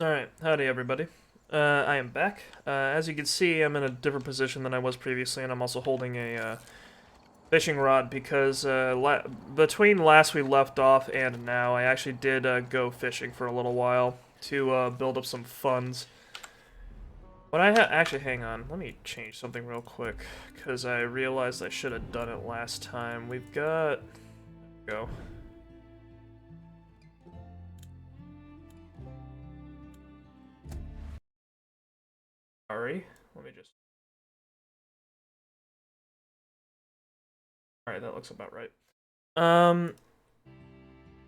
Alright, howdy everybody. I am back. As you can see, I'm in a different position than I was previously, and I'm also holding a fishing rod because between last we left off and now, I actually did go fishing for a little while to build up some funds. But actually, hang on, let me change something real quick because I realized I should have done it last time. We've got... Go. Sorry, let me just... Alright, that looks about right. Um,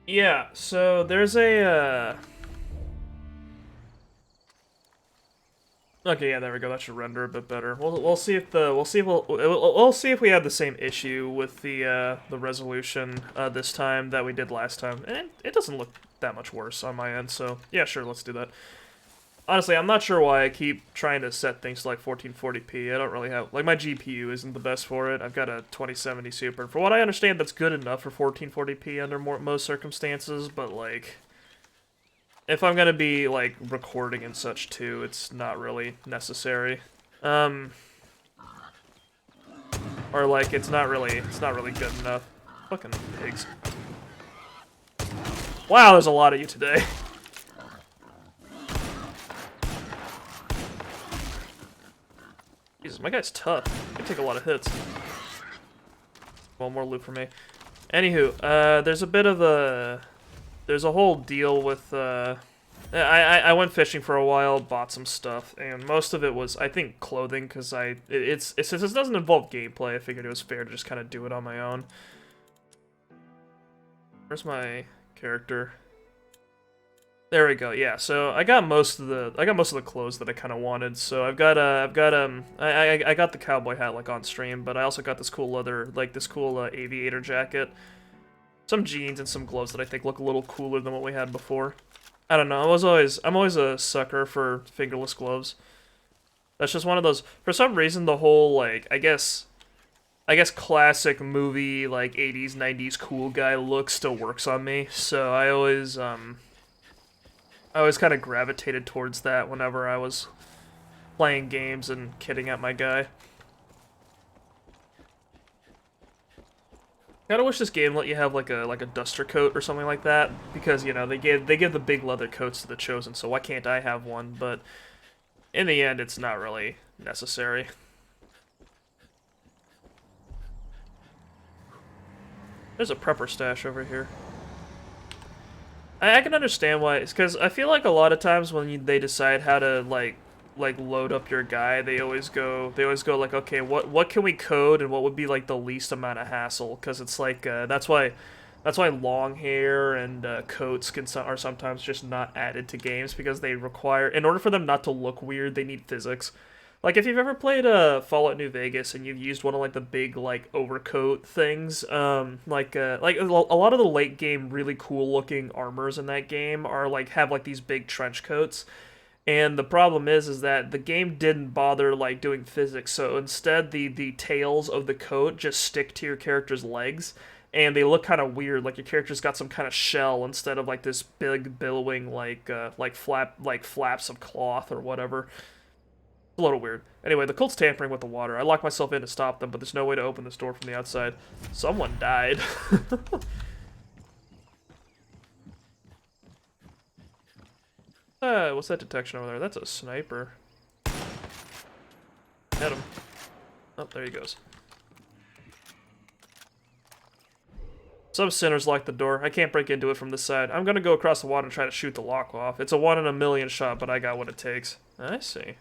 yeah, so there's a, Okay, yeah, there we go. That should render a bit better. We'll see if we'll see if we have the same issue with the resolution this time that we did last time, and it doesn't look that much worse on my end. So yeah, sure, let's do that. Honestly, I'm not sure why I keep trying to set things to like 1440p. I don't really have like my GPU isn't the best for it. I've got a 2070 Super, and for what I understand, that's good enough for 1440p under most circumstances. But like, if I'm gonna be like recording and such too, it's not really necessary. Um, or like it's not really good enough. Fucking pigs. Wow, there's a lot of you today. Jesus, my guy's tough. He can take a lot of hits. Well, more loot for me. Anywho, there's a whole deal with I went fishing for a while, bought some stuff, and most of it was, I think, clothing, because since this doesn't involve gameplay, I figured it was fair to just kind of do it on my own. Where's my character? There we go. Yeah, so I got most of the clothes that I kind of wanted. So I got the cowboy hat like on stream, but I also got this cool aviator jacket, some jeans, and some gloves that I think look a little cooler than what we had before. I don't know. I'm always a sucker for fingerless gloves. That's just one of those. For some reason, the whole like I guess classic movie like 80s 90s cool guy look still works on me. So I always kind of gravitated towards that whenever I was playing games and kidding at my guy. Kind of wish this game let you have like a duster coat or something like that, because you know they give the big leather coats to the chosen, so why can't I have one? But in the end, it's not really necessary. There's a prepper stash over here. I can understand why. It's because I feel like a lot of times when they decide how to like load up your guy, they always go like, okay, what can we code and what would be like the least amount of hassle? Because it's like that's why long hair and coats are sometimes just not added to games because they require, in order for them not to look weird, they need physics. Like if you've ever played Fallout New Vegas and you've used one of like the big like overcoat things, like a lot of the late game really cool looking armors in that game are like have like these big trench coats. And the problem is that the game didn't bother like doing physics, so instead the tails of the coat just stick to your character's legs, and they look kind of weird. Like your character's got some kind of shell instead of like this big billowing like flaps of cloth or whatever. A little weird. Anyway, the cult's tampering with the water. I locked myself in to stop them, but there's no way to open this door from the outside. Someone died. What's that detection over there? That's a sniper. Hit him. Oh, there he goes. Some sinners locked the door. I can't break into it from this side. I'm gonna go across the water and try to shoot the lock off. It's a 1 in a million shot, but I got what it takes. I see.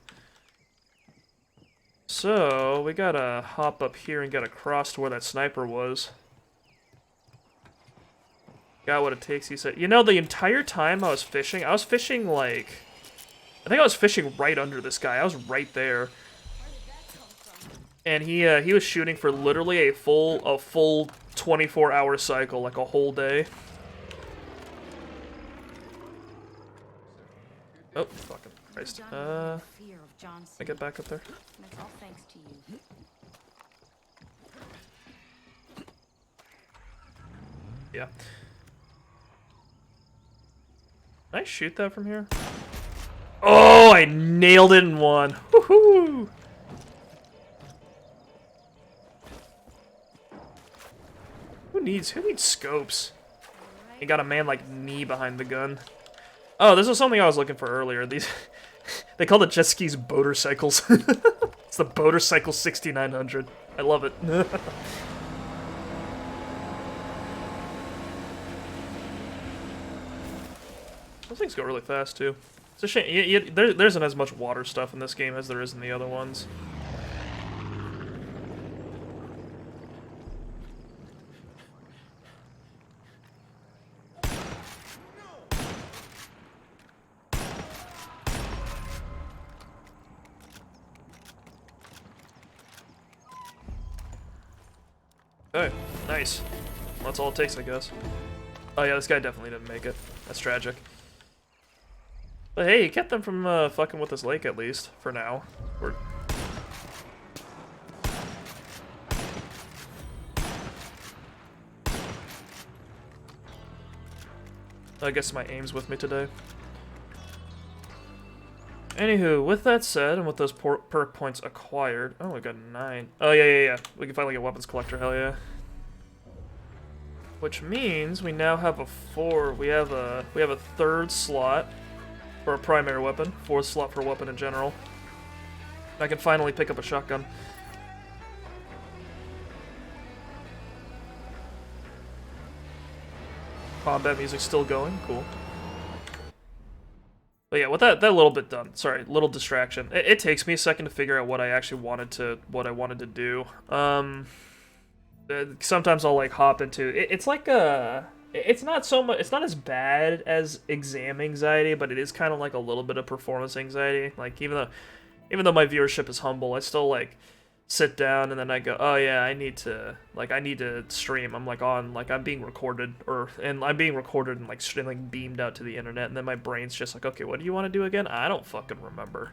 So, we gotta hop up here and get across to where that sniper was. Got what it takes, he said. You know, the entire time I was fishing like... I think I was fishing right under this guy. I was right there. And he was shooting for literally a full 24-hour cycle, like a whole day. Oh, fucking Christ. I get back up there. Yeah. Can I shoot that from here? I nailed it in one. Woohoo! Who needs scopes? You got a man like me behind the gun. Oh, this was something I was looking for earlier. These they call the jet skis motorcycles. It's the motorcycle 6900. I love it. Those things go really fast too. It's a shame. There isn't as much water stuff in this game as there is in the other ones. Okay, nice. Well, that's all it takes, I guess. Oh yeah, this guy definitely didn't make it. That's tragic. But hey, he kept them from fucking with this lake at least, for now. I guess my aim's with me today. Anywho, with that said, and with those perk points acquired... Oh, we got 9. Oh, yeah. We can finally get weapons collector, hell yeah. Which means we now have a 4... We have a 3rd slot for a primary weapon. 4th slot for a weapon in general. I can finally pick up a shotgun. Combat music's still going, cool. But yeah, with that little bit done, sorry, little distraction. It takes me a second to figure out what I actually wanted to do. Sometimes I'll like hop into it's like it's not so much, it's not as bad as exam anxiety, but it is kind of like a little bit of performance anxiety. Like even though my viewership is humble, I still like sit down and then I go, oh yeah, I need to stream. I'm like I'm being recorded, and I'm being recorded and like beamed out to the internet, and then my brain's just like, okay, what do you want to do again? I don't fucking remember.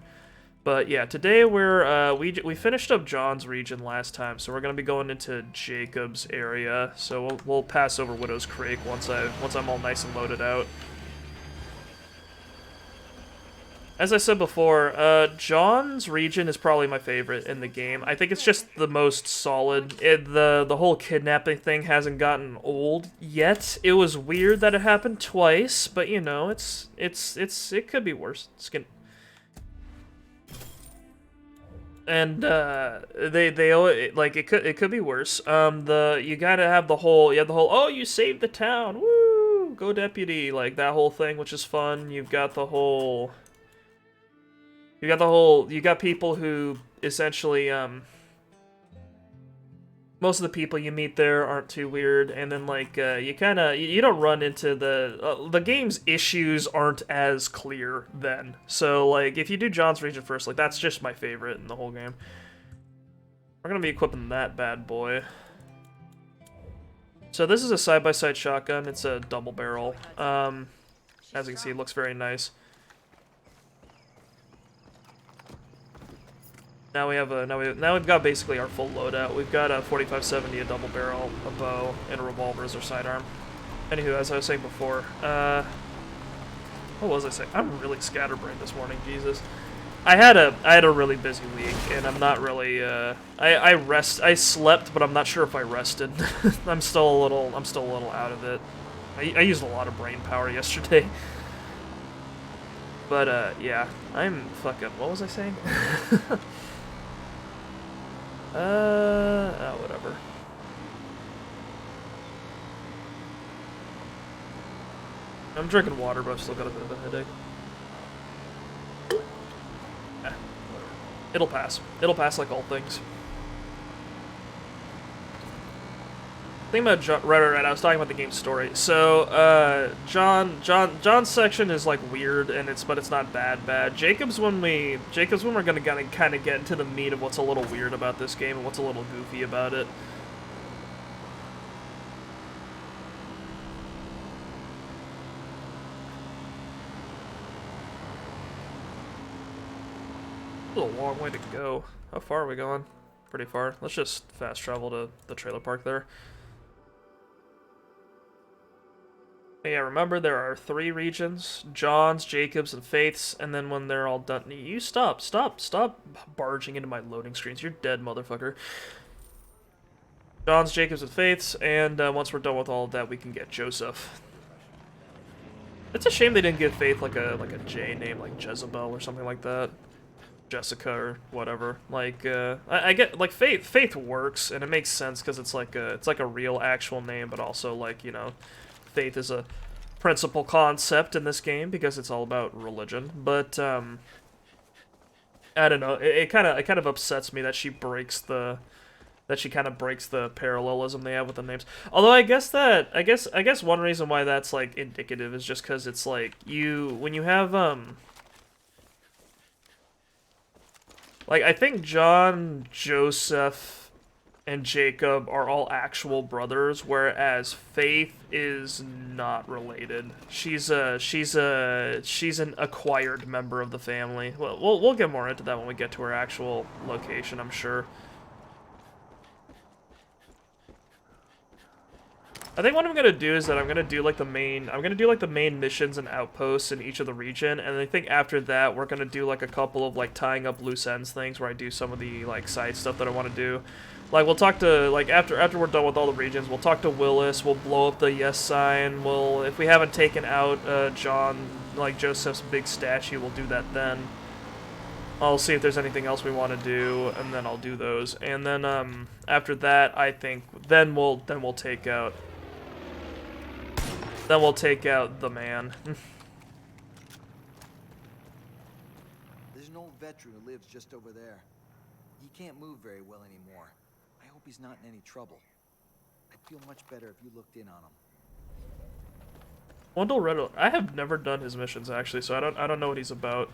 But yeah, today we finished up John's region last time, so we're gonna be going into Jacob's area. So we'll pass over Widow's Creek once I'm all nice and loaded out. As I said before, John's region is probably my favorite in the game. I think it's just the most solid. The whole kidnapping thing hasn't gotten old yet. It was weird that it happened twice, but you know, it could be worse. And they like it could be worse. You gotta have the whole oh, you saved the town, woo, go deputy, like that whole thing, which is fun. You got people who essentially, most of the people you meet there aren't too weird, and then like you don't run into the game's issues aren't as clear then. So like if you do John's region first, like that's just my favorite in the whole game. We're gonna be equipping that bad boy. So this is a side-by-side shotgun. It's a double barrel. As you can see, it looks very nice. Now we've got basically our full loadout. We've got a 45-70, a double barrel, a bow, and a revolver as our sidearm. Anywho, as I was saying before, what was I saying? I'm really scatterbrained this morning, Jesus. I had a really busy week, and I'm not really I slept, but I'm not sure if I rested. I'm still a little out of it. I used a lot of brain power yesterday. But yeah, I'm fucking, what was I saying? Whatever. I'm drinking water, but I've still got a bit of a headache. Whatever. It'll pass. It'll pass like all things. Thing about John, right. I was talking about the game's story. So, John's section is like weird, and but it's not bad. Jacob's when we're gonna kind of get into the meat of what's a little weird about this game and what's a little goofy about it. A long way to go. How far are we going? Pretty far. Let's just fast travel to the trailer park there. Yeah, remember there are 3 regions: John's, Jacob's, and Faith's, and then when they're all done, you stop barging into my loading screens. You're dead, motherfucker. John's, Jacob's, and Faith's, and once we're done with all of that, we can get Joseph. It's a shame they didn't give Faith like a J name, like Jezebel or something like that. Jessica or whatever. Like, I get, like, Faith works, and it makes sense because it's like a real actual name, but also, like, you know, Faith is a principal concept in this game because it's all about religion. But I don't know. It kind of upsets me that she breaks the kind of breaks the parallelism they have with the names. Although I guess one reason why that's like indicative is just because it's like when you have like I think John, Joseph, and Jacob are all actual brothers, whereas Faith is not related. She's an acquired member of the family. Well, we'll get more into that when we get to her actual location, I'm sure. I think what I'm gonna do is that I'm gonna do like the main missions and outposts in each of the region, and I think after that we're gonna do like a couple of like tying up loose ends things where I do some of the like side stuff that I want to do. Like we'll talk to like after we're done with all the regions, we'll talk to Willis. We'll blow up the yes sign. We'll if we haven't taken out John like Joseph's big statue, we'll do that then. I'll see if there's anything else we want to do, and then I'll do those. And then after that, I think then we'll take out. Then we'll take out the man. There's an old veteran who lives just over there. He can't move very well anymore. I hope he's not in any trouble. I'd feel much better if you looked in on him. Wendell Riddle. I have never done his missions actually, so I don't know what he's about.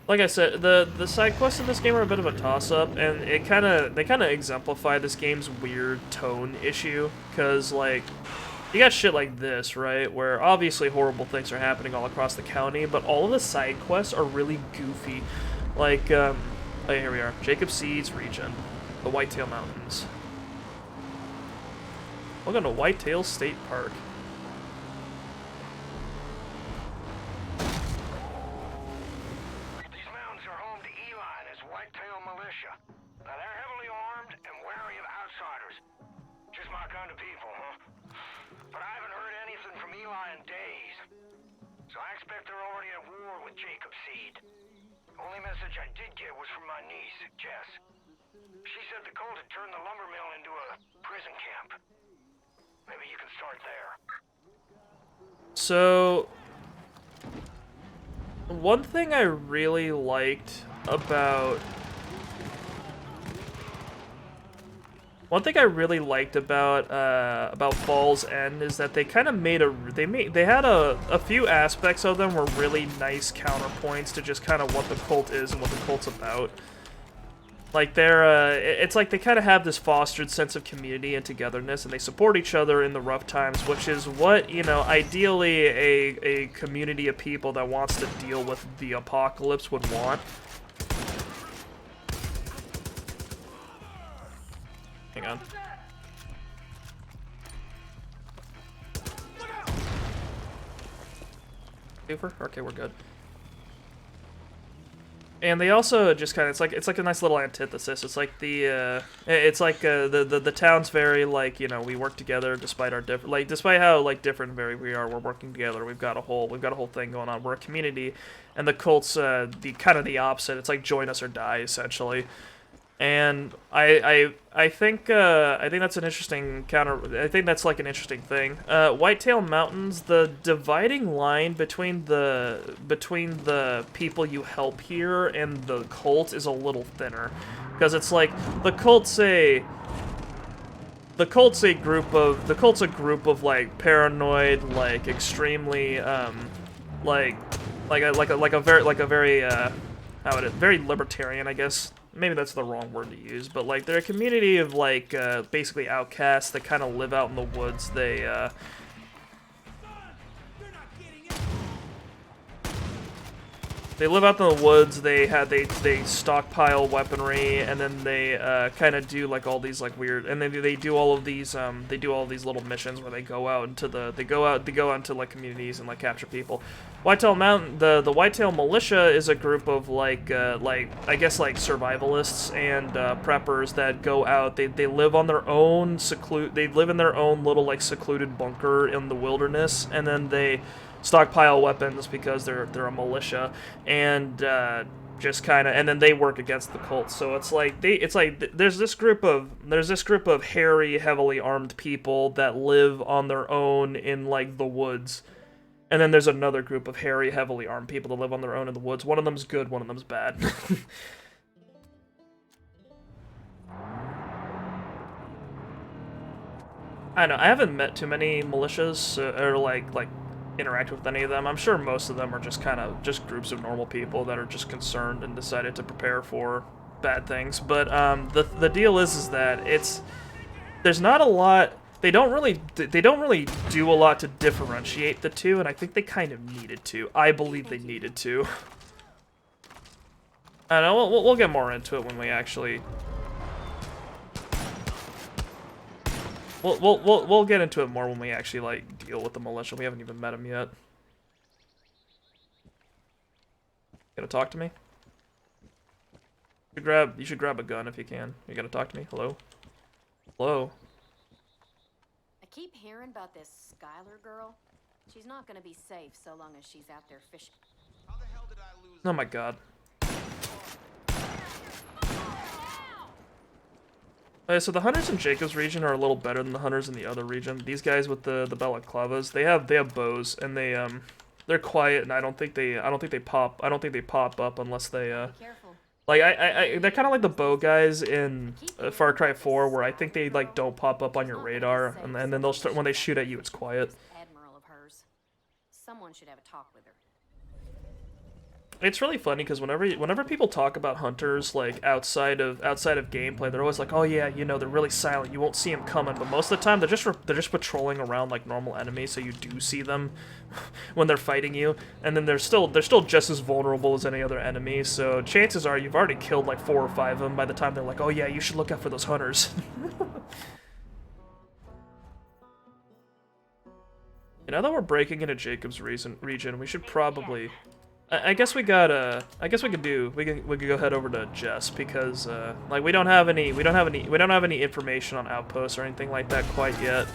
Like I said, the side quests in this game are a bit of a toss-up, and they kind of exemplify this game's weird tone issue, cause like. You got shit like this, right, where obviously horrible things are happening all across the county, but all of the side quests are really goofy. Like, oh, here we are. Jacob Seeds region. The Whitetail Mountains. Welcome to Whitetail State Park. These mountains are home to Eli and his Whitetail militia. Now, they're heavily armed and wary of outsiders. Just my kind of people, huh? But I haven't heard anything from Eli in days. So I expect they're already at war with Jacob Seed. Only message I did get was from my niece, Jess. She said the cult had turned the lumber mill into a prison camp. Maybe you can start there. So, one thing I really liked about Fall's End is that they kind of they had a few aspects of them were really nice counterpoints to just kind of what the cult is and what the cult's about. Like it's like they kind of have this fostered sense of community and togetherness, and they support each other in the rough times, which is what, you know, ideally a community of people that wants to deal with the apocalypse would want. Hang on. Okay, we're good. And they also just kind of it's like a nice little antithesis. It's like the town's very like, you know, we work together despite our despite how like different we are. We're working together. We've got a whole thing going on. We're a community, and the cult's the kind of the opposite. It's like join us or die essentially. And I think that's an interesting I think that's like an interesting thing. Whitetail Mountains, the dividing line between the people you help here and the cult is a little thinner, because it's like the cult's a group of like paranoid, like extremely very very libertarian, I guess. Maybe that's the wrong word to use, but like they're a community of like basically outcasts that kind of live out in the woods. They live out in the woods. They stockpile weaponry, and then they kind of do like all these like weird, and then they do all of these little missions where they go out into into like communities and like capture people. Whitetail Mountain, the Whitetail Militia is a group of like I guess like survivalists and preppers that go out. They live on their own They live in their own little like secluded bunker in the wilderness, and then they stockpile weapons because they're a militia, and just kind of, and then they work against the cult. So it's like there's this group of hairy, heavily armed people that live on their own in like the woods, and then there's another group of hairy, heavily armed people that live on their own in the woods. One of them's good, one of them's bad. I know I haven't met too many militias or like interact with any of them. I'm sure most of them are just kind of just groups of normal people that are just concerned and decided to prepare for bad things. But the deal is that there's not a lot. They don't really do a lot to differentiate the two, and I think they kind of needed to. I believe they needed to. I know we'll get more into it when we actually. We'll get into it more when we actually like deal with the militia. We haven't even met them yet. Gonna talk to me? You should grab a gun if you can. You gonna talk to me? Hello? Hello? I keep hearing about this Skylar girl. She's not gonna be safe so long as she's out there fishing. How the hell did I lose? Oh my god. Okay, so the hunters in Jacob's region are a little better than the hunters in the other region. These guys with the balaclavas, they have bows, and they're quiet, and I don't think they pop up unless they Be careful. like they're kind of like the bow guys in Far Cry 4, where I think they like don't pop up on your radar, and then they'll start when they shoot at you. It's quiet. Admiral of hers. Someone should have a talk with her. It's really funny because whenever people talk about hunters like outside of gameplay, they're always like, oh yeah, you know, they're really silent. You won't see them coming. But most of the time, they're just patrolling around like normal enemies, so you do see them when they're fighting you. And then they're still just as vulnerable as any other enemy. So chances are you've already killed like 4 or 5 of them by the time they're like, oh yeah, you should look out for those hunters. Now that we're breaking into Jacob's region, we should probably. I guess we got I guess we could go head over to Jess because like we don't have any information on outposts or anything like that quite yet.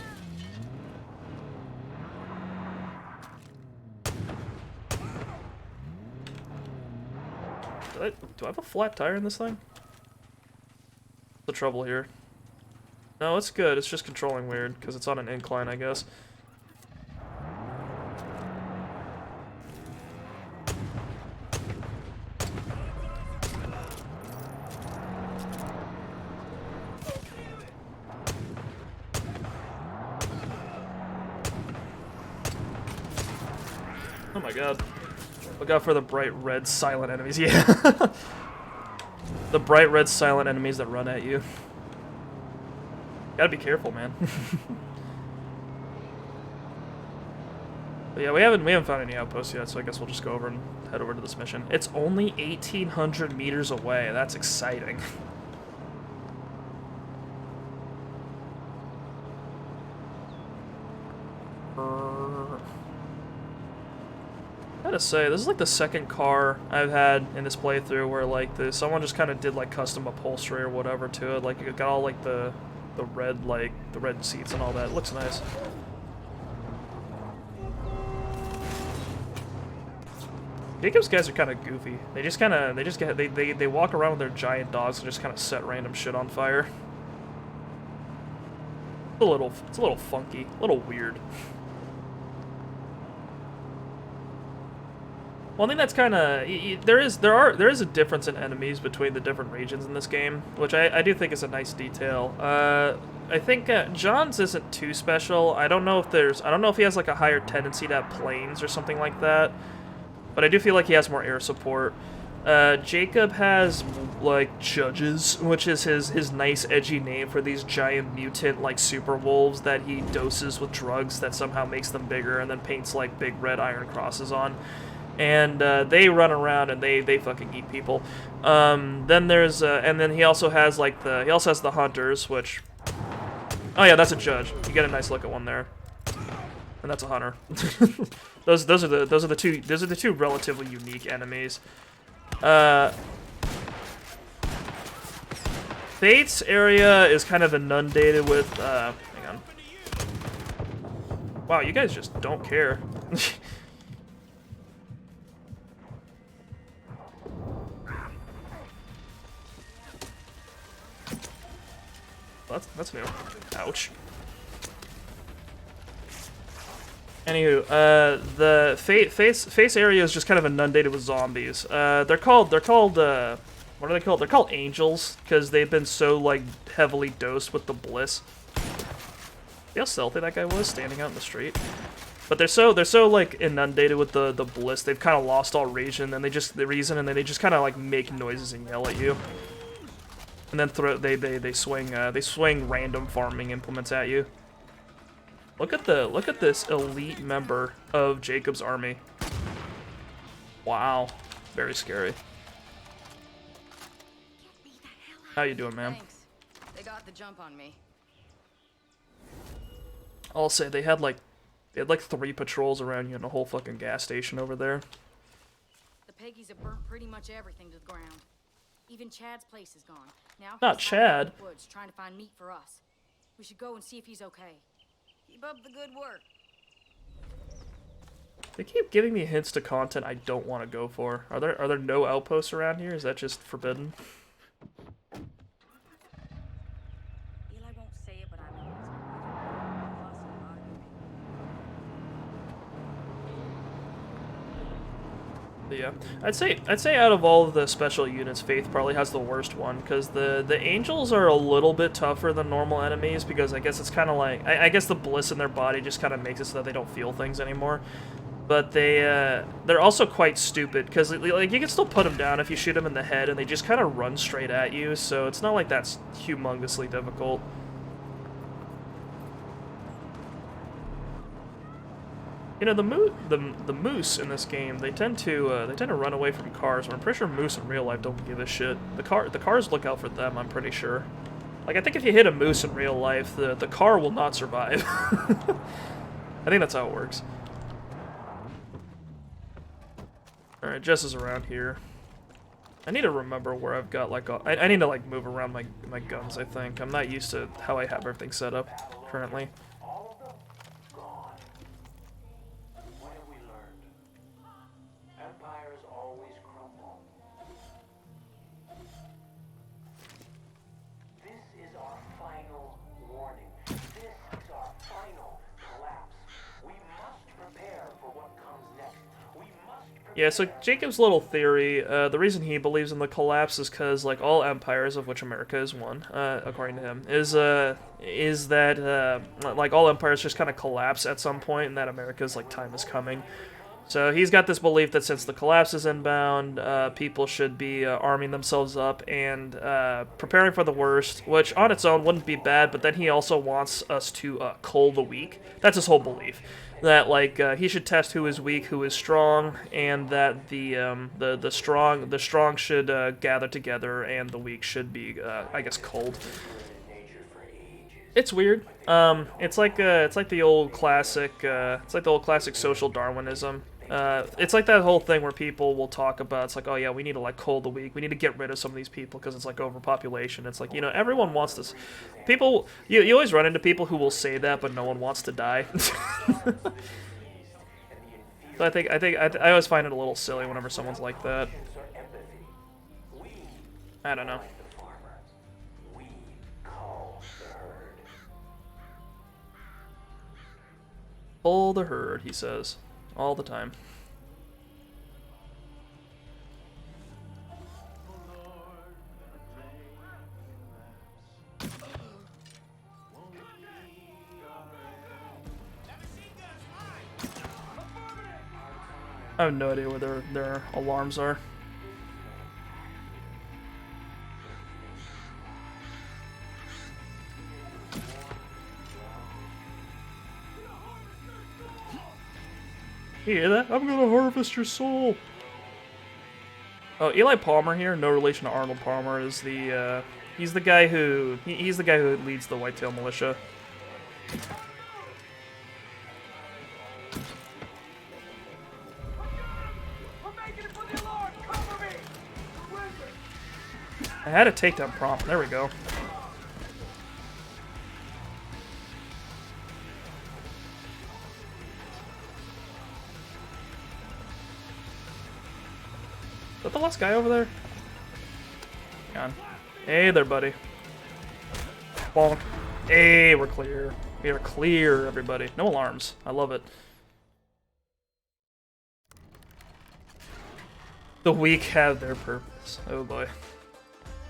Do I have a flat tire in this thing? What's the trouble here? No, it's good. It's just controlling weird because it's on an incline, I guess. Oh my god. Look out for the bright red silent enemies. Yeah. The bright red silent enemies that run at you. Gotta be careful, man. But yeah, we haven't found any outposts yet, so I guess we'll just go over and head over to this mission. It's only 1,800 meters away. That's exciting. I gotta say, this is like the second car I've had in this playthrough where like someone just kind of did like custom upholstery or whatever to it. Like it got all like the red seats and all that. It looks nice. Jacob's guys are kind of goofy. They walk around with their giant dogs and just kind of set random shit on fire. It's a little funky, a little weird. One thing that's kind of there is a difference in enemies between the different regions in this game, which I do think is a nice detail. I think John's isn't too special. I don't know if he has like a higher tendency to have planes or something like that, but I do feel like he has more air support. Jacob has like judges, which is his nice edgy name for these giant mutant like super wolves that he doses with drugs that somehow makes them bigger and then paints like big red iron crosses on. and they run around and they fucking eat people. Then there's and then he also has like the hunters, which, oh yeah, that's a judge. You get a nice look at one there, and that's a hunter. those are the two relatively unique enemies. Fate's area is kind of inundated with hang on. Wow, you guys just don't care. That's new. Ouch. Anywho, the face area is just kind of inundated with zombies. They're called what are they called? They're called angels because they've been so like heavily dosed with the bliss. See how stealthy that guy was standing out in the street? But they're so like inundated with the bliss. They've kind of lost all reason, and they just kind of like make noises and yell at you. And then they swing random farming implements at you. Look at this elite member of Jacob's army. Wow, very scary. How you doing, man? Thanks. They got the jump on me. I'll say they had like 3 patrols around you and a whole fucking gas station over there. The Peggies have burnt pretty much everything to the ground. Even Chad's place is gone. Now Not he's hiding out Chad. in the woods trying to find meat for us. We should go and see if he's okay. Keep up the good work. They keep giving me hints to content I don't want to go for. Are there no outposts around here? Is that just forbidden? Eli won't say it, but I know But yeah, I'd say out of all of the special units, Faith probably has the worst one because the angels are a little bit tougher than normal enemies because I guess it's kind of like I guess the bliss in their body just kind of makes it so that they don't feel things anymore. But they're also quite stupid because like you can still put them down if you shoot them in the head and they just kind of run straight at you. So it's not like that's humongously difficult. You know, the moose in this game, they tend to run away from cars. But I'm pretty sure moose in real life don't give a shit. The cars look out for them. I'm pretty sure. Like I think if you hit a moose in real life, the car will not survive. I think that's how it works. All right, Jess is around here. I need to remember where I've got like I need to like move around my guns. I think I'm not used to how I have everything set up currently. Yeah, so Jacob's little theory, the reason he believes in the collapse is because, like, all empires, of which America is one, according to him, is that, like, all empires just kind of collapse at some point, and that America's, like, time is coming. So he's got this belief that since the collapse is inbound, people should be arming themselves up and preparing for the worst, which on its own wouldn't be bad, but then he also wants us to cull the weak. That's his whole belief. That like he should test who is weak, who is strong, and that the strong should gather together, and the weak should be, I guess, culled. It's weird. It's like the old classic. It's like the old classic social Darwinism. It's like that whole thing where people will talk about, it's like, oh yeah, we need to like cull the weak, we need to get rid of some of these people because it's like overpopulation. It's like, you know, everyone wants this. People, you always run into people who will say that, but no one wants to die. So I always find it a little silly whenever someone's like that. I don't know. Cull the herd, he says. All the time. I have no idea where their alarms are. You hear that? I'm gonna harvest your soul. Oh, Eli Palmer here, no relation to Arnold Palmer, is the he's the guy who he's the guy who leads the Whitetail Militia. I had a takedown prompt. There we go. Is that the last guy over there? Hang on. Hey there, buddy. Bonk. Hey, we're clear. We are clear, everybody. No alarms. I love it. The weak have their purpose. Oh boy.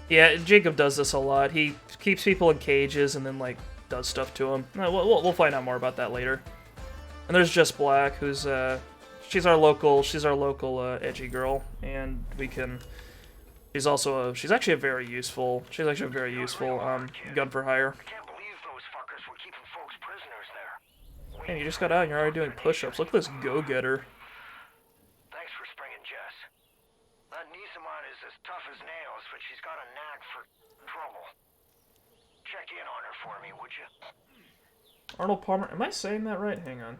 Yeah, Jacob does this a lot. He keeps people in cages and then, like, does stuff to them. We'll find out more about that later. And there's Just Black, who's, she's our local edgy girl, and we can... She's also she's actually a very useful gun for hire. I can't believe those fuckers were keeping folks prisoners there. Man, you just got out and you're already doing push-ups. Look at this go-getter. Thanks for springing Jess. That Nisaman is as tough as nails, but she's got a knack for trouble. Check in on her for me, would you? Arnold Palmer, am I saying that right? Hang on.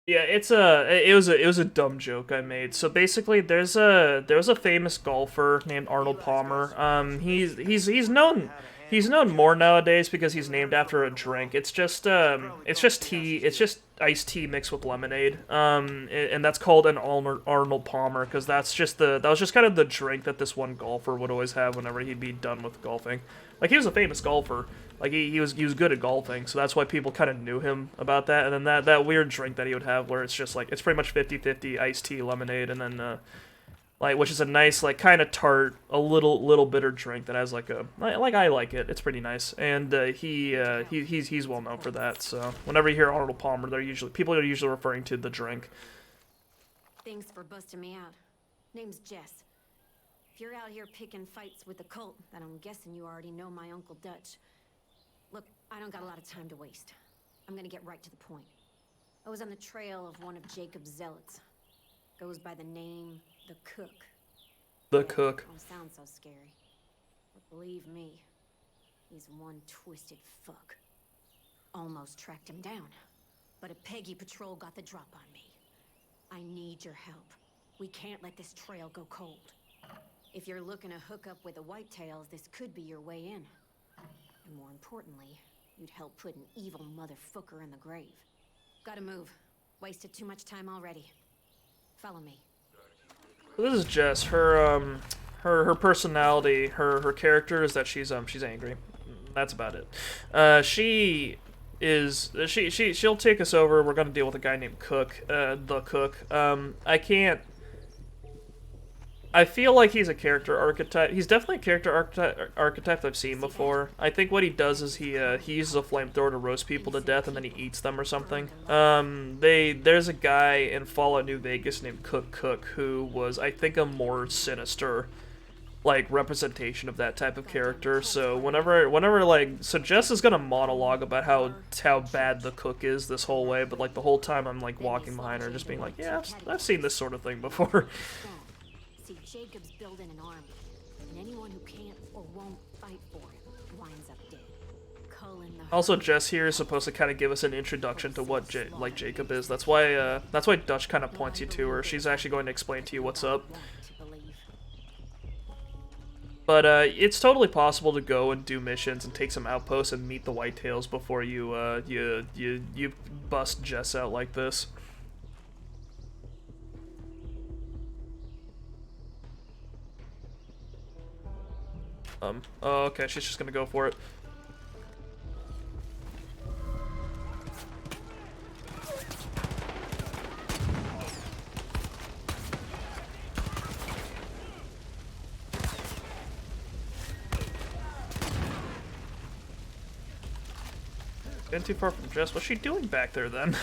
Yeah, it was a dumb joke I made. So basically, there was a famous golfer named Arnold Palmer. He's known more nowadays because he's named after a drink. It's just tea. It's just iced tea mixed with lemonade. And that's called an Arnold Palmer because that was just kind of the drink that this one golfer would always have whenever he'd be done with golfing. Like, he was a famous golfer. Like, he was good at golfing, so that's why people kind of knew him about that. And then that weird drink that he would have where it's just, like, it's pretty much 50-50 iced tea, lemonade, and then, like, which is a nice, like, kind of tart, a little bitter drink that has, like, I like it. It's pretty nice. And, he's well known for that, so whenever you hear Arnold Palmer, people are usually referring to the drink. Thanks for busting me out. Name's Jess. If you're out here picking fights with the cult, then I'm guessing you already know my Uncle Dutch. Look, I don't got a lot of time to waste. I'm gonna get right to the point. I was on the trail of one of Jacob's zealots. Goes by the name The Cook. The Cook. Don't sound so scary. But believe me, he's one twisted fuck. Almost tracked him down. But a Peggy patrol got the drop on me. I need your help. We can't let this trail go cold. If you're looking to hook up with the Whitetails, this could be your way in. And more importantly, you'd help put an evil motherfucker in the grave. Gotta move. Wasted too much time already. Follow me. This is Jess. Her personality, her character is that she's angry. That's about it. She'll take us over. We're gonna deal with a guy named Cook, the Cook. I feel like he's a character archetype. He's definitely a character archetype I've seen before. I think what he does is he uses a flamethrower to roast people to death and then he eats them or something. There's a guy in Fallout New Vegas named Cook who was, I think, a more sinister, like, representation of that type of character. So so Jess is gonna monologue about how bad the Cook is this whole way, but like the whole time I'm like walking behind her, just being like, yeah, I've seen this sort of thing before. See, Jacob's building an army, and anyone who can't or won't fight for him winds up dead. Also, Jess here is supposed to kind of give us an introduction to what Jacob is. That's why Dutch kind of points you to her. She's actually going to explain to you what's up. But it's totally possible to go and do missions and take some outposts and meet the Whitetails before you bust Jess out like this. Oh, okay, she's just gonna go for it. Been too far from Jess. What's she doing back there then?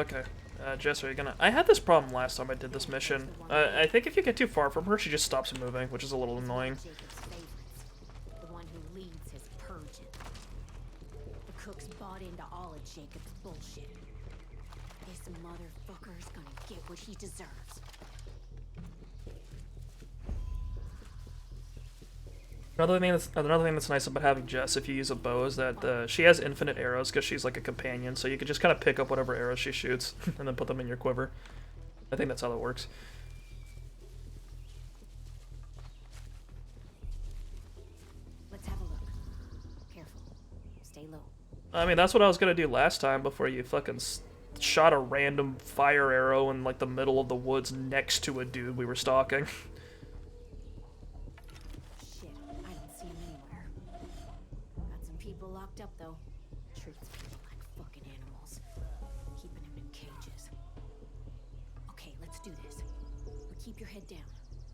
Okay. Jess, are you gonna... I had this problem last time I did this mission. I think if you get too far from her, she just stops moving, which is a little annoying. Jacob's favorites. The one who leads his purging. The cook's bought into all of Jacob's bullshit. This motherfucker's gonna get what he deserves. Another thing that's nice about having Jess, if you use a bow, is that she has infinite arrows because she's like a companion, so you can just kind of pick up whatever arrows she shoots and then put them in your quiver. I think that's how that works. Let's have a look. Careful. Stay low. I mean, that's what I was gonna do last time before you fucking shot a random fire arrow in like the middle of the woods next to a dude we were stalking. Shit, I don't see him anywhere. Got some people locked up, though. Treats people like fucking animals. Keeping them in cages. Okay, let's do this. But keep your head down.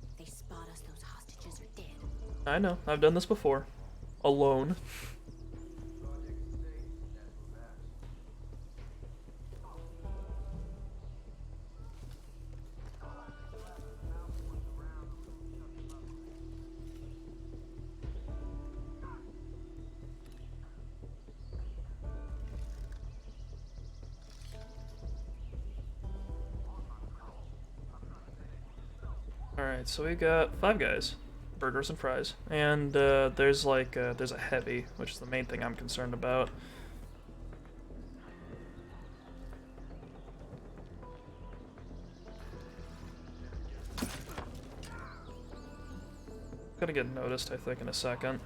If they spot us, those hostages are dead. I know, I've done this before. Alone. Alright, so we got 5 guys. Burgers and fries. And there's like, there's a heavy, which is the main thing I'm concerned about. Gonna get noticed, I think, in a second.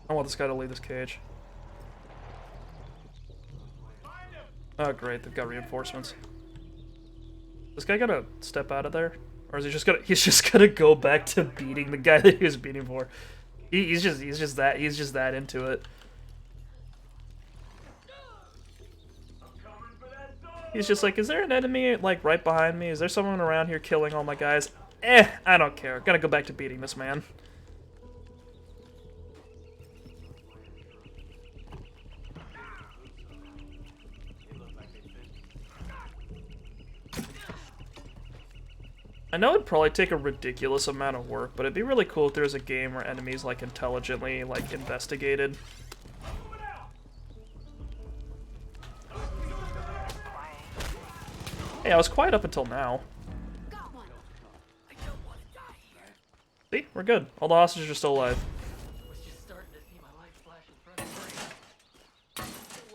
I want this guy to leave this cage. Oh great, they've got reinforcements. This guy gonna step out of there? Or is he just gonna go back to beating the guy that he was beating for? He's just that into it. He's just like, is there an enemy like right behind me? Is there someone around here killing all my guys? I don't care. Gotta go back to beating this man. I know it'd probably take a ridiculous amount of work, but it'd be really cool if there was a game where enemies like intelligently like investigated. Hey, I was quiet up until now. See, we're good. All the hostages are still alive.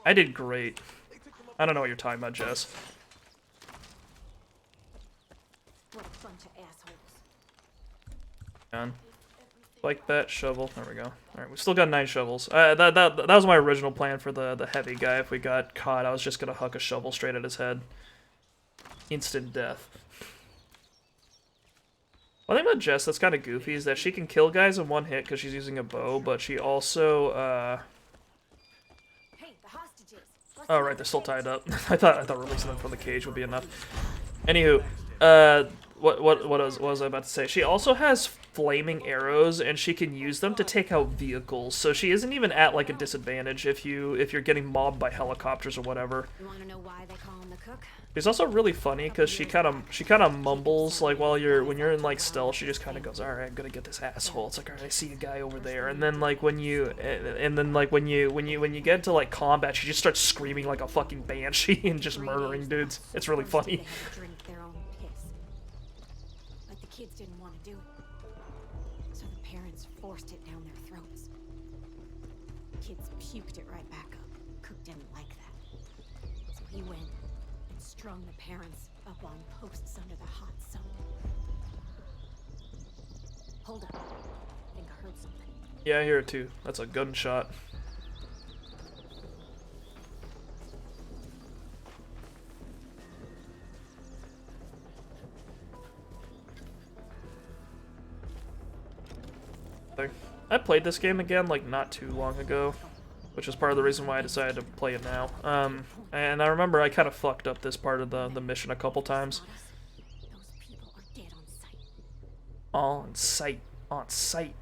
I did great. I don't know what you're talking about, Jess. What a bunch of assholes. Done. Like that, shovel. There we go. Alright, we still got 9 shovels. That was my original plan for the heavy guy. If we got caught, I was just gonna huck a shovel straight at his head. Instant death. One thing about Jess that's kind of goofy is that she can kill guys in one hit because she's using a bow, but she also, Hey, the hostages. oh right, they're still tied up. I thought releasing them from the cage would be enough. Anywho, what was I about to say? She also has flaming arrows, and she can use them to take out vehicles. So she isn't even at like a disadvantage if you're getting mobbed by helicopters or whatever. You want to know why they call him the cook? It's also really funny because she kind of mumbles like when you're in like stealth. She just kind of goes, "All right, I'm gonna get this asshole." It's like, "All right, I see a guy over there," and then like when you get into like combat, she just starts screaming like a fucking banshee and just murdering dudes. It's really funny. They had to drink their own piss. But the kids didn't want to do it, so the parents forced it down their throats. Kids puked it right back up. Cook didn't like that, so he went and strung the parents up on posts under the hot sun. Hold up. I think I heard something. Yeah, I hear it too. That's a gunshot. I played this game again like not too long ago, which is part of the reason why I decided to play it now. And I remember I kind of fucked up this part of the mission a couple times. Those people are dead on sight. On sight. On sight.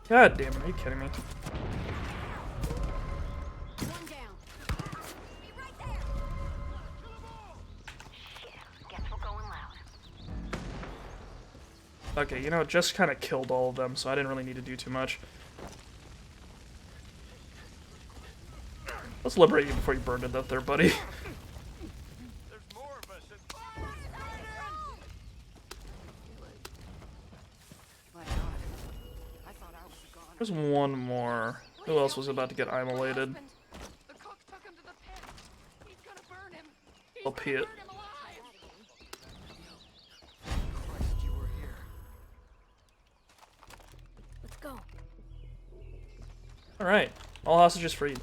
God damn it, are you kidding me? One down. Be right there. Shit, guess we're going loud. Okay, you know, it just kind of killed all of them, so I didn't really need to do too much. Let's liberate you before you burn to death there, buddy. There's more of us. There's one more. Who else was about to get immolated? The cook took him to the pit. He's gonna burn him. He's I'll gonna pee it. burn him alive. Christ, you were here. Let's go. Alright, all hostages freed.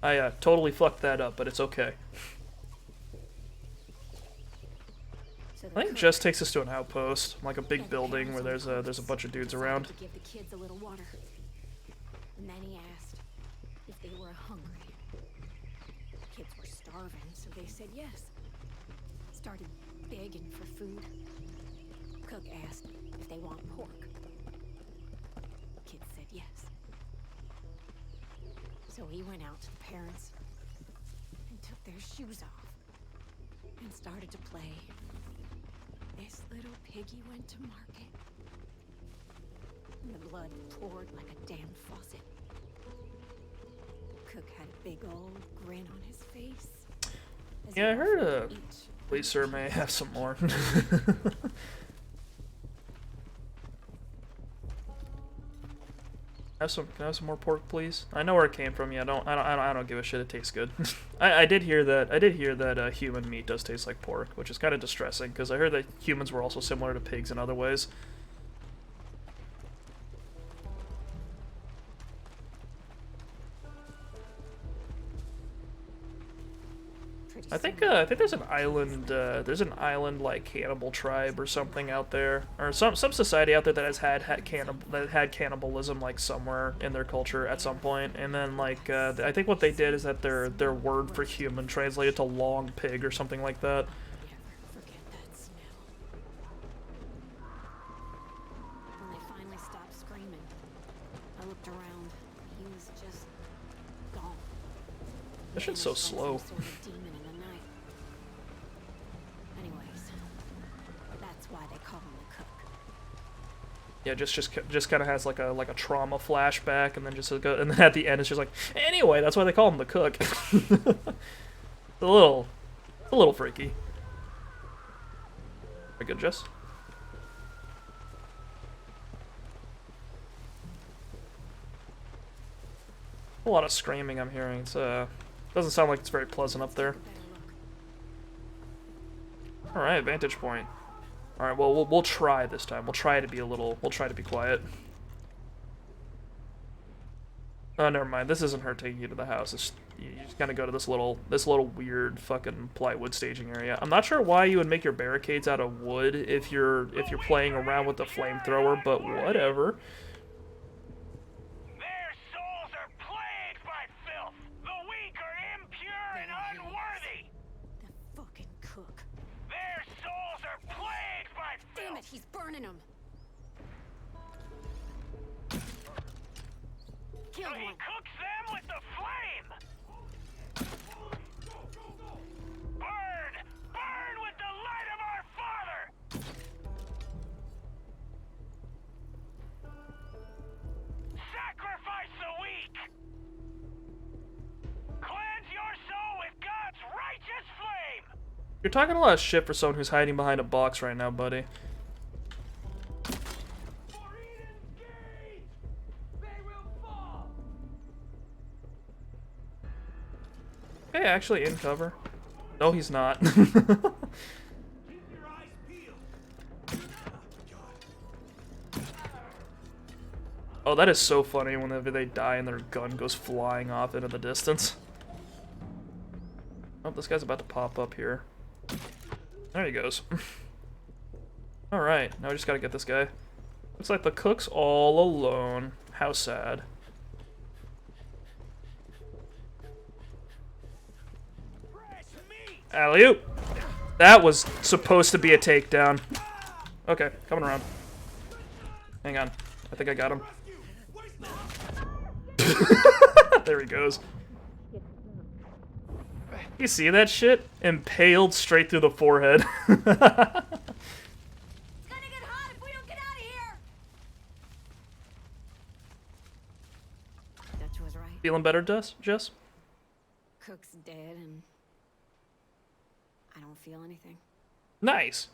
I totally fucked that up, but it's okay. So I think it just takes us to an outpost, like a big building where there's a bunch of dudes around. To give the kids a little water. And then he asked if they were hungry. The kids were starving, so they said yes. Started begging for food. Cook asked if they want pork. Kids said yes. So he went out to the parents and took their shoes off and started to play. This little piggy went to market. And the blood poured like a damn faucet. Cook had a big old grin on his face. as he Yeah, I heard offered each Please, sir, may I have some more? Can I have some more pork, please? I know where it came from. Yeah, I don't give a shit. It tastes good. I did hear that human meat does taste like pork, which is kind of distressing because I heard that humans were also similar to pigs in other ways. I think there's an island like cannibal tribe or something out there, or some society out there that has had cannibalism like somewhere in their culture at some point, and then like I think what they did is that their word for human translated to long pig or something like that. Never forget that smell. When they finally stopped screaming, I looked around. He was just gone. That shit's so slow. Some sort of demon in the night. Anyways, that's why they call him the cook. Yeah, just kind of has like a trauma flashback, and then and then at the end it's just like, anyway, that's why they call him the cook. a little freaky. Very good, Jess. A lot of screaming I'm hearing. It's doesn't sound like it's very pleasant up there. All right, vantage point. All right, well we'll try this time. We'll try to be quiet. Oh, never mind. This isn't her taking you to the house. You just gotta go to this little weird fucking plywood staging area. I'm not sure why you would make your barricades out of wood if you're playing around with the flamethrower, but whatever. Their souls are plagued by filth. The weak are impure and unworthy. The fucking cook. Their souls are plagued by Damn it, filth. he's burning them. So Killed he one. cooks them with the flame. Burn! Burn with the light of our Father! Sacrifice the weak! Cleanse your soul with God's righteous flame! You're talking a lot of shit for someone who's hiding behind a box right now, buddy. For Eden's gate! They will fall! guy actually in cover? No, he's not. Oh, that is so funny whenever they die and their gun goes flying off into the distance. Oh, this guy's about to pop up here. There he goes. Alright, now we just gotta get this guy. Looks like the cook's all alone. How sad. Alley-oop! That was supposed to be a takedown. Okay, coming around. Hang on. I think I got him. There he goes. You see that shit? Impaled straight through the forehead. It's gonna get hot if we don't get out of here! Dutch was right. Feeling better, Jess? Cook's dead and I don't feel anything. Nice.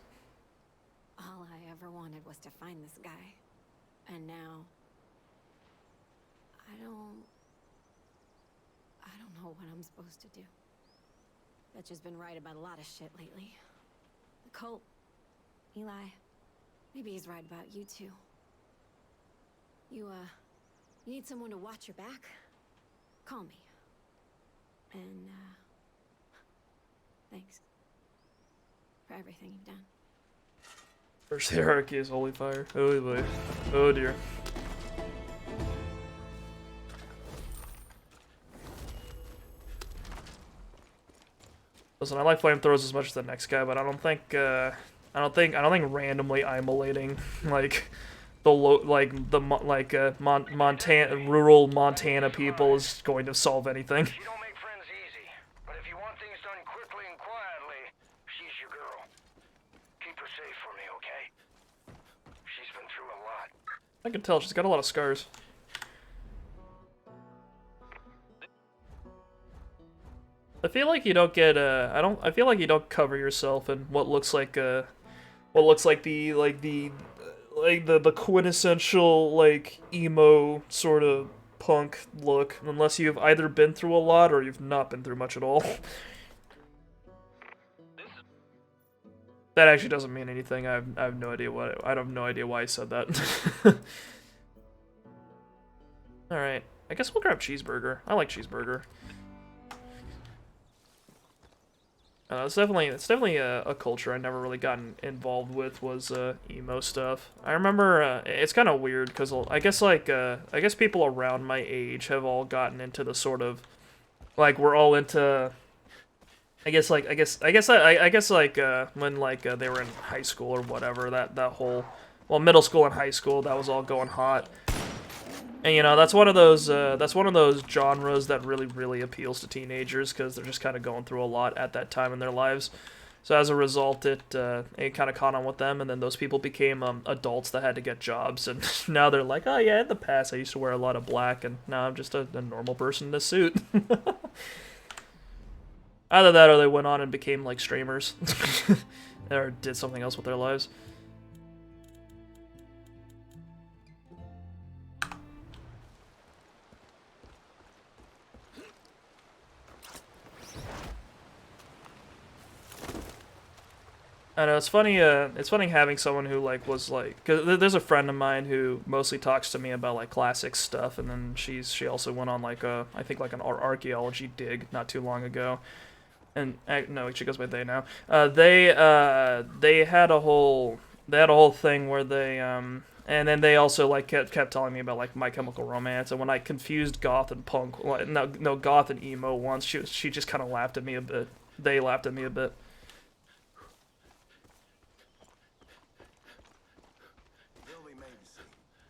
All I ever wanted was to find this guy. And now I don't know what I'm supposed to do. Dutch has been right about a lot of shit lately. The cult, Eli, maybe he's right about you too. You need someone to watch your back? Call me. And, thanks for everything you've done. First hierarchy is holy fire. Oh boy. Oh dear. Listen, I like flamethrowers as much as the next guy, but I don't think randomly immolating like the rural Montana people is going to solve anything. She don't make friends easy, but if you want things done quickly and quietly, she's your girl. Keep her safe for me, okay? She's been through a lot. I can tell she's got a lot of scars. I feel like you don't get I feel like you don't cover yourself in what looks like the quintessential like emo sort of punk look unless you've either been through a lot or you've not been through much at all. That actually doesn't mean anything. I have no idea why I said that. All right, I guess we'll grab cheeseburger. I like cheeseburger. It's definitely a culture I never really gotten involved with was emo stuff. I remember it's kind of weird because I guess people around my age have all gotten into the sort of like we're all into. I guess when they were in high school or whatever that whole middle school and high school that was all going hot. And you know that's one of those genres that really appeals to teenagers because they're just kind of going through a lot at that time in their lives. So as a result, it kind of caught on with them, and then those people became adults that had to get jobs, and now they're like, oh yeah, in the past I used to wear a lot of black, and now I'm just a normal person in a suit. Either that, or they went on and became like streamers, or did something else with their lives. I know it's funny. It's funny having someone who was cause there's a friend of mine who mostly talks to me about like classic stuff, and then she also went on I think an archaeology dig not too long ago, and no, she goes by they now. They had a whole thing where they and then they also kept telling me about like My Chemical Romance, and when I confused goth and punk, no goth and emo once, she just kind of laughed at me a bit. They laughed at me a bit.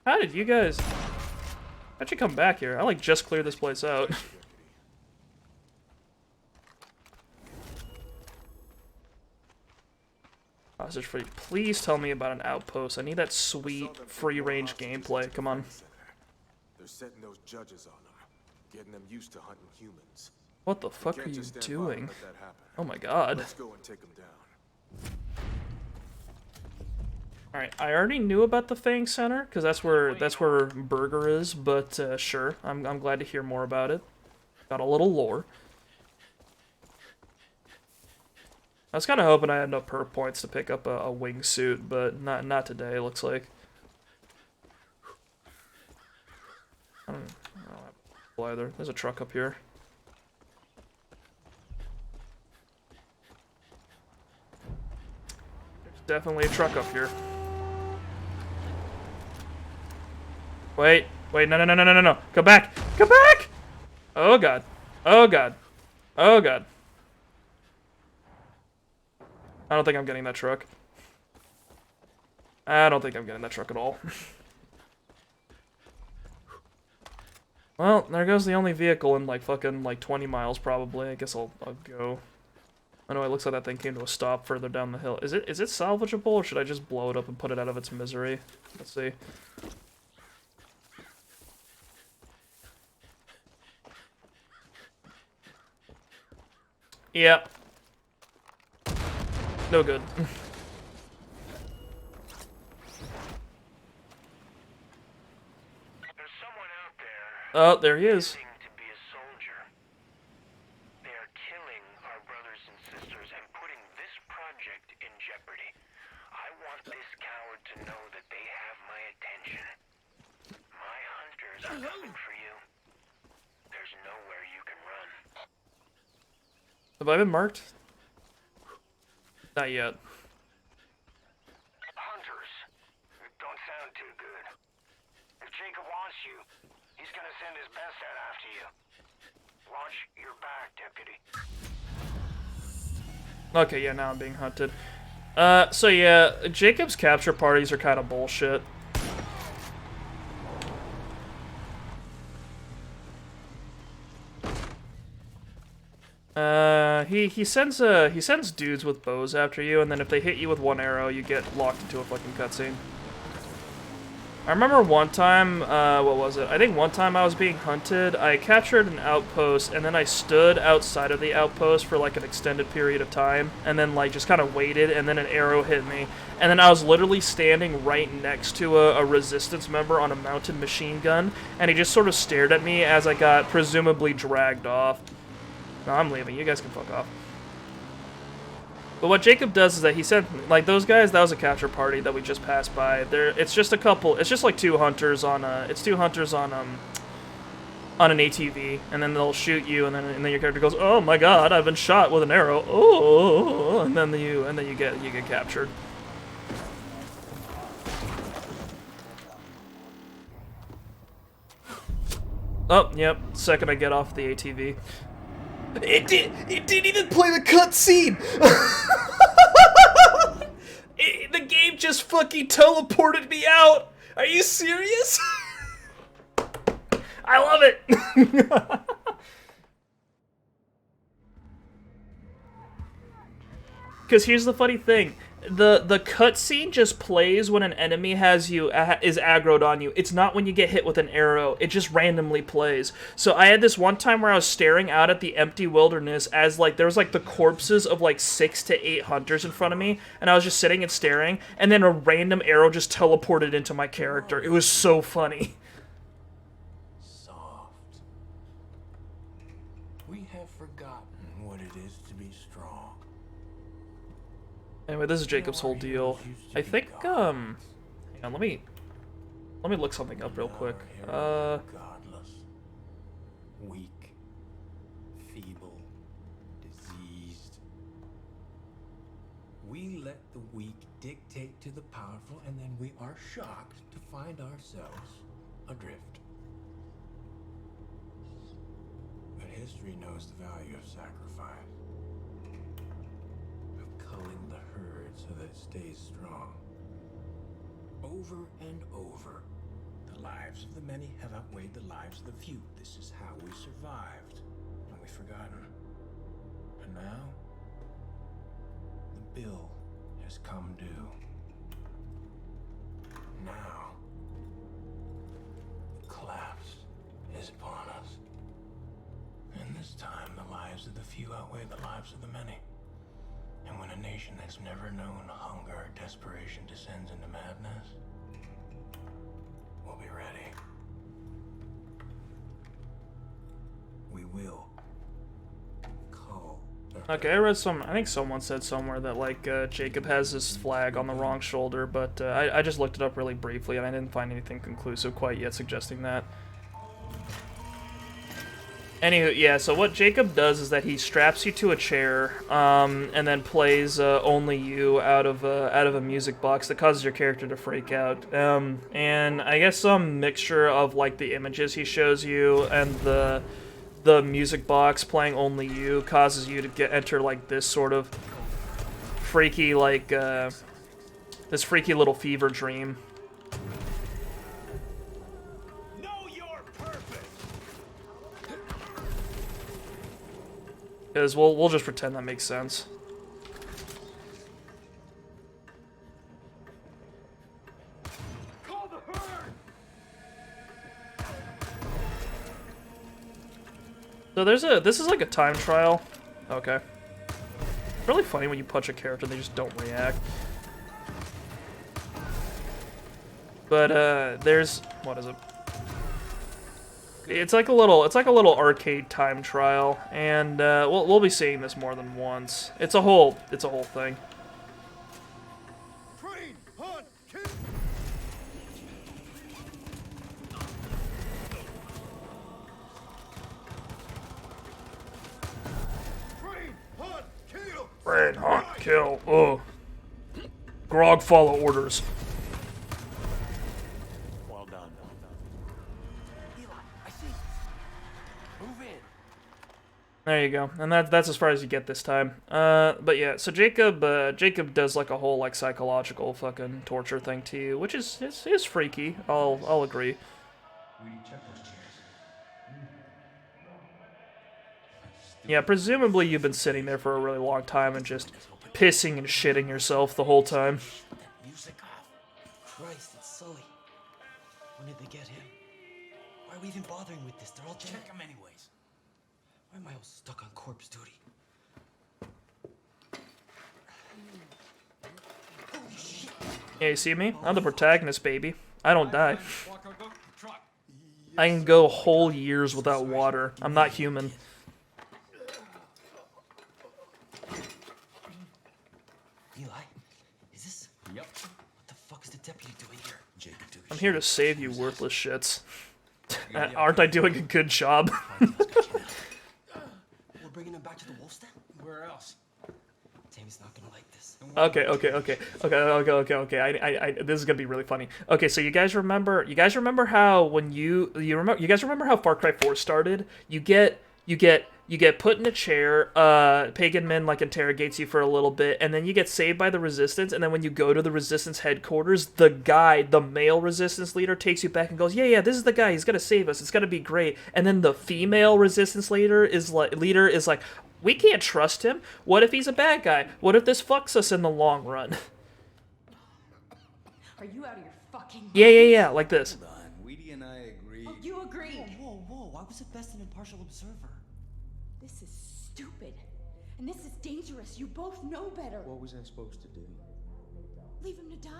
How'd you come back here? I just cleared this place out. Hostage free. Please tell me about an outpost. I need that sweet free-range gameplay. Come on. They're setting those judges on them, getting them used to hunting humans. What the fuck are you doing? Oh my god. Let's go and take them down. Alright, I already knew about the Fang Center, because that's where Burger is, but sure, I'm glad to hear more about it. Got a little lore. I was kind of hoping I had enough perk points to pick up a wingsuit, but not today, it looks like. I don't know either. There's a truck up here. There's definitely a truck up here. Wait, no. Come back! Come back! Oh god. Oh god. Oh god. I don't think I'm getting that truck. I don't think I'm getting that truck at all. Well, there goes the only vehicle in like fucking like 20 miles probably. I guess I'll go. I know it looks like that thing came to a stop further down the hill. Is it salvageable or should I just blow it up and put it out of its misery? Let's see. Yeah. No good. There's someone out there. Oh, there he is. Pretending to be a soldier. They are killing our brothers and sisters and putting this project in jeopardy. I want this coward to know that they have my attention. My hunters are coming for you. There's nowhere you can run. Have I been marked? Not yet. Hunters. It don't sound too good. If Jacob wants you, he's gonna send his best out after you. Watch your back, deputy. Okay, yeah, now I'm being hunted. So yeah, Jacob's capture parties are kind of bullshit. He sends dudes with bows after you, and then if they hit you with one arrow, you get locked into a fucking cutscene. I remember one time, what was it? I think one time I was being hunted, I captured an outpost, and then I stood outside of the outpost for like an extended period of time, and then like just kind of waited, and then an arrow hit me. And then I was literally standing right next to a resistance member on a mounted machine gun, and he just sort of stared at me as I got presumably dragged off. No, I'm leaving. You guys can fuck off. But what Jacob does is that he sent, like, those guys, that was a capture party that we just passed by. It's just a couple, it's just like two hunters on an ATV, and then they'll shoot you, and then your character goes, "Oh my god, I've been shot with an arrow." Oh, and then you get captured. Oh, yep. Second I get off the ATV. It didn't even play the cutscene. The game just fucking teleported me out. Are you serious? I love it. Because here's the funny thing. The cutscene just plays when an enemy is aggroed on you. It's not when you get hit with an arrow. It just randomly plays. So I had this one time where I was staring out at the empty wilderness as like there was like the corpses of like 6 to 8 hunters in front of me, and I was just sitting and staring, and then a random arrow just teleported into my character. It was so funny. Soft. We have forgotten what it is to be strong. Anyway, this is Jacob's whole deal. I think, hang on, let me look something up real quick. Godless, weak, feeble, diseased. We let the weak dictate to the powerful, and then we are shocked to find ourselves adrift. But history knows the value of sacrifice. Culling the herd so that it stays strong. Over and over, the lives of the many have outweighed the lives of the few. This is how we survived, and we've forgotten. And now, the bill has come due. Now, the collapse is upon us. And this time, the lives of the few outweigh the lives of the many. And when a nation that's never known hunger or desperation descends into madness, we'll be ready. We will cull the Okay, I read some. I think someone said somewhere that like Jacob has his flag on the wrong shoulder, but I just looked it up really briefly and I didn't find anything conclusive quite yet suggesting that. Anywho, yeah. So what Jacob does is that he straps you to a chair, and then plays "Only You" out of a music box that causes your character to freak out. And I guess some mixture of like the images he shows you and the music box playing "Only You" causes you to enter like this sort of freaky like this freaky little fever dream. Know your purpose. Because we'll just pretend that makes sense. Call the herd. So this is like a time trial. Okay. Really funny when you punch a character, they just don't react. But there's what is it? It's like a little arcade time trial, and we'll be seeing this more than once. It's a whole thing. Train, hunt, kill. Train, hunt, kill. Raid, hunt, kill. Ugh. Grog, follow orders. Well done. Eli, I see. Move in. There you go, and that's as far as you get this time. But yeah, so Jacob does like a whole like psychological fucking torture thing to you, which is freaky. I'll agree. Yeah, presumably you've been sitting there for a really long time and just pissing and shitting yourself the whole time. That music off. Christ, it's Sully. When did they get him? Why are we even bothering with this? They're all dead. Check them anyways. Why am I all stuck on corpse duty? Holy shit! Yeah, you see me? I'm the protagonist, baby. I don't die. I can go whole years without water. I'm not human. Eli, is this? Yep. What the fuck is the deputy doing here? Jacob, I'm here to save you, worthless shits. Aren't I doing a good job? We're bringing him back to the wolf's den? Where else? Tammy's not gonna like this. Okay. I this is gonna be really funny. Okay, so you guys remember how when you guys remember how Far Cry 4 started? You get put in a chair, Pagan Min like interrogates you for a little bit, and then you get saved by the Resistance, and then when you go to the Resistance headquarters, the male Resistance leader takes you back and goes, yeah, this is the guy, he's gonna save us, it's gonna be great. And then the female Resistance leader is like, we can't trust him. What if he's a bad guy? What if this fucks us in the long run? Are you out of your fucking Yeah, like this. Hold on, Weedy and I agreed. Oh, you agreed. Whoa, I was at best an impartial observer. This is stupid. And this is dangerous. You both know better. What was I supposed to do? Leave him to die.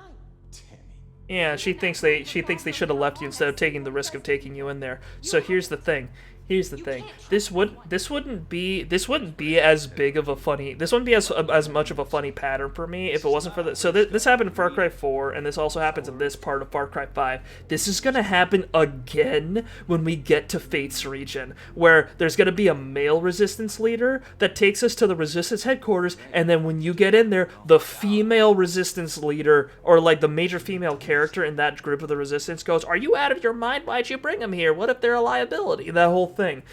Tammy. Yeah, she thinks they should have left you instead of taking the risk of taking you in there. So here's the thing. This wouldn't be as big of a funny. This wouldn't be as much of a funny pattern for me if it wasn't for this. So this happened in Far Cry 4, and this also happens in this part of Far Cry 5. This is gonna happen again when we get to Fate's region, where there's gonna be a male Resistance leader that takes us to the Resistance headquarters, and then when you get in there, the female Resistance leader, or like the major female character in that group of the Resistance, goes, "Are you out of your mind? Why'd you bring them here? What if they're a liability?" That whole thing.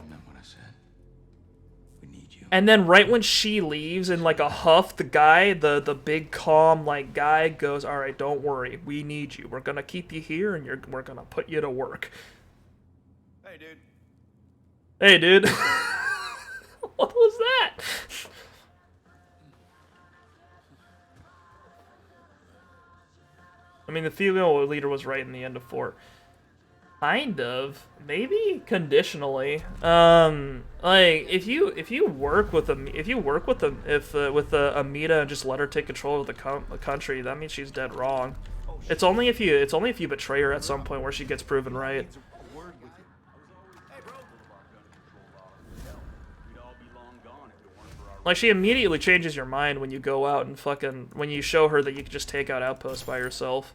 Remember what I said? We need you. And then right when she leaves in like a huff, the guy, the big calm like guy goes, "All right, don't worry. We need you. We're going to keep you here and we're going to put you to work." Hey, dude. Hey, dude. What was that? I mean, the female leader was right in the end of 4. Kind of, maybe conditionally. Like if you work with Amita and just let her take control of the country, that means she's dead wrong. It's only if you betray her at some point where she gets proven right. We'd all be long gone if it weren't for our Like, she immediately changes your mind when you go out and fucking... when you show her that you can just take out outposts by yourself.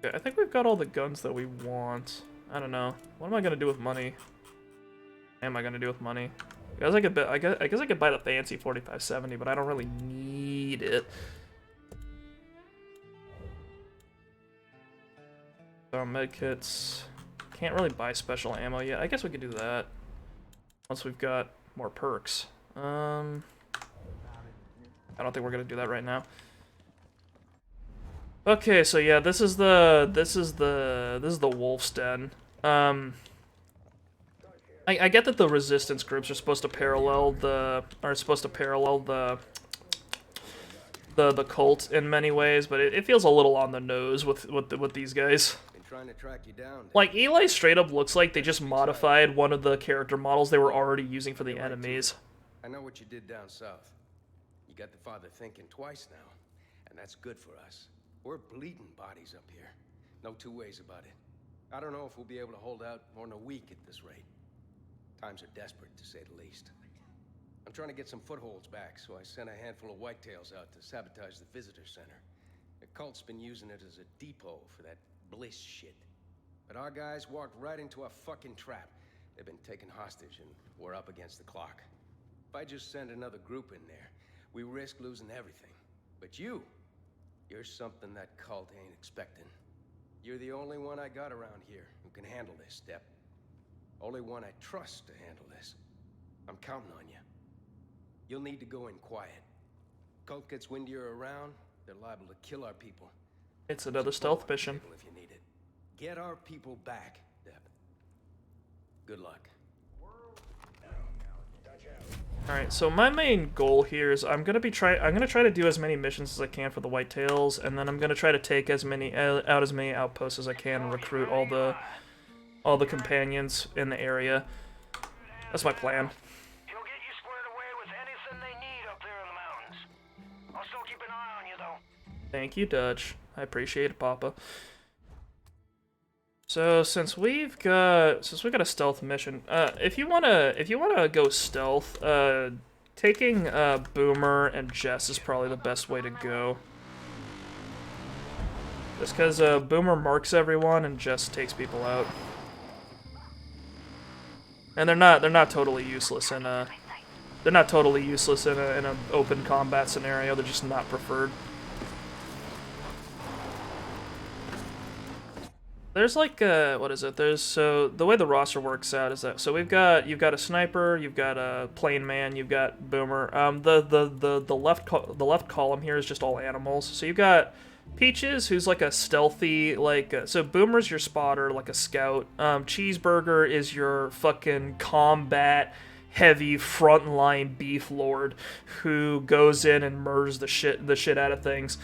Okay, I think we've got all the guns that we want. I don't know. What am I gonna do with money? What am I gonna do with money? I guess I could buy the fancy 4570, but I don't really need it. So medkits. Can't really buy special ammo yet. I guess we could do that once we've got more perks. I don't think we're gonna do that right now. Okay, so yeah, this is the wolf's den. I get that the resistance groups are supposed to parallel the cult in many ways, but it feels a little on the nose with these guys. Trying to track you down. Like, Eli straight up looks like they just modified one of the character models they were already using for the enemies. I know what you did down south. You got the father thinking twice now, and that's good for us. We're bleeding bodies up here. No two ways about it. I don't know if we'll be able to hold out more than a week at this rate. Times are desperate, to say the least. I'm trying to get some footholds back, so I sent a handful of whitetails out to sabotage the visitor center. The cult's been using it as a depot for that bliss shit. But our guys walked right into a fucking trap. They've been taken hostage and we're up against the clock. If I just send another group in there, we risk losing everything. But you're something that cult ain't expecting. You're the only one I got around here who can handle this, Step. Only one I trust to handle this. I'm counting on you. You'll need to go in quiet. Cult gets wind you're around, they're liable to kill our people. It's another stealth mission. If you need it. Get our people back, Deb. Good luck. Alright, so my main goal here is I'm gonna try to do as many missions as I can for the Whitetails, and then I'm gonna try to take as many outposts as I can and recruit all the companions in the area. That's my plan. He'll get you squared away with anything they need up there in the mountains. I'll still keep an eye on you, though. Thank you, Dutch. I appreciate it, Papa. So since we've got a stealth mission, if you wanna go stealth, taking Boomer and Jess is probably the best way to go. Just because Boomer marks everyone and Jess takes people out, and they're not totally useless in an open combat scenario. They're just not preferred. There's like what is it? So the way the roster works out is that you've got a sniper, you've got a plane man, you've got Boomer. The left column here is just all animals. So you've got Peaches, who's like a stealthy, so Boomer's your spotter, like a scout. Cheeseburger is your fucking combat heavy frontline beef lord who goes in and murders the shit out of things.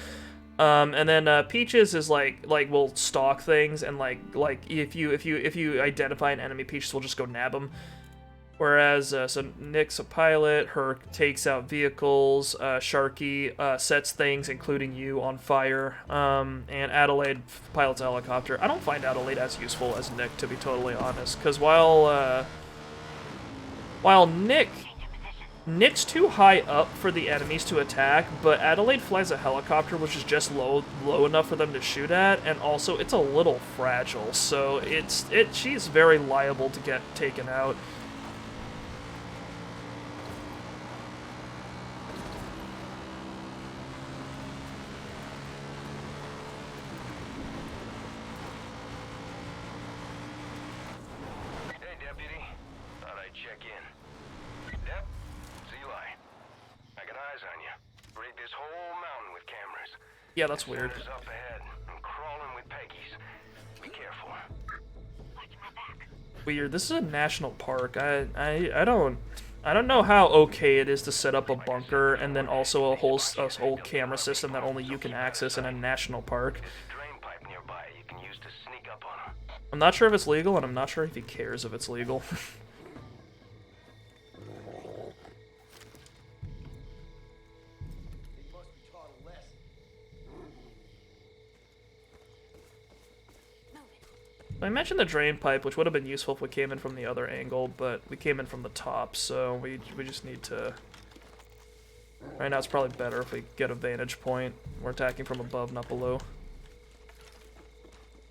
And then Peaches is like will stalk things, and like if you identify an enemy, Peaches will just go nab them. Whereas so Nick's a pilot, Herc takes out vehicles, Sharky sets things, including you, on fire, and Adelaide pilots a helicopter. I don't find Adelaide as useful as Nick, to be totally honest, because while Nick's too high up for the enemies to attack, but Adelaide flies a helicopter, which is just low enough for them to shoot at, and also it's a little fragile, so she's very liable to get taken out. Hey, Deputy. Thought I'd check in. Dep, it's Eli. I got eyes on you. Rigged this whole mountain with cameras. Yeah, that's weird. Center's up ahead. I'm crawling with Peggy's. Be careful. Watch my back. Weird. This is a national park. I don't know how okay it is to set up a bunker and then also a whole camera system that only you can access in a national park. There's a drain pipe nearby you can use to sneak up on him. I'm not sure if it's legal, and I'm not sure if he cares if it's legal. I mentioned the drain pipe, which would have been useful if we came in from the other angle, but we came in from the top, so we just need to... Right now it's probably better if we get a vantage point. We're attacking from above, not below.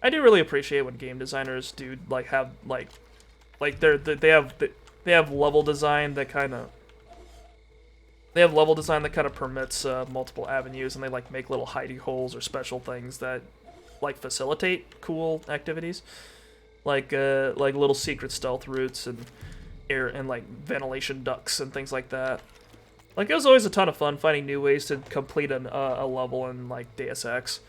I do really appreciate when game designers do like have they have level design that kind of permits multiple avenues, and they like make little hidey holes or special things that like facilitate cool activities, like little secret stealth routes and air and like ventilation ducts and things like that. Like, it was always a ton of fun finding new ways to complete a level in like Deus Ex.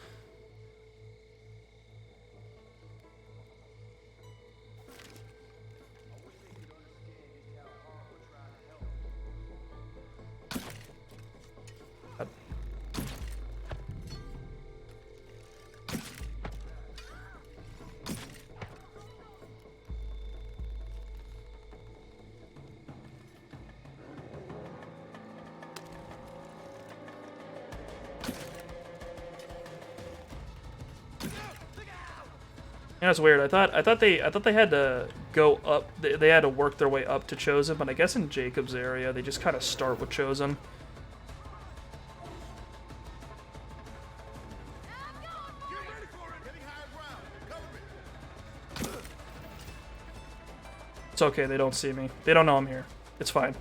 Yeah, it's weird. I thought they had to go up. They had to work their way up to Chosen, but I guess in Jacob's area they just kind of start with Chosen. It's okay. They don't see me. They don't know I'm here. It's fine.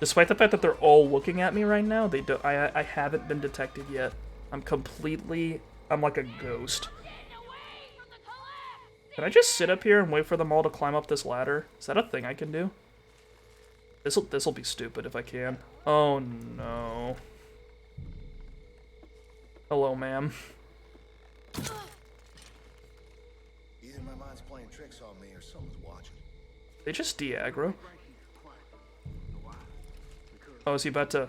Despite the fact that they're all looking at me right now, they do. I haven't been detected yet. I'm like a ghost. Can I just sit up here and wait for them all to climb up this ladder? Is that a thing I can do? This'll be stupid if I can. Oh no. Hello, ma'am. Either my mind's playing tricks on me or someone's watching. They just de-aggro. Oh, is he about to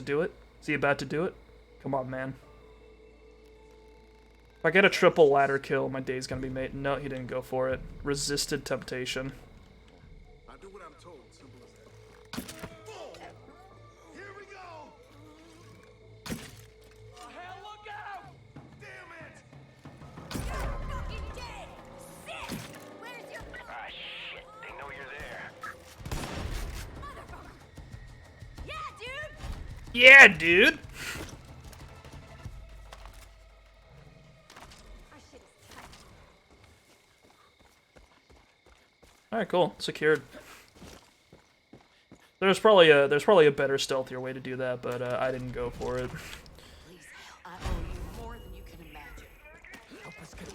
do it? Is he about to do it? Come on, man. If I get a triple ladder kill, my day's gonna be made. No, he didn't go for it. Resisted temptation. I do what I'm told. Simple as that. Here we go. Oh, hell, look out! Damn it! Fucking dead! Sit! Where's your... Ah, shit. They know you're there. Motherfucker! Yeah, dude! Yeah, dude! Our shit is tight. Alright, cool. Secured. There's probably a better, stealthier way to do that, but I didn't go for it. Please, I owe you more than you can imagine. Help us get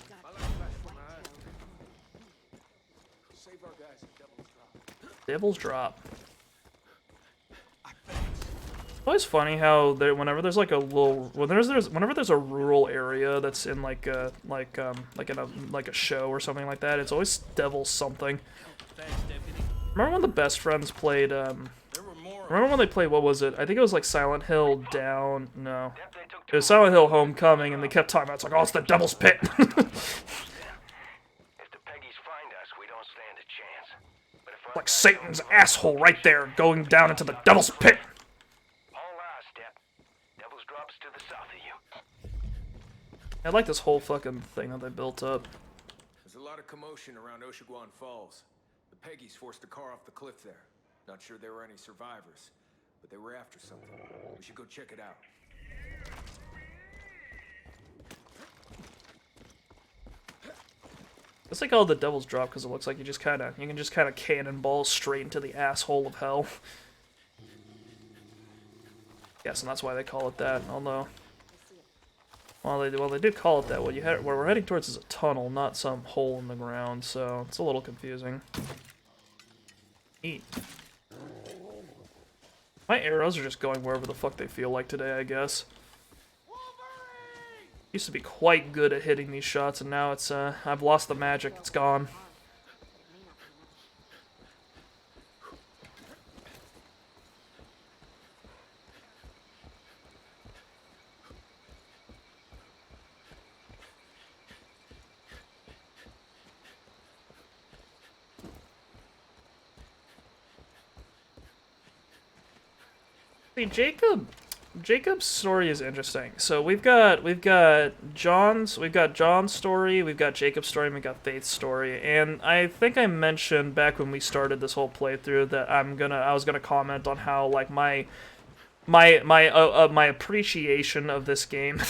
Save our guys at Devil's Drop. Devil's Drop. It's always funny how whenever there's like a little whenever there's a rural area that's in like a show or something like that, it's always Devil something. Thanks, Deputy. Remember when the Best Friends played remember when they played, what was it? I think it was like Silent Hill Down. No. It was Silent Hill Homecoming, and they kept talking about it's like, oh, it's the Devil's Pit. If the Peggies find us, we don't stand a chance. But if Like Satan's asshole right there, going down into the Devil's Pit. all eyes, Step. Devil's Drop's to the south of you. I like this whole fucking thing that they built up. There's a lot of commotion around Oshaguan Falls. The Peggies forced a car off the cliff there. Not sure there were any survivors, but they were after something. We should go check it out. It's like all the Devil's Drop because it looks like you can just kind of cannonball straight into the asshole of hell. Yes, and that's why they call it that. Although, well, they do call it that. What we're heading towards is a tunnel, not some hole in the ground. So it's a little confusing. Eat. My arrows are just going wherever the fuck they feel like today, I guess. Used to be quite good at hitting these shots, and now it's, I've lost the magic. It's gone. See, Jacob Jacob's story is interesting. So we've got John's story, we've got Jacob's story, and we've got Faith's story. And I think I mentioned back when we started this whole playthrough that I was gonna comment on how like my appreciation of this game,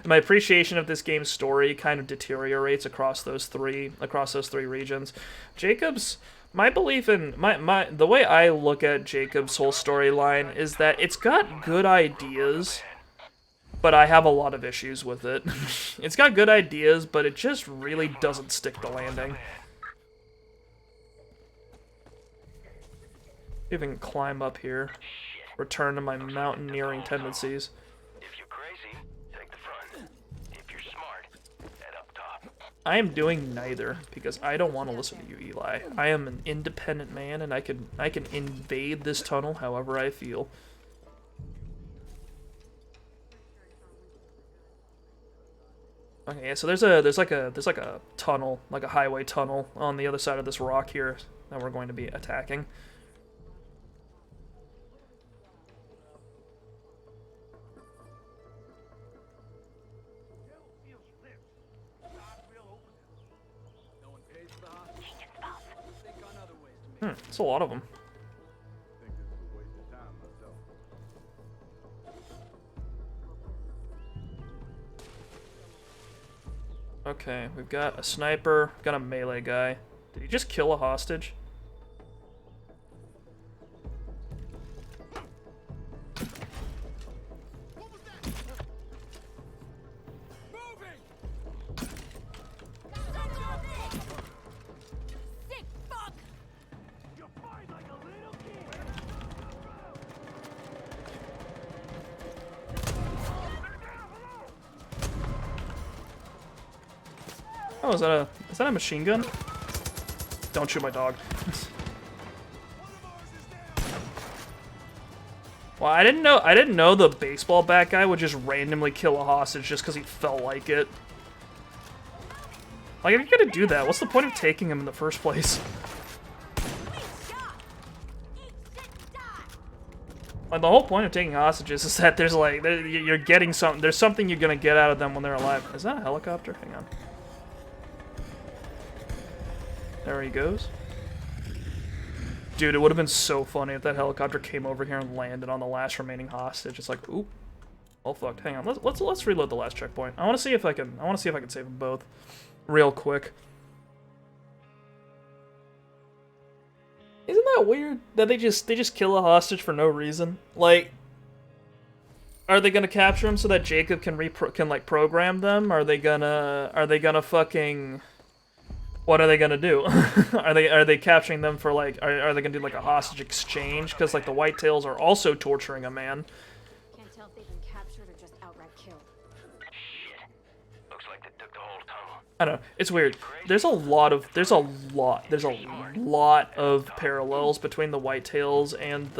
my appreciation of this game's story kind of deteriorates across those three regions. Jacob's my belief in the way I look at Jacob's whole storyline is that it's got good ideas, but I have a lot of issues with it. It's got good ideas, but it just really doesn't stick the landing. Even climb up here. Return to my mountaineering tendencies. If you're crazy, take the front. If you're smart, head up top. I am doing neither because I don't want to listen to you, Eli. I am an independent man, and I can invade this tunnel however I feel. Okay, yeah, so there's like a tunnel, like a highway tunnel on the other side of this rock here that we're going to be attacking. It's a lot of them. Okay, we've got a sniper, got a melee guy. Did he just kill a hostage? Oh, is that a machine gun? Don't shoot my dog. Well, I didn't know the baseball bat guy would just randomly kill a hostage just because he felt like it. Like, if you're gonna do that, what's the point of taking him in the first place? Like, the whole point of taking hostages is that there's like you're getting something. There's something you're gonna get out of them when they're alive. Is that a helicopter? Hang on. There he goes. Dude, it would have been so funny if that helicopter came over here and landed on the last remaining hostage. It's like, oop, all fucked. Hang on, let's reload the last checkpoint. I want to see if I can save them both, real quick. Isn't that weird that they just kill a hostage for no reason? Like, are they gonna capture him so that Jacob can like program them? Are they gonna fucking? What are they gonna do? are they capturing them for like? Are they gonna do like a hostage exchange? Because like the Whitetails are also torturing a man. Can't tell if they've been captured or just outright killed. Shit. Looks like they took the whole tunnel. I don't know. It's weird. There's a lot of parallels between the Whitetails and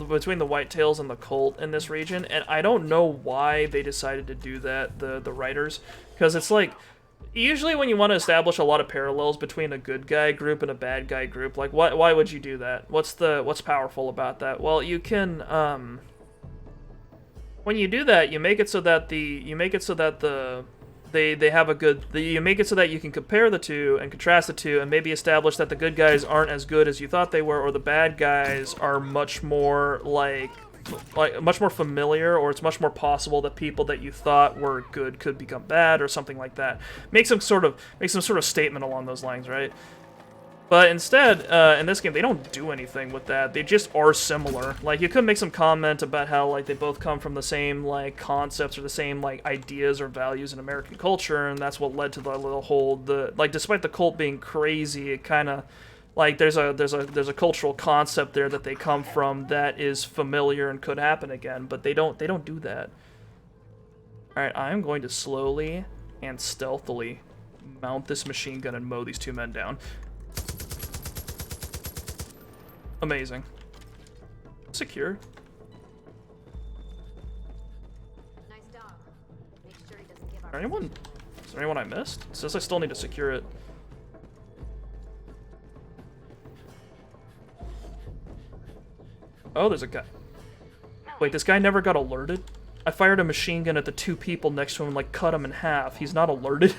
between the Whitetails and the cult in this region, and I don't know why they decided to do that. The writers, because it's like. Usually when you want to establish a lot of parallels between a good guy group and a bad guy group, like why would you do that? What's powerful about that? Well, you can when you do that, you make it so that you make it so that you can compare the two and contrast the two and maybe establish that the good guys aren't as good as you thought they were, or the bad guys are much more much more familiar, or it's much more possible that people that you thought were good could become bad, or something like that. Make some sort of statement along those lines, right? But instead, in this game, they don't do anything with that. They just are similar. Like, you could make some comment about how like they both come from the same like concepts or the same like ideas or values in American culture, and that's what led to despite the cult being crazy, it kind of. Like there's a cultural concept there that they come from that is familiar and could happen again, but they don't do that. All right, I'm going to slowly and stealthily mount this machine gun and mow these two men down. Amazing. Secure. Nice dog. Make sure he doesn't give Is there anyone I missed? It says I still need to secure it. Oh, there's a guy. No Wait, this guy never got alerted? I fired a machine gun at the 2 people next to him and, like, cut him in half. He's not alerted?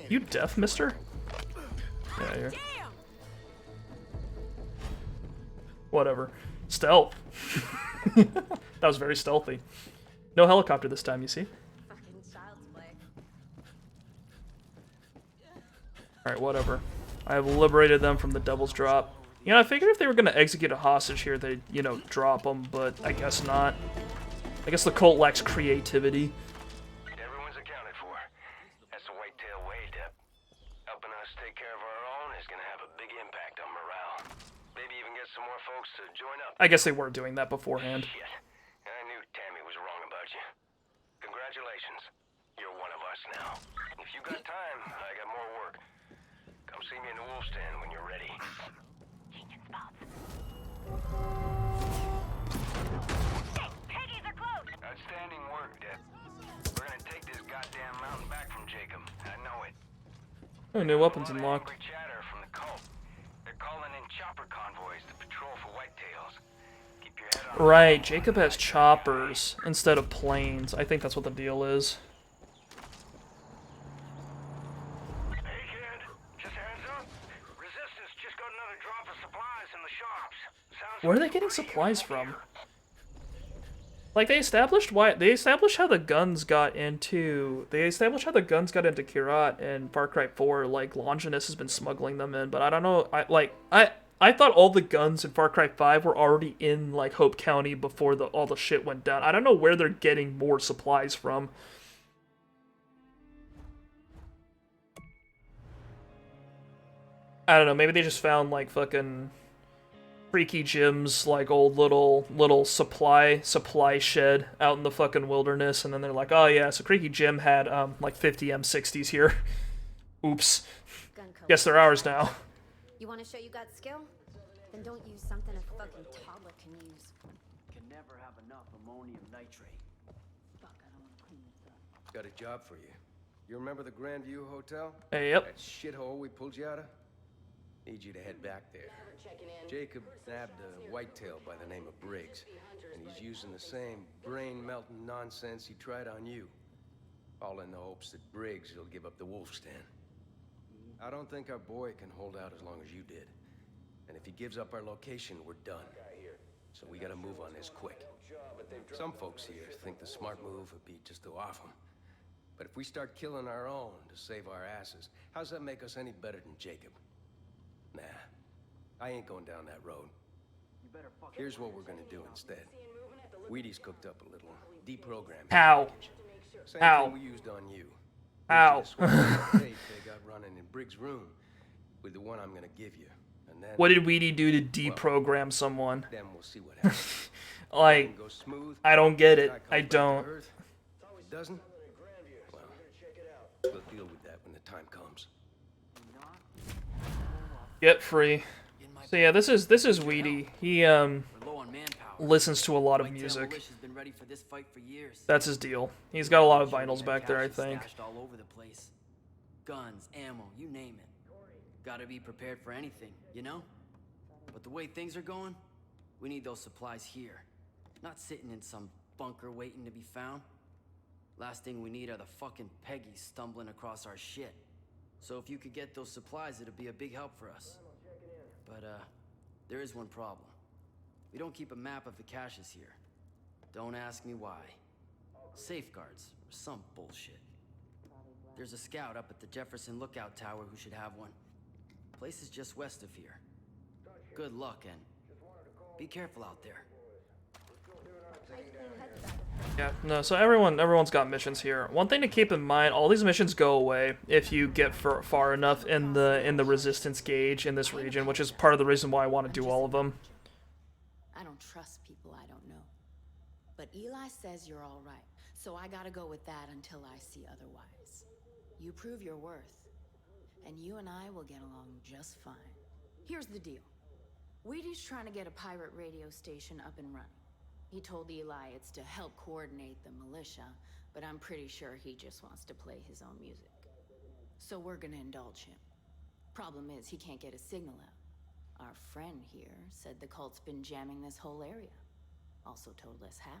You deaf, mister? Yeah, here. Whatever. Stealth. That was very stealthy. No helicopter this time, you see? Fucking child's play. Alright, whatever. I have liberated them from the Devil's Drop. You know, I figured if they were going to execute a hostage here, they'd, you know, drop them, but I guess not. I guess the cult lacks creativity. Everyone's accounted for. That's the Whitetail way, Dep. Helping us take care of our own is gonna have a big impact on morale. Maybe even get some more folks to join up. I guess they were doing that beforehand. Shit. I knew Tammy was wrong about you. Congratulations. You're one of us now. If you got time, I got more work. Come see me in the wolf stand when you're ready. Changing spots. Outstanding work, Dep. We're gonna take this goddamn mountain back from Jacob. I know it. Oh, new weapons A lot of unlocked. angry chatter from the cult. They're calling in chopper convoys to patrol for whitetails. Keep your head on. Right, Jacob has choppers instead of planes. I think that's what the deal is. Hey, kid. Just a heads up. Resistance just got another drop of supplies in the shops. Sounds Where are they like getting free supplies here. from? Like they established how the guns got into Kirat and Far Cry 4. Like Longinus has been smuggling them in, but I don't know. I thought all the guns in Far Cry 5 were already in like Hope County before all the shit went down. I don't know where they're getting more supplies from. I don't know. Maybe they just found like fucking Freaky Jim's like old little supply shed out in the fucking wilderness, and then they're like, oh yeah, so Creaky Jim had like 50 M60s here. Oops. Gun collection. Guess they're ours now. You want to show you got skill? Then don't use something a fucking toddler can use. Can never have enough ammonium nitrate. Fuck, I don't want to clean this up. Got a job for you. You remember the Grandview Hotel? Hey, yep. That shithole we pulled you out of? Need you to head back there. Jacob nabbed a whitetail by the name of Briggs, and he's using the same brain-melting nonsense he tried on you. All in the hopes that Briggs will give up the wolf stand. I don't think our boy can hold out as long as you did. And if he gives up our location, we're done. So we gotta move on this quick. Some folks here think the smart move would be just to off him. But if we start killing our own to save our asses, how's that make us any better than Jacob? Nah, I ain't going down that road. Here's what we're gonna do instead. Wheaty's cooked up a little deprogramming How? package. Same How? thing we used on you. How? Gives you the swap tape they got running in Briggs' room with the one I'm gonna give you. And then, What did Weedy do to deprogram someone? then we'll see what happens. Like, Everything goes smooth. I don't get it. Guy comes I back to don't. Earth. It doesn't? Well, we'll deal with that when the time comes. Get free. So yeah, this is Weedy. He We're low on manpower. listens to a lot of Whitetail music. Militia's been ready for this fight for years. That's his deal. He's got a lot of Sure we vinyls had back there, I caches think. stashed all over the place. Guns, ammo, you name it. Gotta be prepared for anything, you know? But the way things are going, we need those supplies here. Not sitting in some bunker waiting to be found. Last thing we need are the fucking Peggies stumbling across our shit. So if you could get those supplies, it'd be a big help for us. But, there is one problem. We don't keep a map of the caches here. Don't ask me why. Safeguards, or some bullshit. There's a scout up at the Jefferson Lookout Tower who should have one. Place is just west of here. Good luck, and be careful out there. Yeah, no, so everyone's got missions here. One thing to keep in mind, all these missions go away if you get far enough in the resistance gauge in this region, which is part of the reason why I want to do all of them. I don't trust people I don't know. But Eli says you're all right, so I gotta go with that until I see otherwise. You prove your worth, and you and I will get along just fine. Here's the deal. Wheaty's trying to get a pirate radio station up and running. He told Eli it's to help coordinate the militia, but I'm pretty sure he just wants to play his own music. So we're gonna indulge him. Problem is, he can't get a signal out. Our friend here said the cult's been jamming this whole area. Also told us how.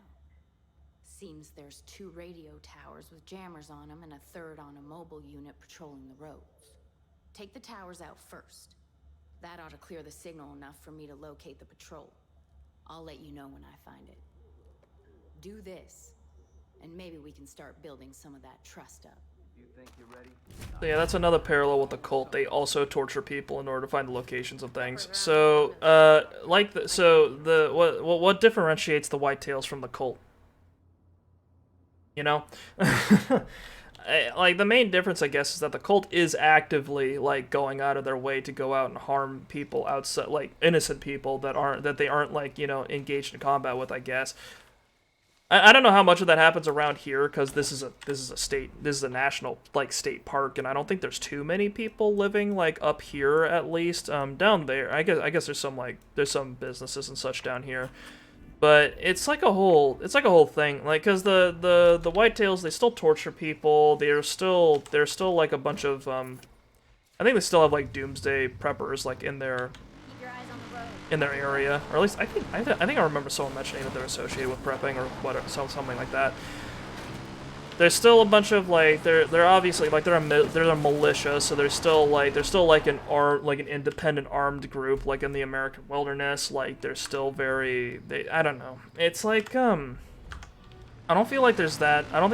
Seems there's 2 radio towers with jammers on them and a third on a mobile unit patrolling the roads. Take the towers out first. That ought to clear the signal enough for me to locate the patrol. I'll let you know when I find it. Do this, and maybe we can start building some of that trust up. You think you're ready? So yeah, that's another parallel with the cult. They also torture people in order to find the locations of things. So, what differentiates the Whitetails from the cult? You know, like the main difference, I guess, is that the cult is actively like going out of their way to go out and harm people outside, like innocent people that they aren't like, you know, engaged in combat with, I guess. I don't know how much of that happens around here because this is a national like state park, and I don't think there's too many people living like up here at least. Down there, I guess there's some businesses and such down here, but it's like a whole thing. Like, cause the Whitetails, they still torture people. They're still like a bunch of I think they still have like doomsday preppers like in their area, or at least I think I remember someone mentioning that they're associated with prepping or what, something like that. There's still a bunch of like they're obviously like they're a militia, so they're still like an independent armed group like in the American wilderness. Like they're still I don't know. It's like I don't feel like there's that. I don't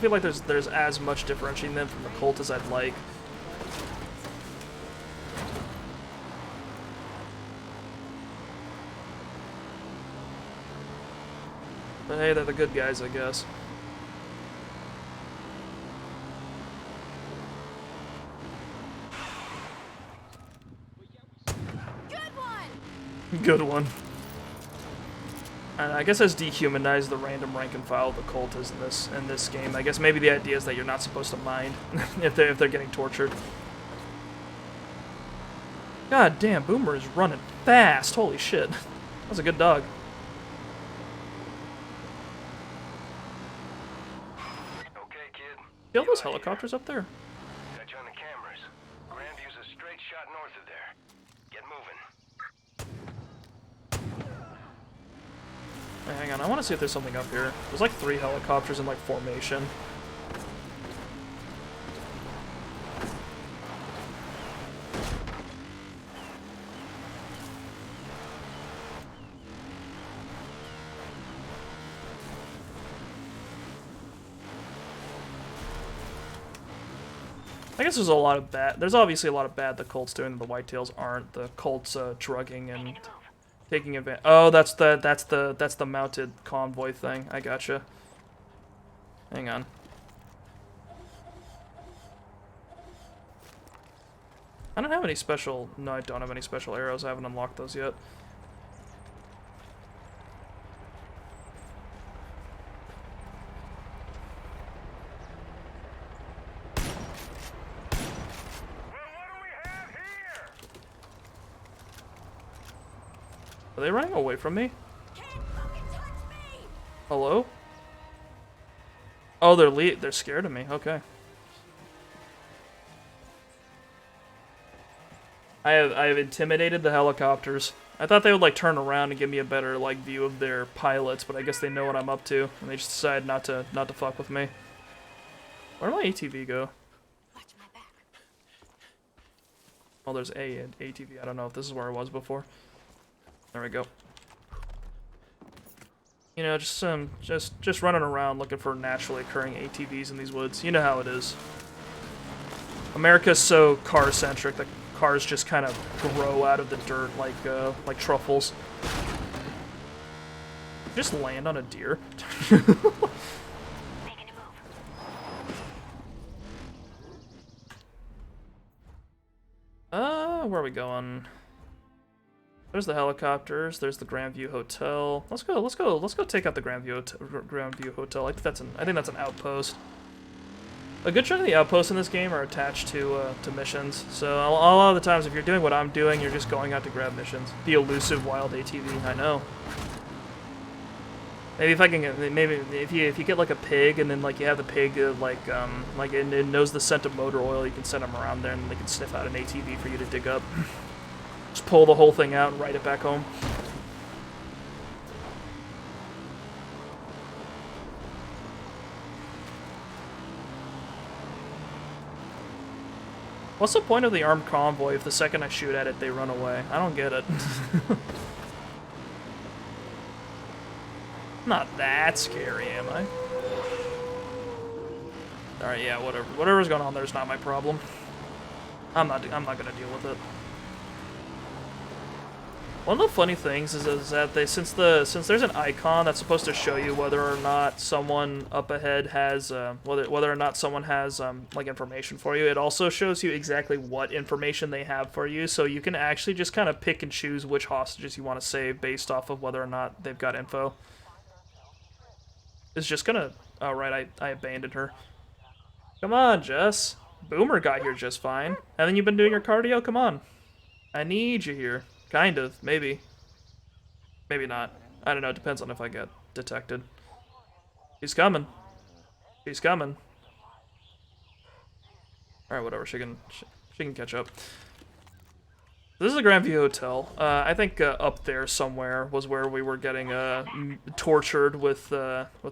feel like there's as much differentiating them from the cult as I'd like. But hey, they're the good guys, I guess. Good one. And I guess has dehumanized the random rank and file the cult is in this game. I guess maybe the idea is that you're not supposed to mind if they're getting tortured. God damn, Boomer is running fast. Holy shit. That's a good dog. Okay, kid. See all those helicopters up there? Got you on the cameras. Grandview's a straight shot north of there. Get moving. Hey, hang on, I want to see if there's something up here. There's like 3 helicopters in like formation. I guess there's a lot of bad. There's obviously a lot of bad the cult's doing that the Whitetails aren't. The cult's drugging and taking advantage. Oh, that's the mounted convoy thing. I gotcha. Hang on. I don't have any special. No, I don't have any special arrows. I haven't unlocked those yet. Are they running away from me? Hello? Oh, they're scared of me. Okay. I have intimidated the helicopters. I thought they would like turn around and give me a better like view of their pilots, but I guess they know what I'm up to, and they just decided not to fuck with me. Where did my ATV go? Oh, there's an ATV. I don't know if this is where I was before. There we go. You know, just running around looking for naturally occurring ATVs in these woods. You know how it is. America's so car-centric that cars just kind of grow out of the dirt like truffles. Just land on a deer. Where are we going? There's the helicopters. There's the Grandview Hotel. Let's go take out the Grandview Hotel. I think that's an outpost. A good chunk of the outposts in this game are attached to missions. So a lot of the times, if you're doing what I'm doing, you're just going out to grab missions. The elusive wild ATV. I know. Maybe if I can get, maybe if you get like a pig and then like you have the pig it knows the scent of motor oil, you can send them around there and they can sniff out an ATV for you to dig up. Just pull the whole thing out and ride it back home. What's the point of the armed convoy if the second I shoot at it, they run away? I don't get it. Not that scary, am I? Alright, yeah, whatever. Whatever's going on there is not my problem. I'm not gonna deal with it. One of the funny things is that since there's an icon that's supposed to show you whether or not someone up ahead has whether or not someone has like information for you, it also shows you exactly what information they have for you, so you can actually just kind of pick and choose which hostages you want to save based off of whether or not they've got info. It's just gonna... Oh, right, I abandoned her. Come on, Jess. Boomer got here just fine. Haven't you been doing your cardio? Come on. I need you here. Kind of, maybe. Maybe not. I don't know, it depends on if I get detected. She's coming. She's coming. Alright, whatever, she can catch up. This is the Grandview Hotel. I think up there somewhere was where we were getting tortured with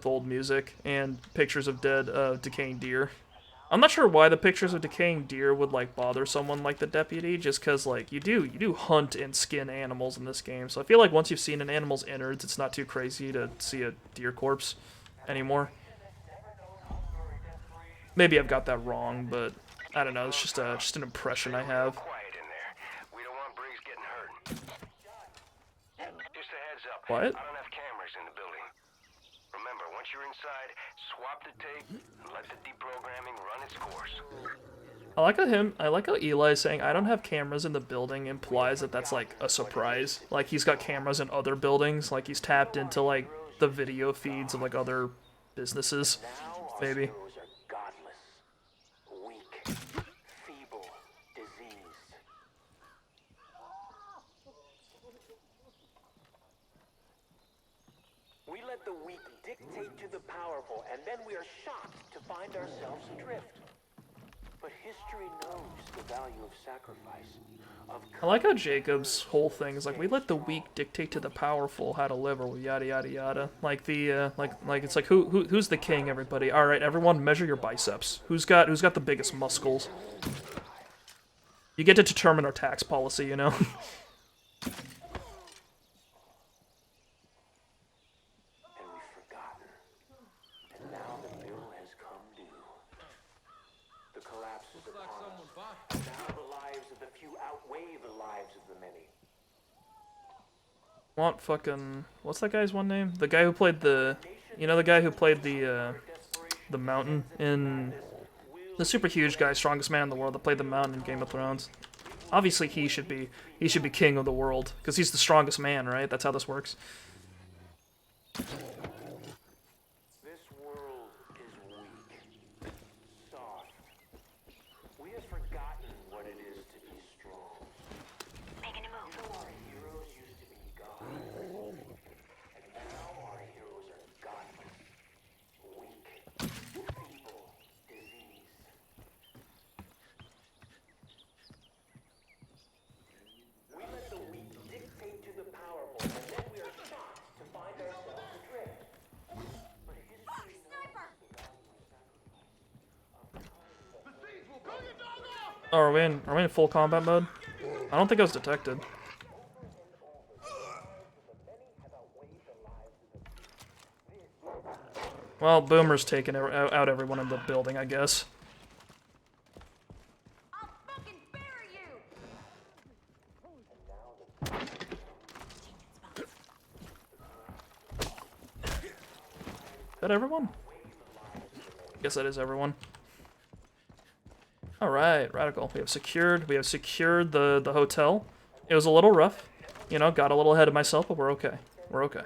old music and pictures of dead, decaying deer. I'm not sure why the pictures of decaying deer would, like, bother someone like the deputy, just because, like, you do hunt and skin animals in this game, so I feel like once you've seen an animal's innards, it's not too crazy to see a deer corpse anymore. Maybe I've got that wrong, but I don't know, it's just an impression I have. Quiet in there. We don't want Briggs getting hurt. Just a heads up. What? I don't have cameras in the building. Remember, once you're inside, swap the tape and let the deprogramming run its course. I like how Eli saying, I don't have cameras in the building implies that that's, like, a surprise. Like, he's got cameras in other buildings, like, he's tapped into, like, the video feeds of, like, other businesses, maybe. We let the weak dictate to the powerful, and then we are shocked to find ourselves adrift. But history knows the value of sacrifice. I like how Jacob's whole thing is like, we let the weak dictate to the powerful how to live, or yada yada yada. Like the like it's like who's the king, everybody? All right, everyone, measure your biceps. Who's got the biggest muscles? You get to determine our tax policy, you know. Want fucking... What's that guy's one name? The guy who played the... You know the guy who played the mountain in... The super huge guy, strongest man in the world that played the mountain in Game of Thrones. Obviously he should be king of the world, because he's the strongest man, right? That's how this works. This world is weak, soft. We have forgotten what it is to be strong. Making a move. Our heroes used to be gods, and now our heroes are godless, weak, feeble, diseased. We let the weak dictate to the powerful, and then we are shocked to find ourselves adrift. But history knows the value of sacrifice. Oh, are we in full combat mode? I don't think I was detected. Well, Boomer's taking out everyone in the building, I guess. I'll fucking bury you! Is that everyone? Guess that is everyone. Alright, Radical. We have secured the hotel. It was a little rough. You know, got a little ahead of myself, but we're okay. We're okay.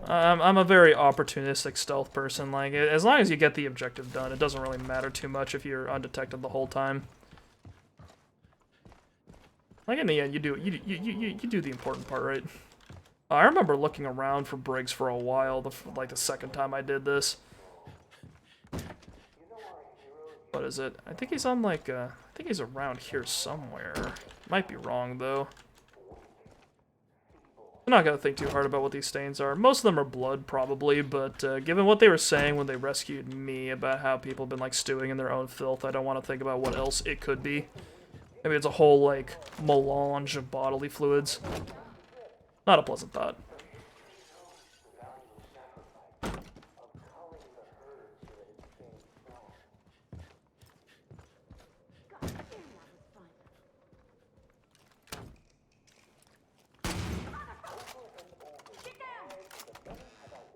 I'm a very opportunistic stealth person. Like, as long as you get the objective done, it doesn't really matter too much if you're undetected the whole time. Like, in the end, you do the important part, right? I remember looking around for Briggs for a while, like the second time I did this. What is it? I think he's on, like, I think he's around here somewhere. Might be wrong, though. I'm not gonna think too hard about what these stains are. Most of them are blood, probably, but given what they were saying when they rescued me about how people have been, like, stewing in their own filth, I don't want to think about what else it could be. Maybe it's a whole, like, melange of bodily fluids. Not a pleasant thought.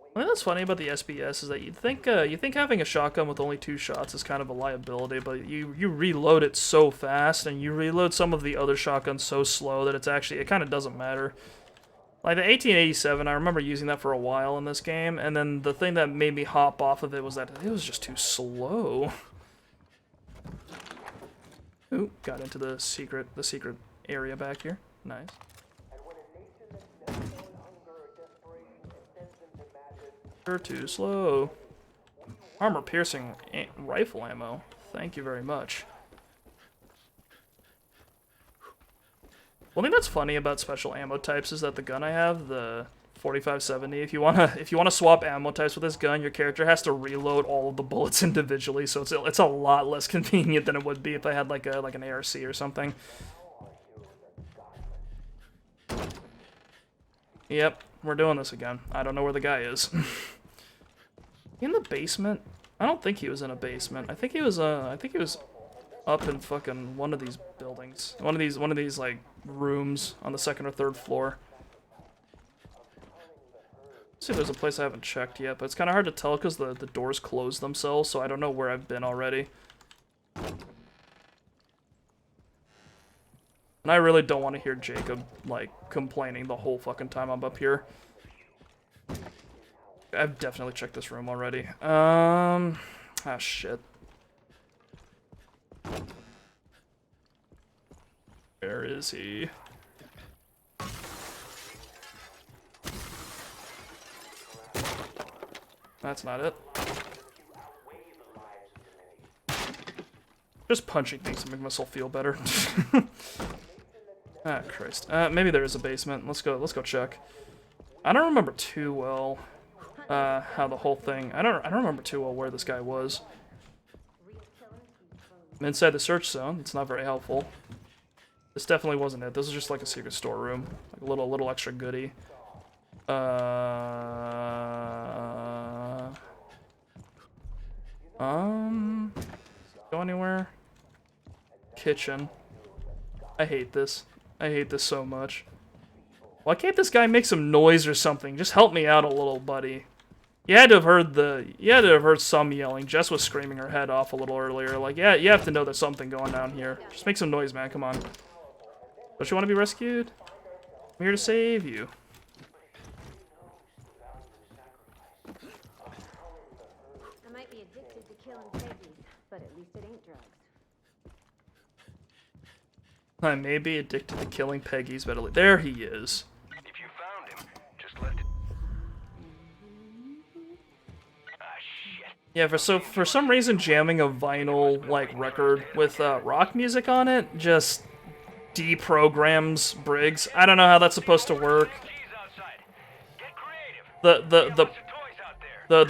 I think that's funny about the SBS is that you think having a shotgun with only 2 shots is kind of a liability, but you reload it so fast and you reload some of the other shotguns so slow that it kind of doesn't matter. Like the 1887, I remember using that for a while in this game, and then the thing that made me hop off of it was that it was just too slow. Ooh, got into the secret area back here. Nice. You're too slow. Armor-piercing rifle ammo. Thank you very much. One thing that's funny about special ammo types is that the gun I have, the 4570, if you wanna swap ammo types with this gun, your character has to reload all of the bullets individually, so it's a lot less convenient than it would be if I had like an ARC or something. Yep, we're doing this again. I don't know where the guy is. In the basement? I don't think he was in a basement. I think he was up in fucking one of these buildings. One of these like rooms on the 2nd or 3rd floor. Let's see if there's a place I haven't checked yet, but it's kind of hard to tell because the doors close themselves, so I don't know where I've been already. And I really don't want to hear Jacob, like, complaining the whole fucking time I'm up here. I've definitely checked this room already. Ah, shit. Where is he? That's not it. Just punching things to make myself feel better. Ah, Christ. Maybe there is a basement. Let's go check. I don't remember too well how the whole thing. I don't remember too well where this guy was. I'm inside the search zone. It's not very helpful. This definitely wasn't it. This was just like a secret storeroom, like a little extra goodie. Go anywhere? Kitchen. I hate this. I hate this so much. Why can't this guy make some noise or something? Just help me out a little, buddy. You had to have heard some yelling. Jess was screaming her head off a little earlier. Like, yeah, you have to know there's something going down here. Just make some noise, man. Come on. Don't you want to be rescued? I'm here to save you. I might be addicted to killing piggies, but at least it ain't drugs. I may be addicted to killing Peggies, but there he is. If you found him, just let it... shit. Yeah, for some reason jamming a vinyl like record with rock music on it just deprograms Briggs. I don't know how that's supposed to work. The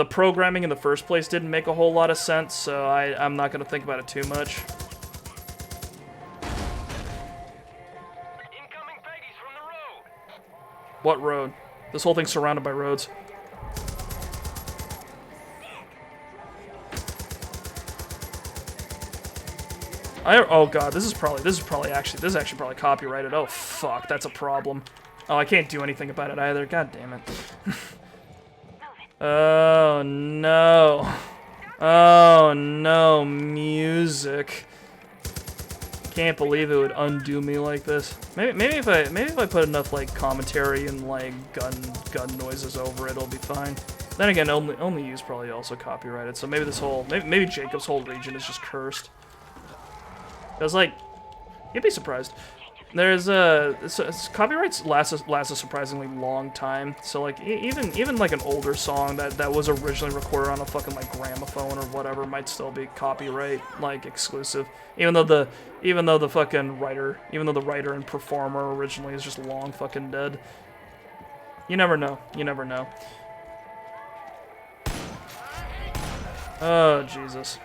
programming in the first place didn't make a whole lot of sense, so I'm not gonna think about it too much. What road? This whole thing's surrounded by roads. Oh god, this is actually probably copyrighted. Oh fuck, that's a problem. Oh, I can't do anything about it either. God damn it. Oh no. Oh no, music. Can't believe it would undo me like this. Maybe if I put enough like commentary and like gun noises over it, it'll be fine. Then again, only use probably also copyrighted. So maybe maybe Jacob's whole region is just cursed. I was like, you'd be surprised. There's copyrights last a surprisingly long time. So like even like an older song that was originally recorded on a fucking like gramophone or whatever might still be copyright like exclusive. Even though the writer and performer originally is just long fucking dead. You never know. You never know. Oh, Jesus.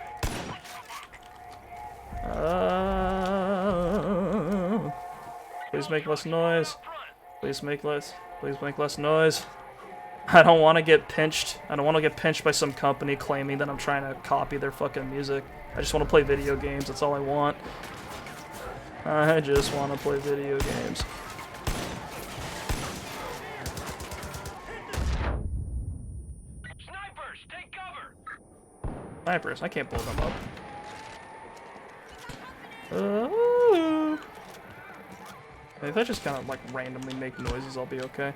Please make less noise. Please make less noise. I don't want to get pinched. I don't want to get pinched by some company claiming that I'm trying to copy their fucking music. I just want to play video games. That's all I want. I just want to play video games. Snipers, take cover! Snipers, I can't blow them up. If I just kind of like randomly make noises, I'll be okay.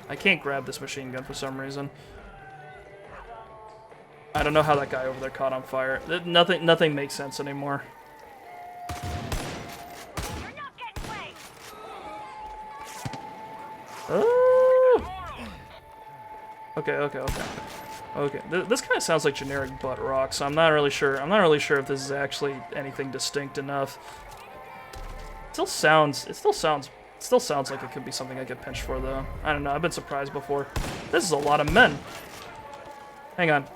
I can't grab this machine gun for some reason. I don't know how that guy over there caught on fire. Nothing makes sense anymore. You're not getting away! Okay. This kind of sounds like generic butt rock, so I'm not really sure. I'm not really sure if this is actually anything distinct enough. It still sounds like it could be something I get pinched for, though. I don't know. I've been surprised before. This is a lot of men. Hang on.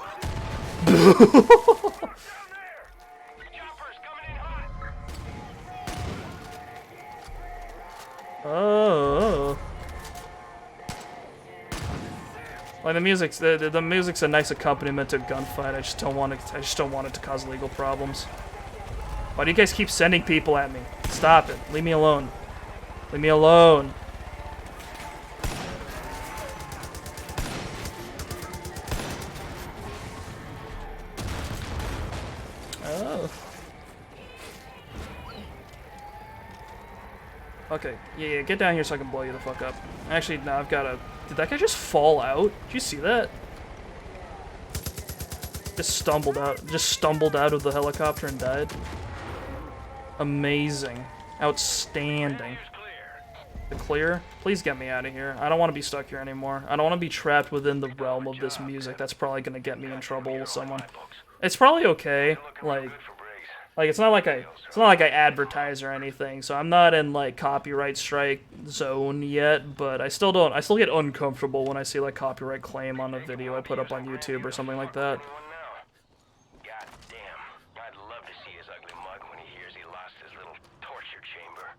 Oh. Like the music's a nice accompaniment to a gunfight. I just don't want it to cause legal problems. Why do you guys keep sending people at me? Stop it. Leave me alone. Leave me alone. Oh. Okay, yeah, get down here so I can blow you the fuck up. Actually, no, I've got to... Did that guy just fall out? Did you see that? Just stumbled out of the helicopter and died. Amazing. Outstanding. The clear? Please get me out of here. I don't want to be stuck here anymore. I don't want to be trapped within the realm of this music. That's probably going to get me in trouble with someone. It's probably okay. Like it's not like I advertise or anything, so I'm not in like copyright strike zone yet, but I still get uncomfortable when I see like copyright claim on a video I put up on YouTube or something like that. God damn. I'd love to see his ugly mug when he hears he lost his little torture chamber.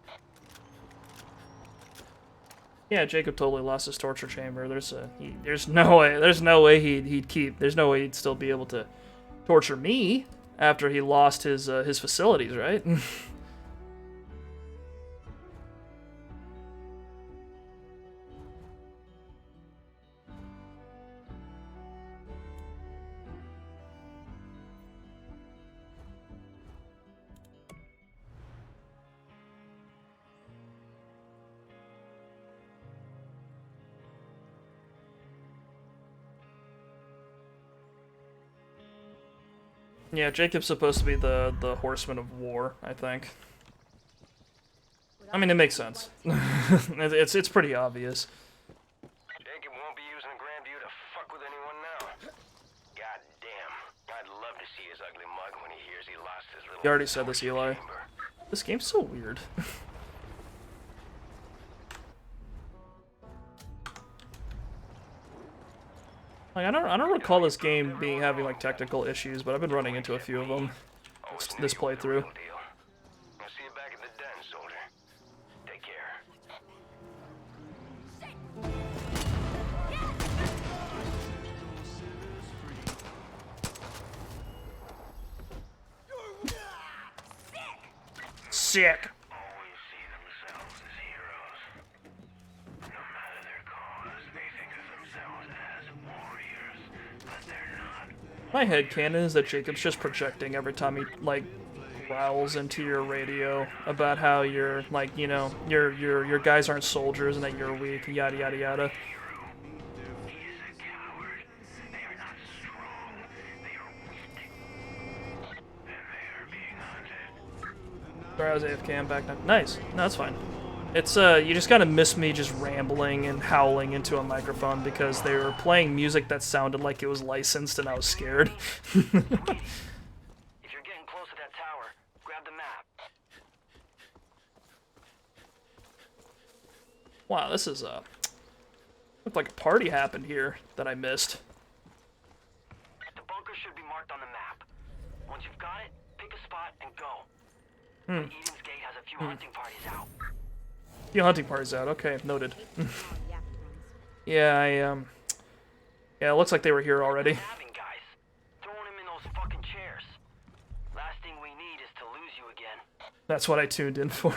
Yeah, Jacob totally lost his torture chamber. There's no way he'd still be able to torture me after he lost his facilities, right? Yeah, Jacob's supposed to be the horseman of war, I think. I mean, it makes sense. it's pretty obvious. Jacob won't be using Grandview to fuck with anyone now. God damn. I'd love to see his ugly mug when he hears he lost his little... You already said this, Eli. This game's so weird. Like, I don't recall this game having like technical issues, but I've been running into a few of them this playthrough. I'll see you back at the den, soldier. Take care. Sick. Always see themselves as heroes. No matter their cause, they think of themselves as warriors, but they're not. My headcanon is that Jacob's just projecting every time he like growls into your radio about how you're like, you know, your guys aren't soldiers and that you're weak, yada yada yada. He is a coward. They are not strong. They are weak. And they are being hunted. Sorry, I was AFK, I'm back now. Nice. No, that's fine. It's, you just gotta miss me just rambling and howling into a microphone because they were playing music that sounded like it was licensed and I was scared. If you're getting close to that tower, grab the map. Wow, this is, Looked like a party happened here that I missed. The bunker should be marked on the map. Once you've got it, pick a spot and go. Eden's Gate has a few hunting parties out. Few hunting parties out. Okay, noted. Yeah, yeah, it looks like they were here already. Having guys, throwing him in those fucking chairs. Last thing we need is to lose you again. That's what I tuned in for.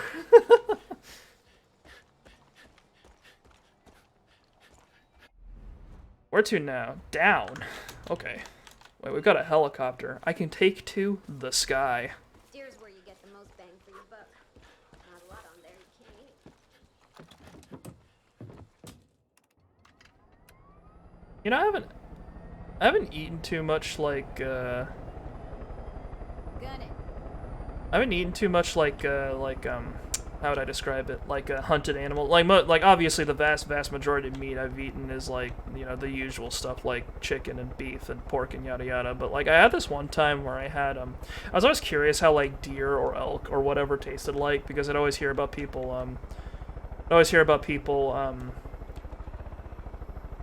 Where to now? Down. Okay. Wait, we've got a helicopter. I can take to the sky. Steer's where you get the most bang for your buck. Not a lot on there you can't eat. You know, I haven't eaten too much like Gun it. I haven't eaten too much like how would I describe it? Like a hunted animal. Like obviously the vast majority of meat I've eaten is like, you know, the usual stuff like chicken and beef and pork and yada yada. But like I had this one time where I had I was always curious how like deer or elk or whatever tasted like, because I'd always hear about people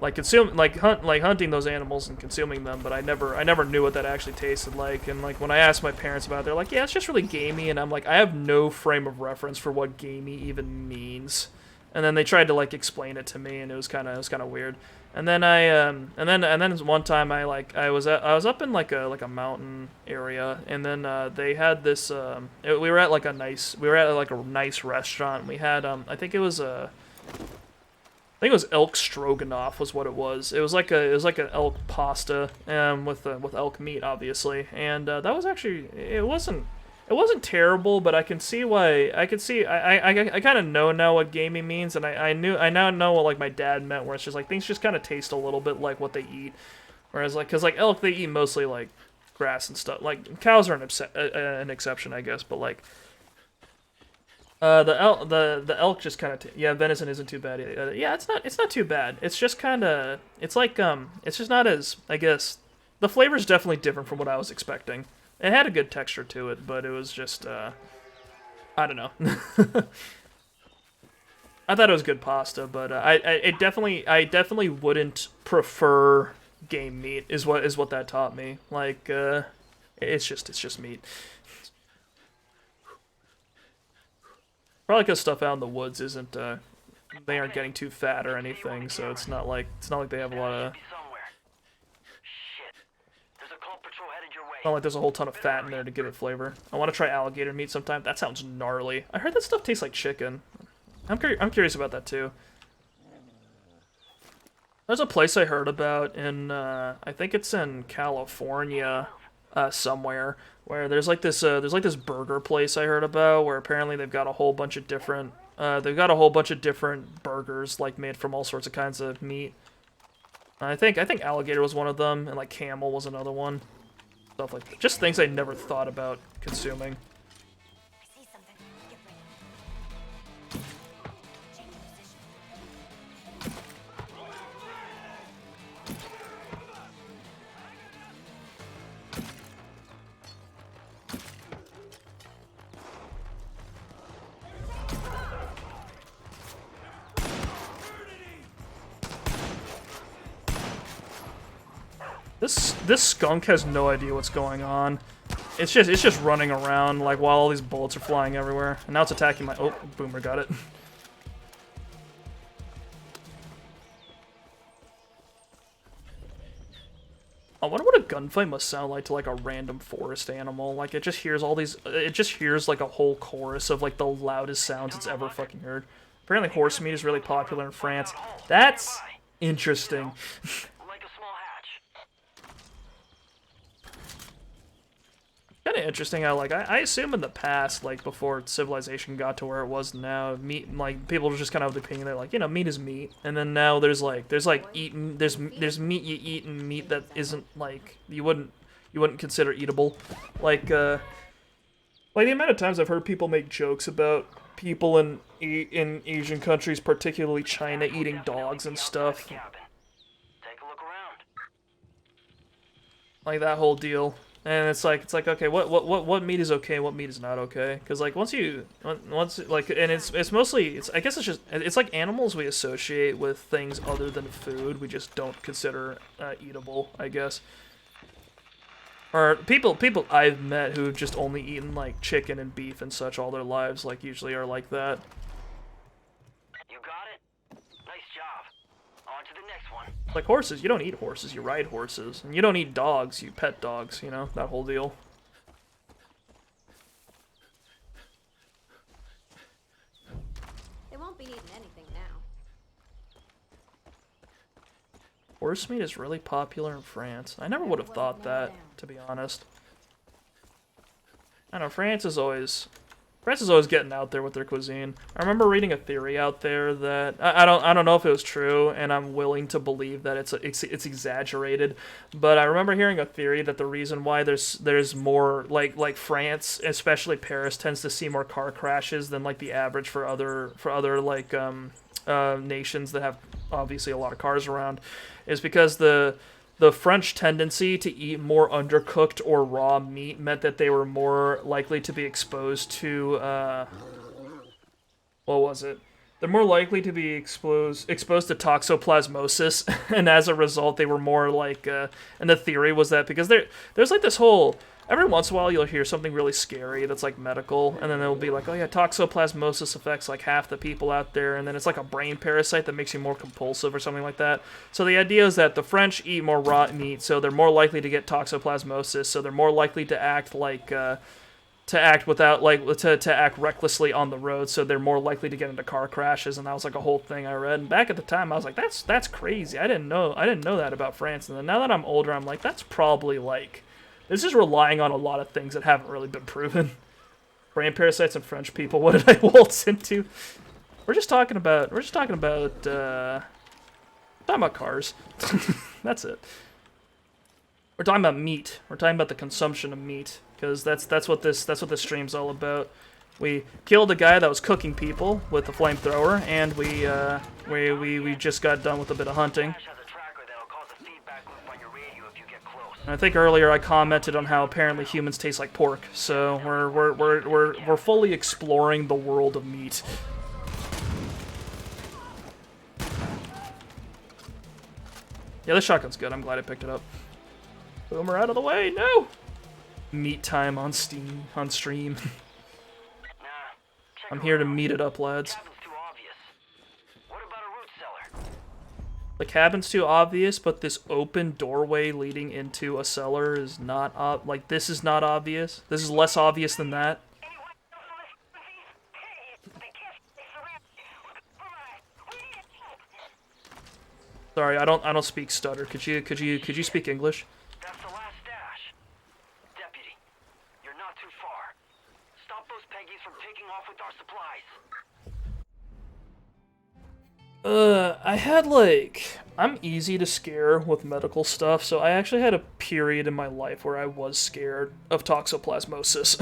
like hunting those animals and consuming them, but I never knew what that actually tasted like. And like when I asked my parents about it, they're like, yeah, it's just really gamey. And I'm like, I have no frame of reference for what gamey even means. And then they tried to like explain it to me, and it was kind of weird. And then and then one time I was up in like a mountain area, and then they had this we were at like a nice restaurant. And we had I think it was elk stroganoff was what it was. It was like an elk pasta with elk meat, obviously, and that was actually it wasn't terrible, but I can see why. I kind of know now what gamey means, and I now know what like my dad meant, where it's just like things just kind of taste a little bit like what they eat, whereas like because like elk, they eat mostly like grass and stuff. Like cows are an exception, I guess, but like. The elk just kind of yeah, venison isn't too bad. Yeah, it's not too bad. It's just kind of it's like it's just not as, I guess, the flavor's definitely different from what I was expecting. It had a good texture to it, but it was just I don't know. I thought it was good pasta, but I definitely wouldn't prefer game meat is what that taught me. Like it's just meat. Probably because stuff out in the woods isn't, they aren't getting too fat or anything, so it's not like they have a lot of. Not like there's a whole ton of fat in there to give it flavor. I want to try alligator meat sometime. That sounds gnarly. I heard that stuff tastes like chicken. I'm curious about that too. There's a place I heard about in, I think it's in California, somewhere, where there's like this burger place I heard about, where apparently they've got a whole bunch of different burgers like made from all sorts of kinds of meat. I think alligator was one of them, and like camel was another one. Stuff like that. Just things I never thought about consuming. This skunk has no idea what's going on. It's just running around like while all these bullets are flying everywhere. And now it's attacking my boomer got it. I wonder what a gunfight must sound like to like a random forest animal. Like it just hears like a whole chorus of like the loudest sounds it's ever fucking heard. Apparently horse meat is really popular in France. That's interesting. Kind of interesting how, like, I assume in the past, like, before civilization got to where it was now, meat, like, people were just kind of of the opinion that, like, you know, meat is meat, and then now there's meat you eat and meat that isn't, like, you wouldn't consider eatable. Like the amount of times I've heard people make jokes about people in Asian countries, particularly China, eating dogs and stuff. Like, that whole deal. And it's like okay, what meat is okay, what meat is not okay? Because like once like, and it's mostly I guess it's just it's like animals we associate with things other than food we just don't consider eatable, I guess. Or people I've met who've just only eaten like chicken and beef and such all their lives, like usually are like that. You got it? Nice job. On to the next one. Like horses, you don't eat horses, you ride horses. And you don't eat dogs, you pet dogs, you know, that whole deal. They won't be needing anything now. Horse meat is really popular in France. I never would have thought that, to be honest. I don't know, France is always getting out there with their cuisine. I remember reading a theory out there that I don't know if it was true, and I'm willing to believe that it's exaggerated. But I remember hearing a theory that the reason why there's more like France, especially Paris, tends to see more car crashes than like the average for other like nations that have obviously a lot of cars around, is because the French tendency to eat more undercooked or raw meat meant that they were more likely to be exposed to, what was it? They're more likely to be exposed to toxoplasmosis, and as a result, they were more like, and the theory was that because there's like this whole, every once in a while you'll hear something really scary that's like medical, and then it'll be like, oh yeah, toxoplasmosis affects like half the people out there, and then it's like a brain parasite that makes you more compulsive or something like that. So the idea is that the French eat more raw meat, so they're more likely to get toxoplasmosis, so they're more likely to act like, to act recklessly on the road, so they're more likely to get into car crashes, and that was like a whole thing I read. And back at the time, I was like, that's crazy. I didn't know that about France. And then now that I'm older, I'm like, that's probably like, this is relying on a lot of things that haven't really been proven. Brain parasites and French people. What did I waltz into? We're just talking about cars. That's it. We're talking about meat. We're talking about the consumption of meat, because that's what this stream's all about. We killed a guy that was cooking people with a flamethrower, and we just got done with a bit of hunting. And I think earlier I commented on how apparently humans taste like pork, so we're fully exploring the world of meat. Yeah, this shotgun's good. I'm glad I picked it up. Boomer out of the way, no! Meat time on stream. I'm here to meet it up, lads. The cabin's too obvious, but this open doorway leading into a cellar is not like, this is not obvious. This is less obvious than that. Sorry, I don't speak stutter. Could you speak English? That's the last stash. Deputy, you're not too far. Stop those Peggies from taking off with our supplies. I had like, I'm easy to scare with medical stuff, so I actually had a period in my life where I was scared of toxoplasmosis.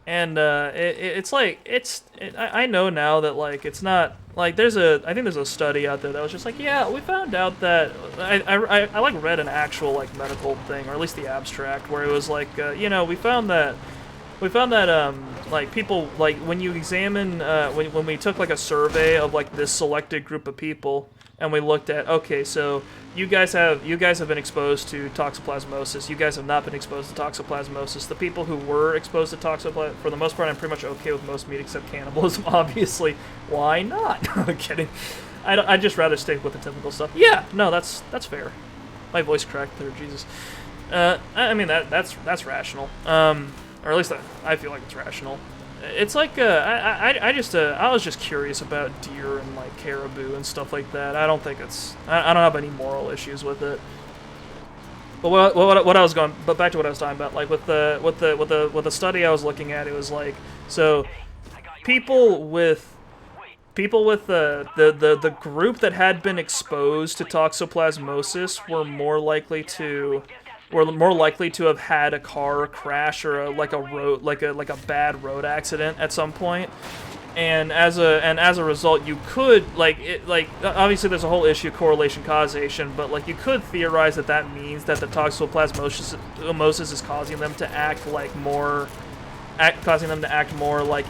And it's like, I know now that like it's not like, I think there's a study out there that was just like, yeah, we found out that I like read an actual like medical thing, or at least the abstract, where it was like, you know, we found that like people, like when you examine when we took like a survey of like this selected group of people, and we looked at, okay, so you guys have been exposed to toxoplasmosis, you guys have not been exposed to toxoplasmosis. The people who were exposed to toxoplasmosis, for the most part, I'm pretty much okay with most meat except cannibalism, obviously. Why not? I'm kidding. I'd just rather stick with the typical stuff. Yeah, no, that's fair. My voice cracked there, Jesus. I mean, that's rational. Or at least I feel like it's rational. It's like, I was just curious about deer and like caribou and stuff like that. I don't think I don't have any moral issues with it. But what I was going, but back to what I was talking about, like with the study I was looking at, it was like, so people with the group that had been exposed to toxoplasmosis were more likely to have had a car crash or a bad road accident at some point. and as a result, you could obviously there's a whole issue of correlation causation, but like you could theorize that that means that the toxoplasmosis is causing them to act like more, like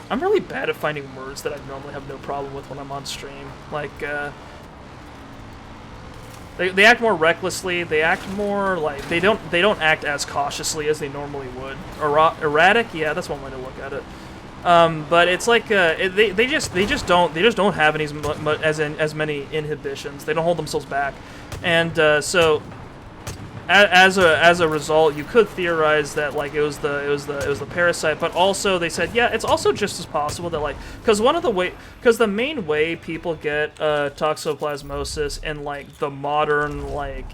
I'm really bad at finding words that I normally have no problem with when I'm on stream. Like, they act more recklessly. They act more like they don't act as cautiously as they normally would. Erratic, yeah, that's one way to look at it. But it's like they just don't have as many inhibitions. They don't hold themselves back, and so. As a result, you could theorize that like it was the parasite, but also they said yeah, it's also just as possible that like because the main way people get toxoplasmosis in like the modern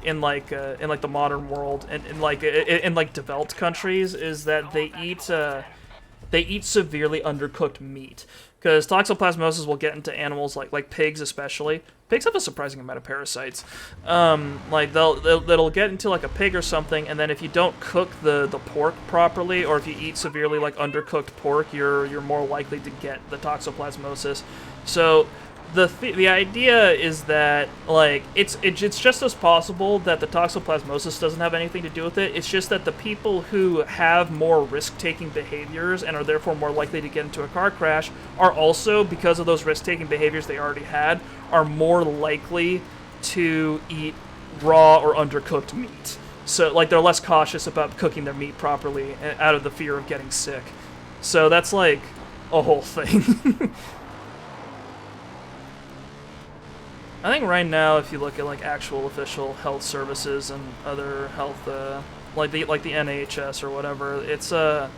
in the modern world and in developed countries is that they eat severely undercooked meat. Because toxoplasmosis will get into animals like pigs, especially. Pigs have a surprising amount of parasites. Like they'll get into like a pig or something, and then if you don't cook the pork properly, or if you eat severely like undercooked pork, you're more likely to get the toxoplasmosis. So the idea is that like it's just as possible that the toxoplasmosis doesn't have anything to do with it. It's just that the people who have more risk-taking behaviors and are therefore more likely to get into a car crash are also, because of those risk-taking behaviors they already had, are more likely to eat raw or undercooked meat. So like they're less cautious about cooking their meat properly out of the fear of getting sick. So that's like a whole thing. I think right now, if you look at like actual official health services and other health, like the NHS or whatever, it's or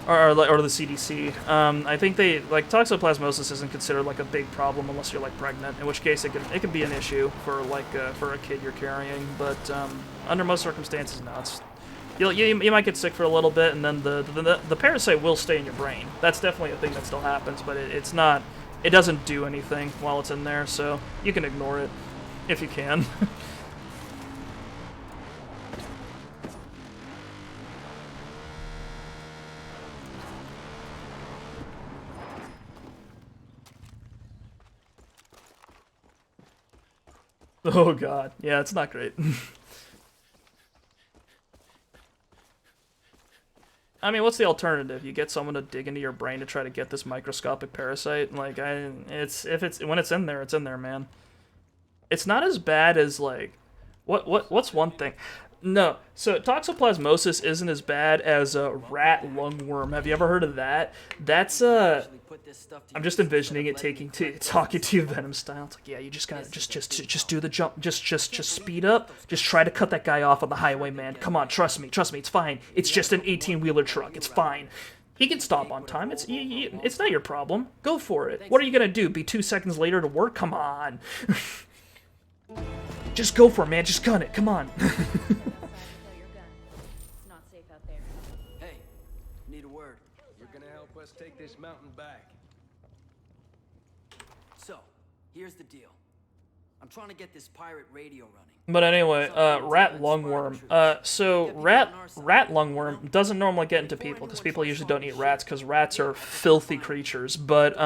the CDC. I think they like toxoplasmosis isn't considered like a big problem unless you're like pregnant, in which case it can be an issue for like for a kid you're carrying. But under most circumstances, no. It's you might get sick for a little bit, and then the parasite will stay in your brain. That's definitely a thing that still happens, but it's not. It doesn't do anything while it's in there, so you can ignore it if you can. Oh god, yeah, it's not great. I mean, what's the alternative? You get someone to dig into your brain to try to get this microscopic parasite? Like, when it's in there, it's in there, man. It's not as bad as like, what's one thing? No, so toxoplasmosis isn't as bad as a rat lungworm. Have you ever heard of that? That's I'm just envisioning it talking to you Venom style. It's like, yeah, you just gotta just do the jump, just speed up, just try to cut that guy off on the highway, man. Come on, trust me, it's fine. It's just an 18-wheeler truck. It's fine. He can stop on time. It's not your problem. Go for it. What are you gonna do? Be 2 seconds later to work? Come on. Just go for it, man. Just gun it. Come on. Hey, need a word. You're gonna help us take this mountain back. So, here's the deal. I'm trying to get this pirate radio running. But anyway, rat lungworm. So rat lungworm doesn't normally get into people because people usually don't eat rats because rats are filthy creatures. But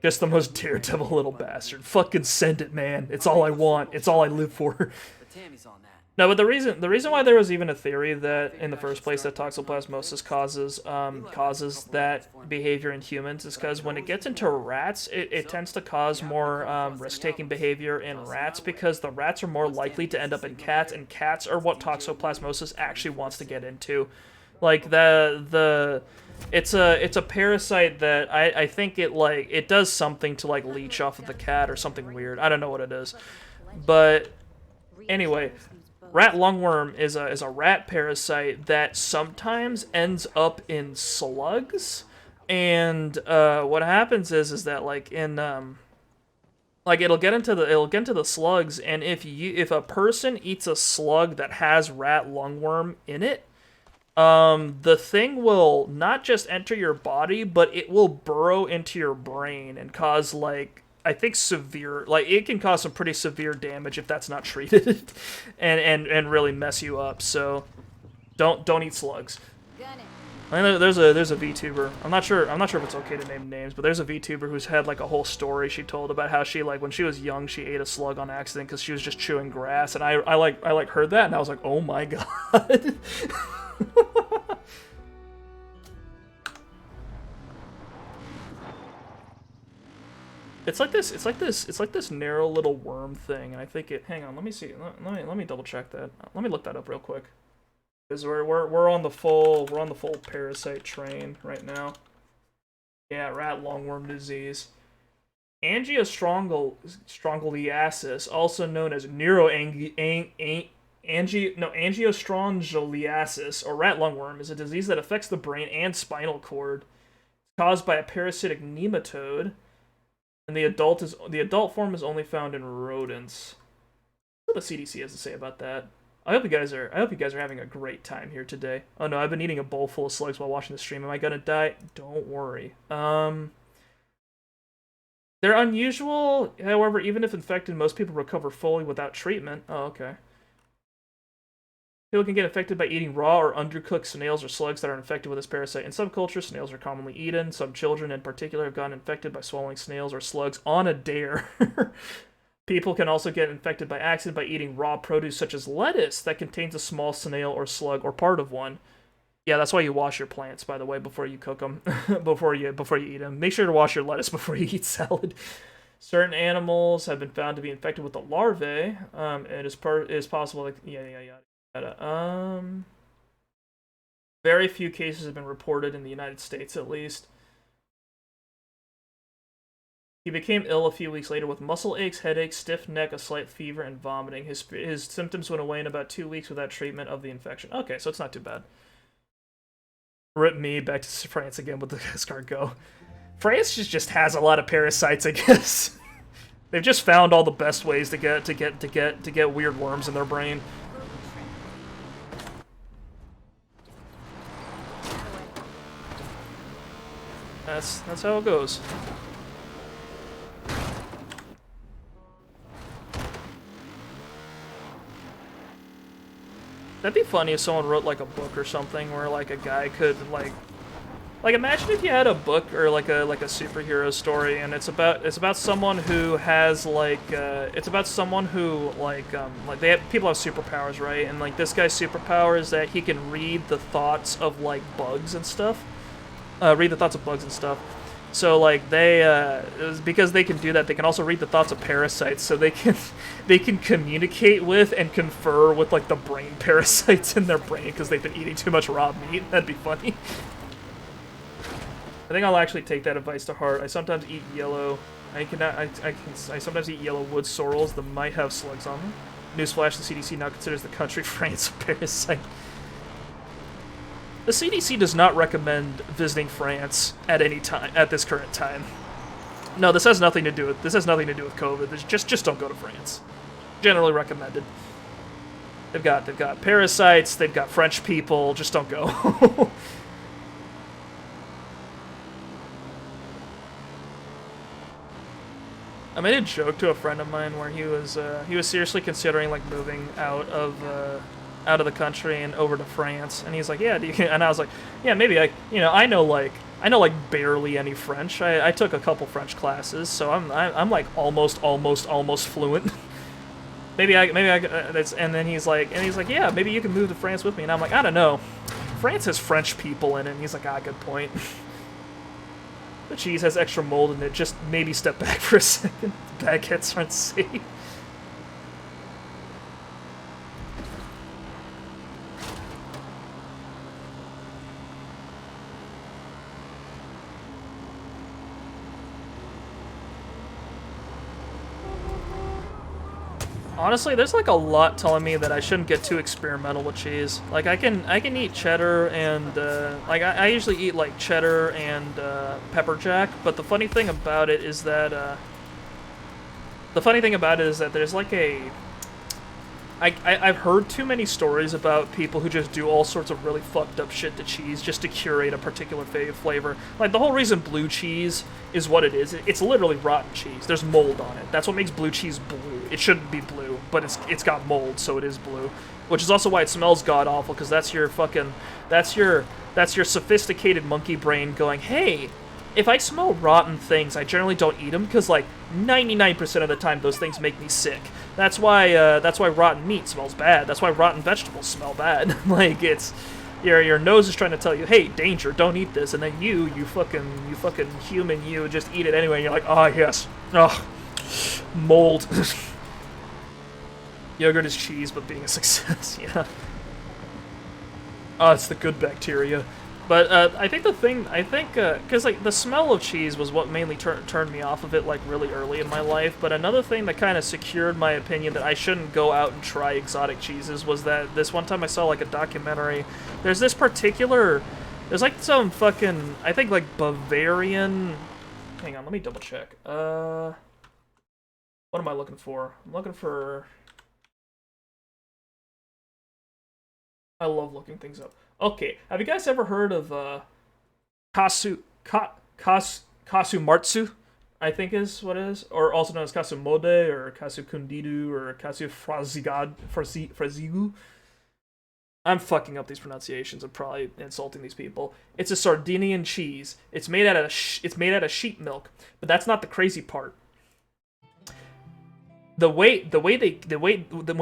just the most daredevil little bastard. Fucking send it, man. It's all I want. It's all I live for. But Tammy's on that. No, but the reason why there was even a theory that in the first place that toxoplasmosis causes that behavior in humans is because when it gets into rats, it tends to cause more risk-taking behavior in rats because the rats are more likely to end up in cats, and cats are what toxoplasmosis actually wants to get into. Like it's a parasite that I think it does something to like leech off of the cat or something weird. I don't know what it is, but anyway. Rat lungworm is a rat parasite that sometimes ends up in slugs, and what happens is that like in like it'll get into the slugs, and if a person eats a slug that has rat lungworm in it, the thing will not just enter your body, but it will burrow into your brain and cause like. I think severe, like it can cause some pretty severe damage if that's not treated, and really mess you up. So, don't eat slugs. Gun it. I know there's a VTuber. I'm not sure if it's okay to name names, but there's a VTuber who's had like a whole story she told about how she like when she was young she ate a slug on accident because she was just chewing grass, and I like heard that and I was like, oh my god. It's like this narrow little worm thing, and I think it. Hang on, let me see. Let me double check that. Let me look that up real quick. Because we're on the full parasite train right now. Yeah, rat lungworm disease. Angiostrongyliasis, also known as angiostrongyliasis, or rat lungworm, is a disease that affects the brain and spinal cord. It's caused by a parasitic nematode, and the adult form is only found in rodents. What the CDC has to say about that? I hope you guys are having a great time here today. Oh no, I've been eating a bowl full of slugs while watching the stream. Am I gonna die? Don't worry. They're unusual, however, even if infected, most people recover fully without treatment. Oh, okay. People can get infected by eating raw or undercooked snails or slugs that are infected with this parasite. In some cultures, snails are commonly eaten. Some children in particular have gotten infected by swallowing snails or slugs on a dare. People can also get infected by accident by eating raw produce such as lettuce that contains a small snail or slug or part of one. Yeah, that's why you wash your plants, by the way, before you cook them, before you eat them. Make sure to wash your lettuce before you eat salad. Certain animals have been found to be infected with the larvae. It is possible that yada. Very few cases have been reported in the United States, at least. He became ill a few weeks later with muscle aches, headaches, stiff neck, a slight fever, and vomiting. His symptoms went away in about 2 weeks without treatment of the infection. Okay, so it's not too bad. Rip me back to France again with the escargot. France just has a lot of parasites, I guess. They've just found all the best ways to get weird worms in their brain. That's how it goes. That'd be funny if someone wrote like a book or something where like a guy could like imagine if you had a book or like a superhero story and it's about someone who has like people have superpowers, right? And like this guy's superpower is that he can read the thoughts of like bugs and stuff. So like because they can do that, they can also read the thoughts of parasites, so they can communicate with and confer with like the brain parasites in their brain because they've been eating too much raw meat. That'd be funny. I think I'll actually take that advice to heart. I sometimes eat yellow. I sometimes eat yellow wood sorrels that might have slugs on them. Newsflash: the CDC now considers the country France a parasite. The CDC does not recommend visiting France at any time at this current time. No, this has nothing to do with COVID. Just don't go to France. Generally recommended. They've got parasites. They've got French people. Just don't go. I made a joke to a friend of mine where he was seriously considering like moving out of the country and over to France, and he's like, yeah, and I was like, yeah, maybe I know barely any French. I took a couple French classes, so I'm like almost fluent. And then he's like, yeah, maybe you can move to France with me, and I'm like, I don't know, France has French people in it, and he's like, good point. The cheese has extra mold in it, just maybe step back for a second. The baguettes aren't safe. Honestly, there's like a lot telling me that I shouldn't get too experimental with cheese. Like I can eat cheddar and like I usually eat like cheddar and pepper jack. But the funny thing about it is that there's like I've heard too many stories about people who just do all sorts of really fucked up shit to cheese just to curate a particular flavor. Like the whole reason blue cheese is what it is. It's literally rotten cheese. There's mold on it. That's what makes blue cheese blue. It shouldn't be blue, but it's got mold, so it is blue. Which is also why it smells god awful, because that's your fucking that's your sophisticated monkey brain going, hey, if I smell rotten things, I generally don't eat them because like 99% of the time those things make me sick. That's why rotten meat smells bad. That's why rotten vegetables smell bad. Like it's your nose is trying to tell you, hey, danger, don't eat this, and then you fucking human, you just eat it anyway. And you're like, ah, yes, oh, mold. Yogurt is cheese, but being a success, yeah. Oh, it's the good bacteria. But I think because like the smell of cheese was what mainly turned me off of it like really early in my life. But another thing that kind of secured my opinion that I shouldn't go out and try exotic cheeses was that this one time I saw like a documentary. There's like some fucking, I think like Bavarian. Hang on, let me double check. What am I looking for? I'm looking for. I love looking things up. Okay, have you guys ever heard of Kasumartsu? I think is what it is, or also known as Kasumode or Kasukundidu or Frazigu. I'm fucking up these pronunciations. I'm probably insulting these people. It's a Sardinian cheese. It's made out of sheep milk, but that's not the crazy part. When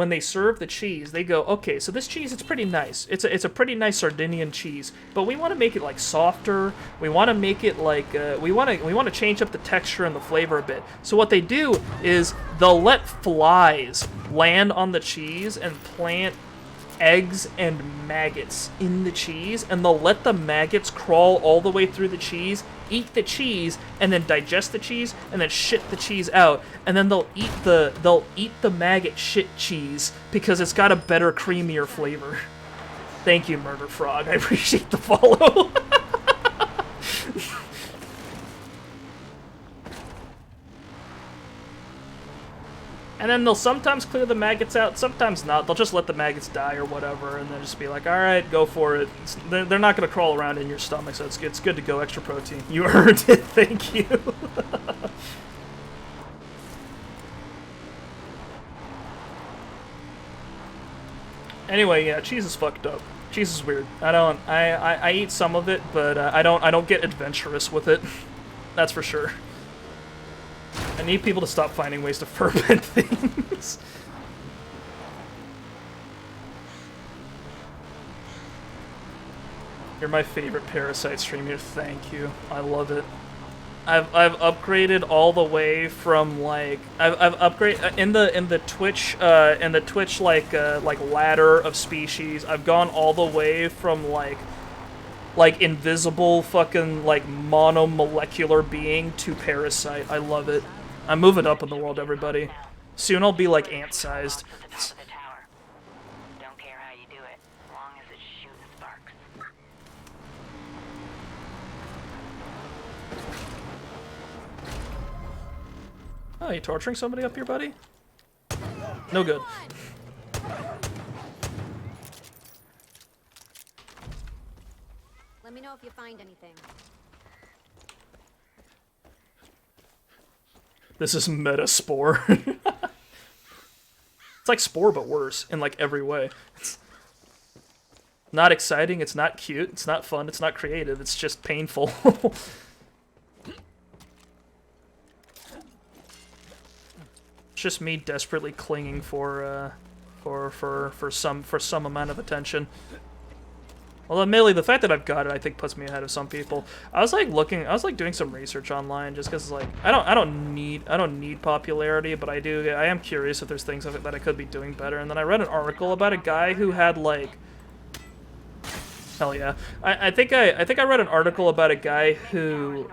they serve the cheese, they go, okay, so this cheese, it's pretty nice. It's a pretty nice Sardinian cheese, but we want to make it like softer. We want to make it like we want to change up the texture and the flavor a bit. So what they do is they'll let flies land on the cheese and plant eggs and maggots in the cheese, and they'll let the maggots crawl all the way through the cheese, eat the cheese, and then digest the cheese, and then shit the cheese out, and then they'll eat the maggot shit cheese because it's got a better, creamier flavor. Thank you, Murder Frog. I appreciate the follow. And then they'll sometimes clear the maggots out, sometimes not. They'll just let the maggots die or whatever, and then just be like, all right, go for it. They're not going to crawl around in your stomach, so it's good to go. Extra protein. You earned it. Thank you. Anyway, yeah, cheese is fucked up. Cheese is weird. I eat some of it, but I don't get adventurous with it. That's for sure. I need people to stop finding ways to ferment things. You're my favorite Parasite streamer. Thank you. I love it. I've upgraded all the way from like I've upgraded in the Twitch like ladder of species. I've gone all the way from like invisible fucking like monomolecular being to parasite. I love it. I'm moving up in the world, everybody. Soon I'll be like ant-sized. Don't care how you do it, as long as it's shooting sparks. Oh, you torturing somebody up here, buddy? No good. Let me know if you find anything. This is meta Spore. It's like Spore, but worse in like every way. It's not exciting, it's not cute, it's not fun, it's not creative, it's just painful. It's just me desperately clinging for some amount of attention. Well, admittedly, the fact that I've got it, I think, puts me ahead of some people. I was doing some research online, just because, like, I don't need popularity, but I am curious if there's things of it that I could be doing better. And then I read an article about a guy who had, like, hell yeah, I think I read an article about a guy who,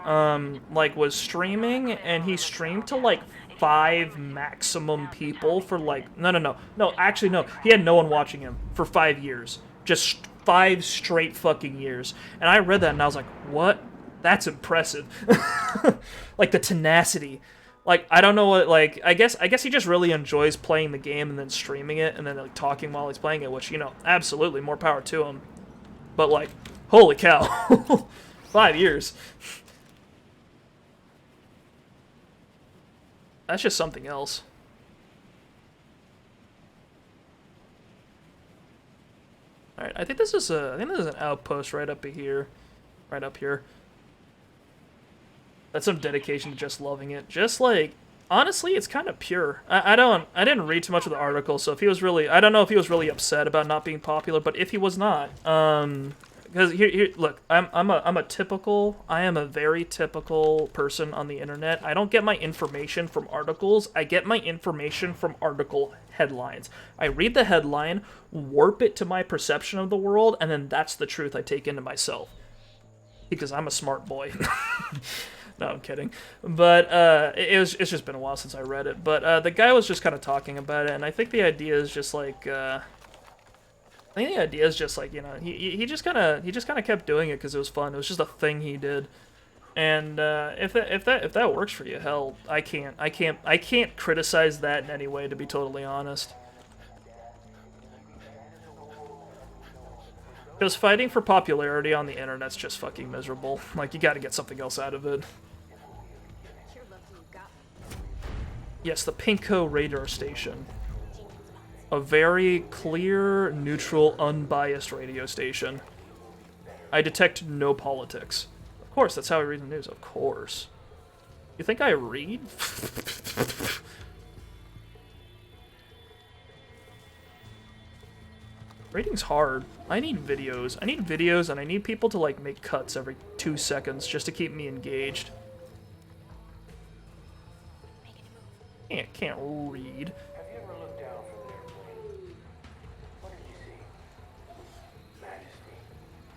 like, was streaming, and he streamed to, like, 5 maximum people for, like, no, actually, no, he had no one watching him for 5 years. Just 5 straight fucking years. And I read that and I was like, what? That's impressive. Like the tenacity. Like, I don't know what, like, I guess he just really enjoys playing the game and then streaming it and then like talking while he's playing it, which, you know, absolutely more power to him. But like, holy cow. 5 years. That's just something else. All right, I think this is an outpost right up here, right up here. That's some dedication to just loving it. Just like, honestly, it's kind of pure. I didn't read too much of the article, so if he was really, I don't know if he was really upset about not being popular, but if he was not, because here, look, I am a very typical person on the internet. I don't get my information from articles. I get my information from article headlines. I read the headline, warp it to my perception of the world, and then that's the truth I take into myself. Because I'm a smart boy. No, I'm kidding. But it's just been a while since I read it. But the guy was just kind of talking about it, and I think the idea is just like you know, he just kind of kept doing it because it was fun. It was just a thing he did. And if that works for you, hell, I can't criticize that in any way, to be totally honest. Because fighting for popularity on the internet's just fucking miserable. Like, you gotta get something else out of it. Yes, the Pinko radar station. A very clear, neutral, unbiased radio station. I detect no politics. Of course, that's how I read the news. Of course. You think I read? Reading's hard. I need videos. I need videos, and I need people to, like, make cuts every 2 seconds just to keep me engaged. Can't read. Have you ever looked down from there, Blade? What did you see? Majesty.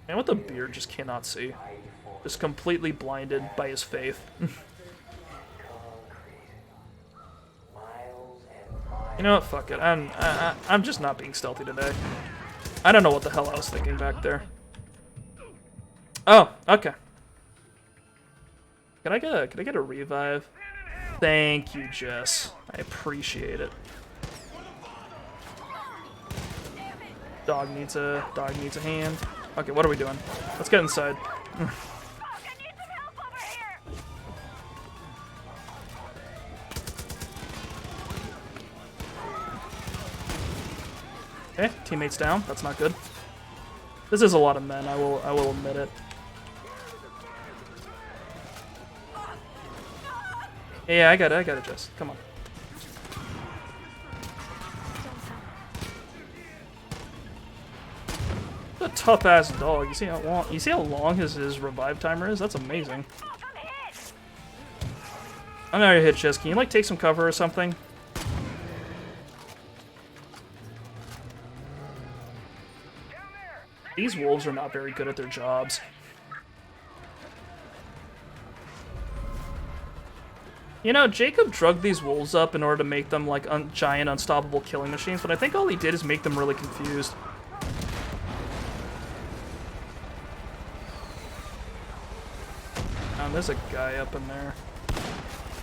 Man with the beard just cannot see. Just completely blinded by his faith. You know what? Fuck it. I'm just not being stealthy today. I don't know what the hell I was thinking back there. Oh, okay. Can I get a revive? Thank you, Jess. I appreciate it. Dog needs a hand. Okay, what are we doing? Let's get inside. Okay, teammates down. That's not good. This is a lot of men. I will admit it. Yeah, I got it, Jess. Come on. What a tough ass dog. You see how long his revive timer is? That's amazing. I know you're hit, Jess. Can you like take some cover or something? These wolves are not very good at their jobs. You know, Jacob drugged these wolves up in order to make them like giant, unstoppable killing machines, but I think all he did is make them really confused. There's a guy up in there.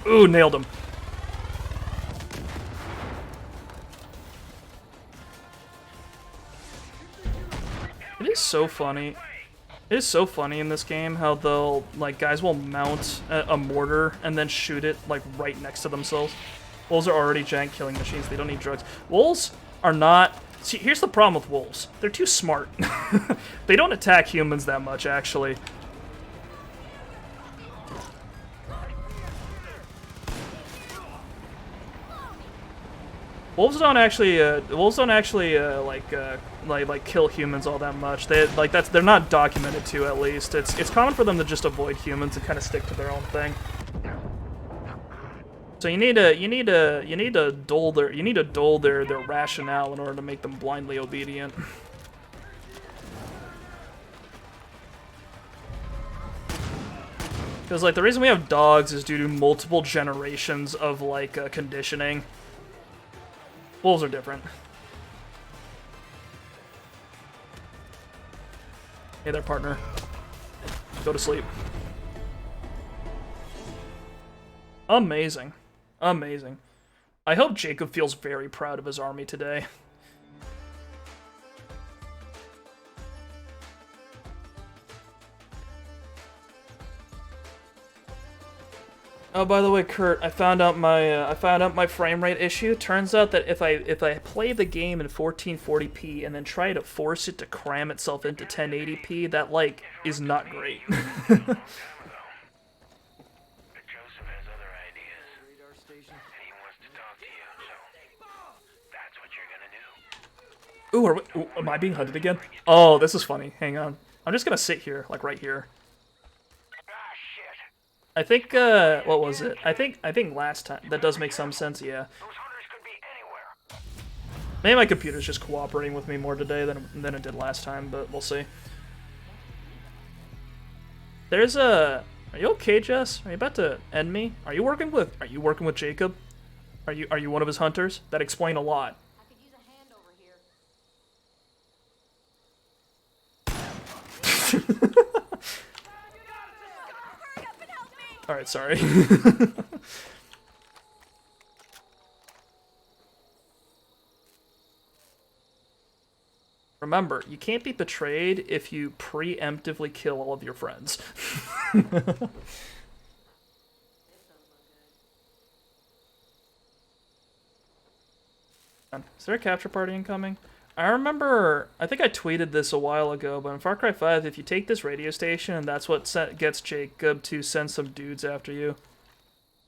Ooh, nailed him. It is so funny. It is so funny in this game how they'll, like, guys will mount a mortar and then shoot it, like, right next to themselves. Wolves are already giant killing machines. They don't need drugs. Wolves are not... See, here's the problem with wolves. They're too smart. They don't attack humans that much, actually. Wolves don't actually like kill humans all that much. They're not documented to, at least. It's common for them to just avoid humans and kind of stick to their own thing. So you need to dull their rationale in order to make them blindly obedient. Because like the reason we have dogs is due to multiple generations of like conditioning. Wolves are different. Hey there, partner. Go to sleep. Amazing. Amazing. I hope Jacob feels very proud of his army today. Oh, by the way, Kurt, I found out my frame rate issue. Turns out that if I play the game in 1440p and then try to force it to cram itself into 1080p, that like is not great. Ooh, ooh, am I being hunted again? Oh, this is funny. Hang on. I'm just gonna sit here, like right here. I think, what was it? I think last time. That does make some sense, yeah. Maybe my computer's just cooperating with me more today than it did last time, but we'll see. There's a... Are you okay, Jess? Are you about to end me? Are you working with Jacob? Are you one of his hunters? That explain a lot. Alright, sorry. Remember, you can't be betrayed if you preemptively kill all of your friends. Is there a capture party incoming? I remember, I think I tweeted this a while ago, but in Far Cry 5, if you take this radio station, and that's what gets Jacob to send some dudes after you.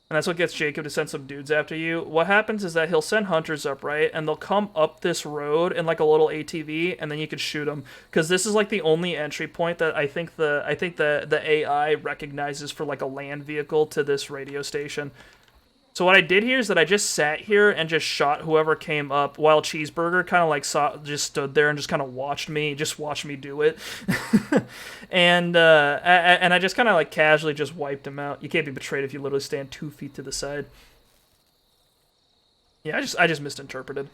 And that's what gets Jacob to send some dudes after you. What happens is that he'll send hunters up, right? And they'll come up this road in like a little ATV, and then you can shoot them. Because this is like the only entry point that I think the AI recognizes for like a land vehicle to this radio station. So what I did here is that I just sat here and just shot whoever came up while Cheeseburger kind of like just stood there and just kind of watched me do it. and I just kind of like casually just wiped him out. You can't be betrayed if you literally stand 2 feet to the side. Yeah, I just misinterpreted.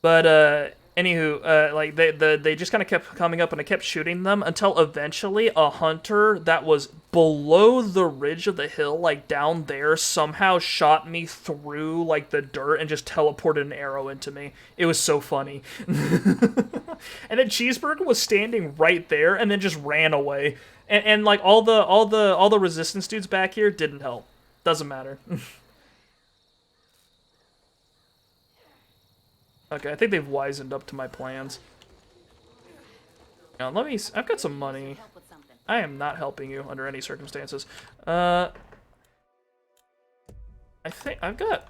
But anywho, like they just kind of kept coming up and I kept shooting them until eventually a hunter that was below the ridge of the hill, like down there, somehow shot me through like the dirt and just teleported an arrow into me. It was so funny. And then Cheeseburger was standing right there and then just ran away. And like all the resistance dudes back here didn't help. Doesn't matter. Okay, I think they've wisened up to my plans. Now, I've got some money. I am not helping you under any circumstances. I think I've got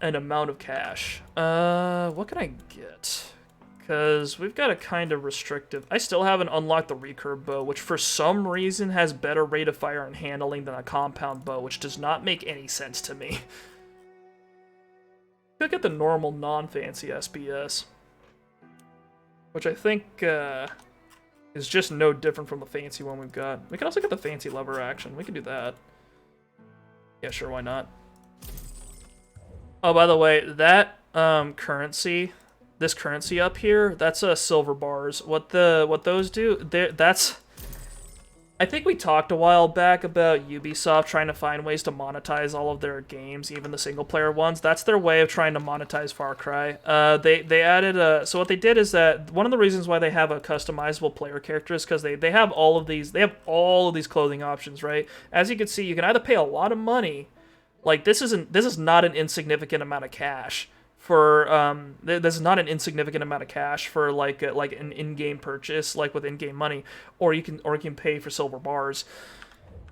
an amount of cash. What can I get? Because we've got a kind of restrictive... I still haven't unlocked the recurve bow, which for some reason has better rate of fire and handling than a compound bow, which does not make any sense to me. Could get the normal, non-fancy SBS, which I think is just no different from the fancy one we've got. We can also get the fancy lever action. We can do that. Yeah, sure, why not? Oh, by the way, that currency, this currency up here, that's silver bars. What those do? That's... I think we talked a while back about Ubisoft trying to find ways to monetize all of their games, even the single-player ones. That's their way of trying to monetize Far Cry. They added so what they did is that one of the reasons why they have a customizable player character is because they have all of these clothing options, right? As you can see, you can either pay a lot of money, like this is not an insignificant amount of cash. This is not an insignificant amount of cash for like an in-game purchase, like with in-game money, or you can pay for silver bars.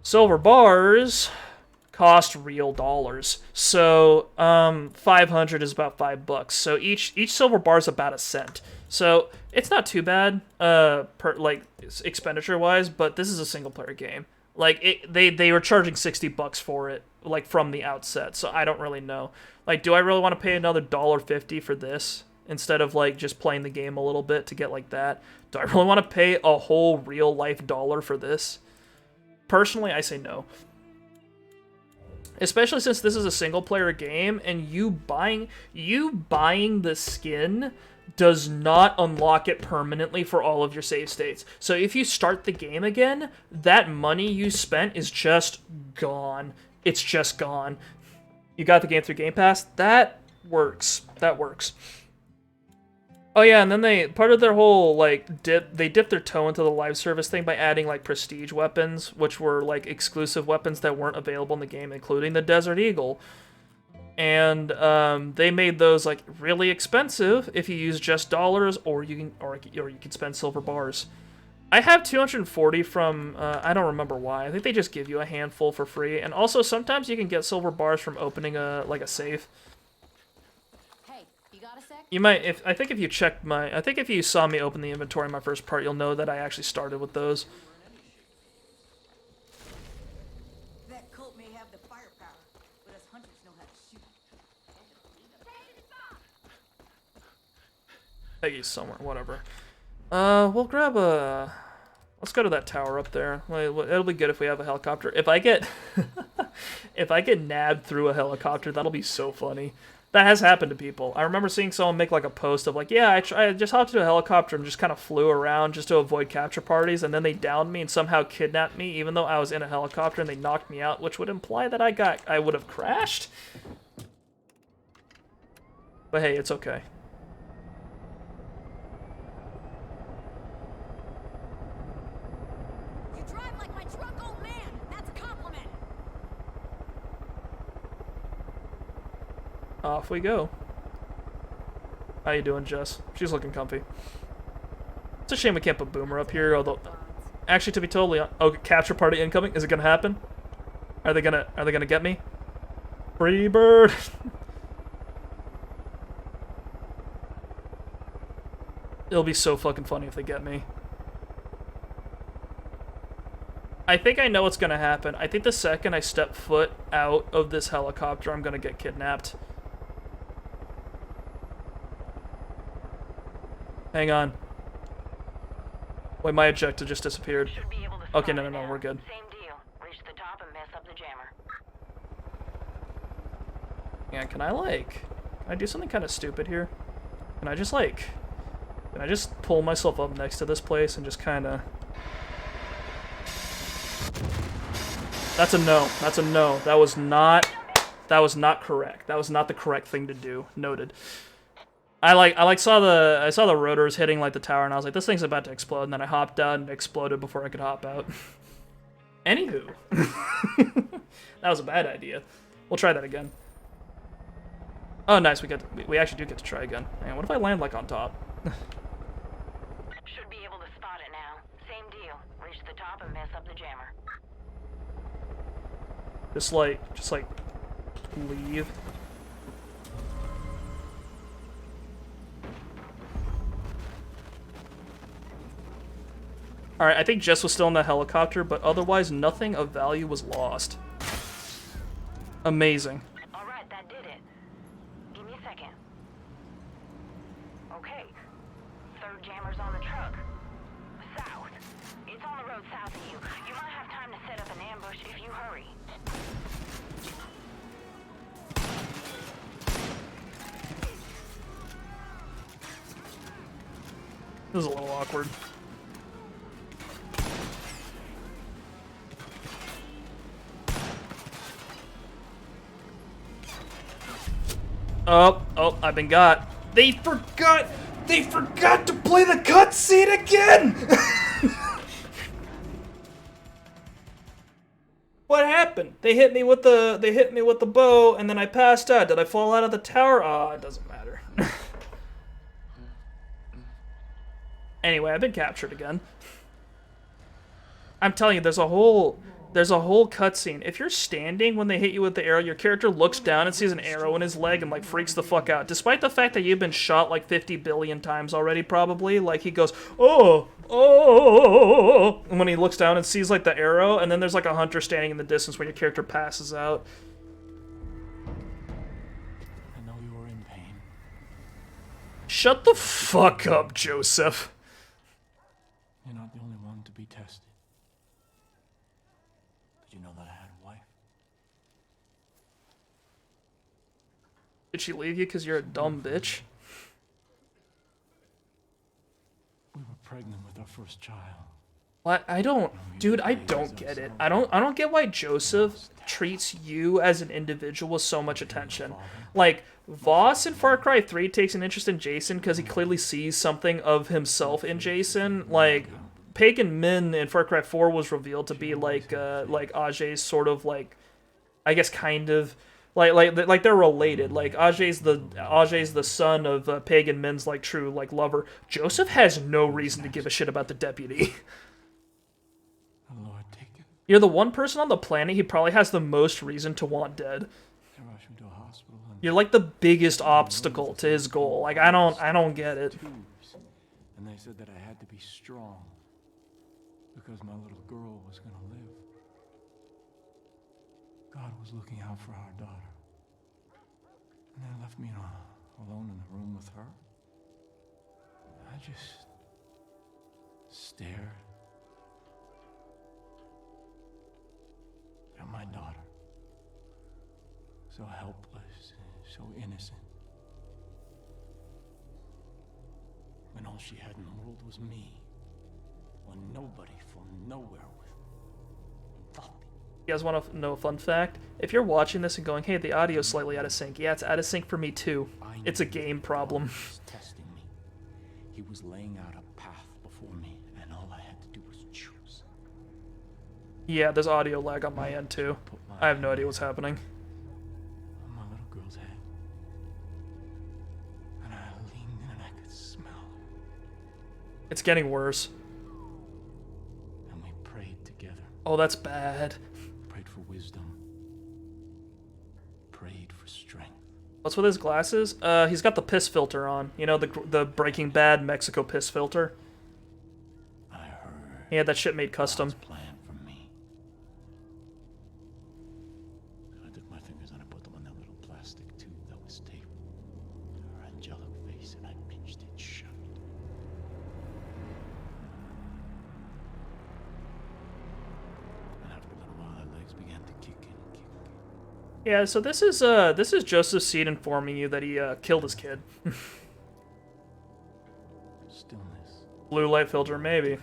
Silver bars cost real dollars, so 500 is about $5. So each silver bar is about a cent. So it's not too bad, expenditure-wise, but this is a single-player game. Like they were charging $60 for it, like from the outset. So I don't really know. Like, do I really want to pay another $1.50 for this instead of like just playing the game a little bit to get like that? Do I really want to pay a whole real life dollar for this? Personally, I say no. Especially since this is a single player game and you buying the skin does not unlock it permanently for all of your save states. So if you start the game again, that money you spent is just gone. It's just gone. You got the game through Game Pass? That works. That works. Oh yeah, and then part of their whole like they dipped their toe into the live service thing by adding like prestige weapons, which were like exclusive weapons that weren't available in the game, including the Desert Eagle. And they made those like really expensive if you use just dollars, or you can spend silver bars. I have 240 from I don't remember why. I think they just give you a handful for free, and also sometimes you can get silver bars from opening a safe. Hey, you got a sec? You might I think if you checked I think if you saw me open the inventory in my first part, you'll know that I actually started with those. That cult may have the firepower, but us hunters know how to shoot. Peggy's somewhere, whatever. We'll grab a... Let's go to that tower up there. It'll be good if we have a helicopter. If I get... if I get nabbed through a helicopter, that'll be so funny. That has happened to people. I remember seeing someone make like a post of like, yeah, I just hopped into a helicopter and just kind of flew around just to avoid capture parties, and then they downed me and somehow kidnapped me, even though I was in a helicopter, and they knocked me out, which would imply that I would have crashed. But hey, it's okay. Off we go. How you doing, Jess? She's looking comfy. It's a shame we can't put Boomer up here, although... Actually, to be totally honest... Oh, capture party incoming? Is it gonna happen? Are they gonna get me? Free bird! It'll be so fucking funny if they get me. I think I know what's gonna happen. I think the second I step foot out of this helicopter, I'm gonna get kidnapped. Hang on. Wait, my objective just disappeared. Okay, no, we're good. Same deal. Reach the top and mess up the jammer. Yeah, can I do something kind of stupid here? Can I just pull myself up next to this place and just kind of... That's a no. That's a no. That was not correct. That was not the correct thing to do. Noted. I saw the rotors hitting like the tower, and I was like, this thing's about to explode, and then I hopped out and it exploded before I could hop out. Anywho. That was a bad idea. We'll try that again. Oh, nice. We actually do get to try again. Man, what if I land like on top? Should be able to spot it now. Same deal. Reach the top and mess up the jammer. Just like leave. Alright, I think Jess was still in the helicopter, but otherwise nothing of value was lost. Amazing. Alright, that did it. Give me a second. Okay. Third jammer's on the truck. South. It's on the road south of you. You might have time to set up an ambush if you hurry. This is a little awkward. Oh, I've been got. They forgot to play the cutscene again! What happened? They hit me with the bow, and then I passed out. Did I fall out of the tower? Ah, it doesn't matter. Anyway, I've been captured again. I'm telling you, there's a whole cutscene. If you're standing when they hit you with the arrow, your character looks down and sees an arrow in his leg and like freaks the fuck out. Despite the fact that you've been shot like 50 billion times already, probably. Like he goes, oh, and when he looks down and sees like the arrow, and then there's like a hunter standing in the distance when your character passes out. I know you were in pain. Shut the fuck up, Joseph. You're not the only one to be tested. Did you know that I had a wife? Did she leave you because you're a dumb bitch? We were pregnant with our first child. What? I don't, dude, I don't get it. I don't get why Joseph treats you as an individual with so much attention. Like, Voss in Far Cry 3 takes an interest in Jason because he clearly sees something of himself in Jason. Like, Pagan Min in Far Cry 4 was revealed to be like Ajay's sort of like, I guess kind of like they're related. Like Ajay's the son of Pagan Min's like true like lover. Joseph has no reason to give a shit about the deputy. Lord, take it. You're the one person on the planet he probably has the most reason to want dead. They rush him to a hospital and You're like the biggest obstacle to his goal. Like I don't get it. and they said that I had to be strong because my little girl was gonna live. God was looking out for our daughter. And they left me alone in the room with her. I just stared at my daughter. So helpless, so innocent. When all she had in the world was me. When nobody from nowhere was nothing. You guys want to know a fun fact? If you're watching this and going, hey, the audio's slightly out of sync. Yeah, it's out of sync for me too. It's a game problem. He was testing me. He was laying out a path before me, and all I had to do was choose. Yeah, there's audio lag on my end too. I have no idea what's happening. On my little girl's head. And I leaned in and I could smell her. It's getting worse. And we prayed together. Oh, that's bad. Prayed for wisdom. Prayed for strength. What's with his glasses? He's got the piss filter on. You know, the Breaking Bad Mexico piss filter. I heard. He had that shit made custom. God's plan for me. I took my fingers and I put them on that little plastic tube that was taped to her angelic face, and I pinched it shut. And after a little while, her legs began to kick in. Yeah, so this is Joseph Seed informing you that he killed his kid. Stillness. Blue light filter, maybe.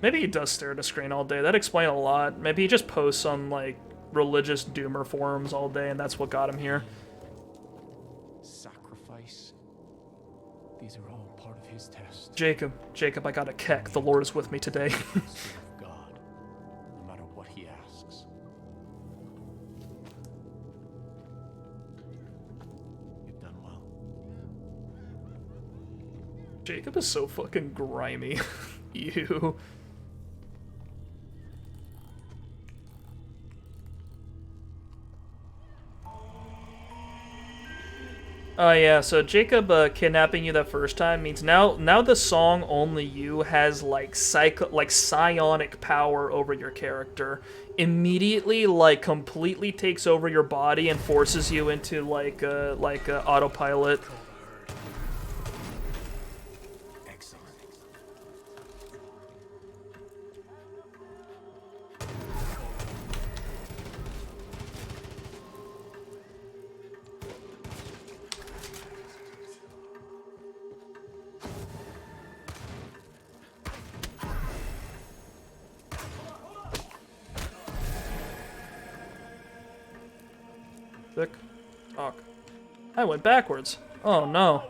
Maybe he does stare at a screen all day. That'd explain a lot. Maybe he just posts on like religious doomer forums all day, and that's what got him here. Sacrifice. These are all part of his test. Jacob, I got a keck. The Lord is with me today. Of God, no matter what he asks. You've done well. Jacob is so fucking grimy. Ew. Oh yeah, so Jacob kidnapping you that first time means now the song Only You has like psionic power over your character. Immediately like completely takes over your body and forces you into like autopilot. Excellent. Tick tock. I went backwards. Oh no.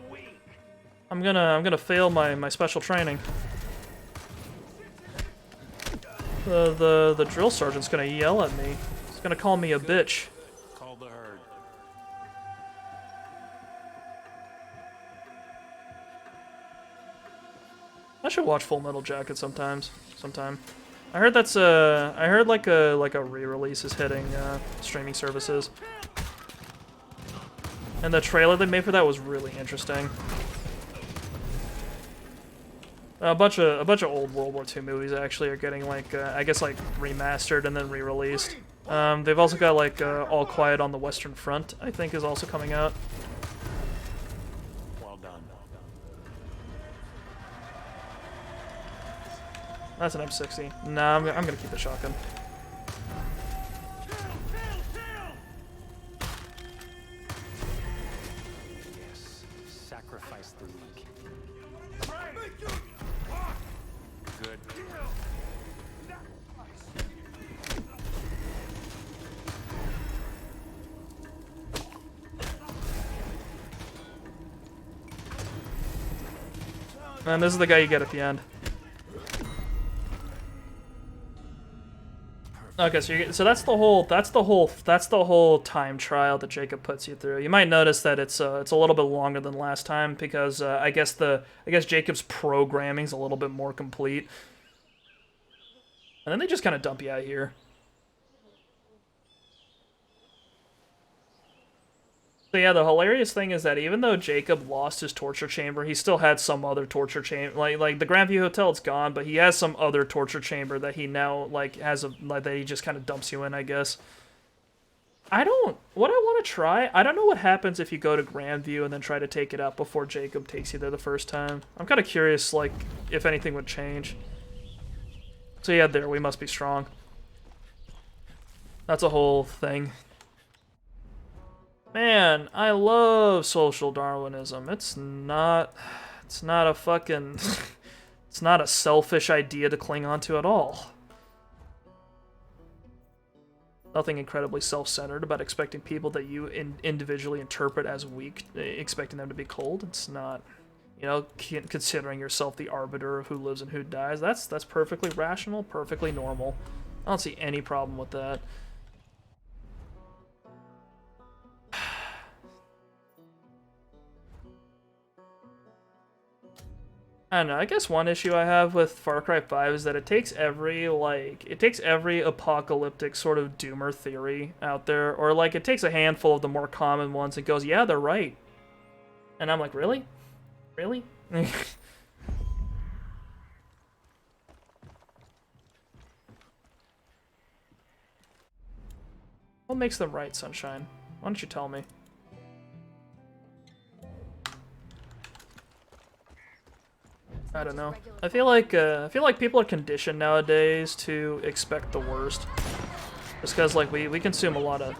I'm gonna fail my special training. The drill sergeant's gonna yell at me. He's gonna call me a bitch. Call the herd. I should watch Full Metal Jacket sometime. I heard that's I heard like a re-release is hitting streaming services. And the trailer they made for that was really interesting. A bunch of old World War II movies actually are getting like I guess like remastered and then re-released. They've also got like All Quiet on the Western Front, I think, is also coming out. Well done. That's an M60. Nah, I'm gonna keep the shotgun. Yes. Sacrifice the weak. Good. And this is the guy you get at the end. Okay, so that's the whole time trial that Jacob puts you through. You might notice that it's a little bit longer than last time because I guess Jacob's programming's a little bit more complete. And then they just kind of dump you out here. So yeah, the hilarious thing is that even though Jacob lost his torture chamber, he still had some other torture chamber. Like the Grandview Hotel, it's gone, but he has some other torture chamber that he now that he just kind of dumps you in, I guess. What I want to try, I don't know what happens if you go to Grandview and then try to take it out before Jacob takes you there the first time. I'm kind of curious, like, if anything would change. So yeah, there, we must be strong. That's a whole thing. Man, I love social Darwinism. It's not a fucking, it's not a selfish idea to cling on to at all. Nothing incredibly self-centered about expecting people that you individually interpret as weak, expecting them to be cold. It's not, you know, considering yourself the arbiter of who lives and who dies. That's perfectly rational, perfectly normal. I don't see any problem with that. I don't know, I guess one issue I have with Far Cry 5 is that it takes every apocalyptic sort of doomer theory out there, or like it takes a handful of the more common ones and goes, yeah, they're right. And I'm like, really? Really? What makes them right, Sunshine? Why don't you tell me? I don't know. I feel like people are conditioned nowadays to expect the worst. Just because like we consume a lot of,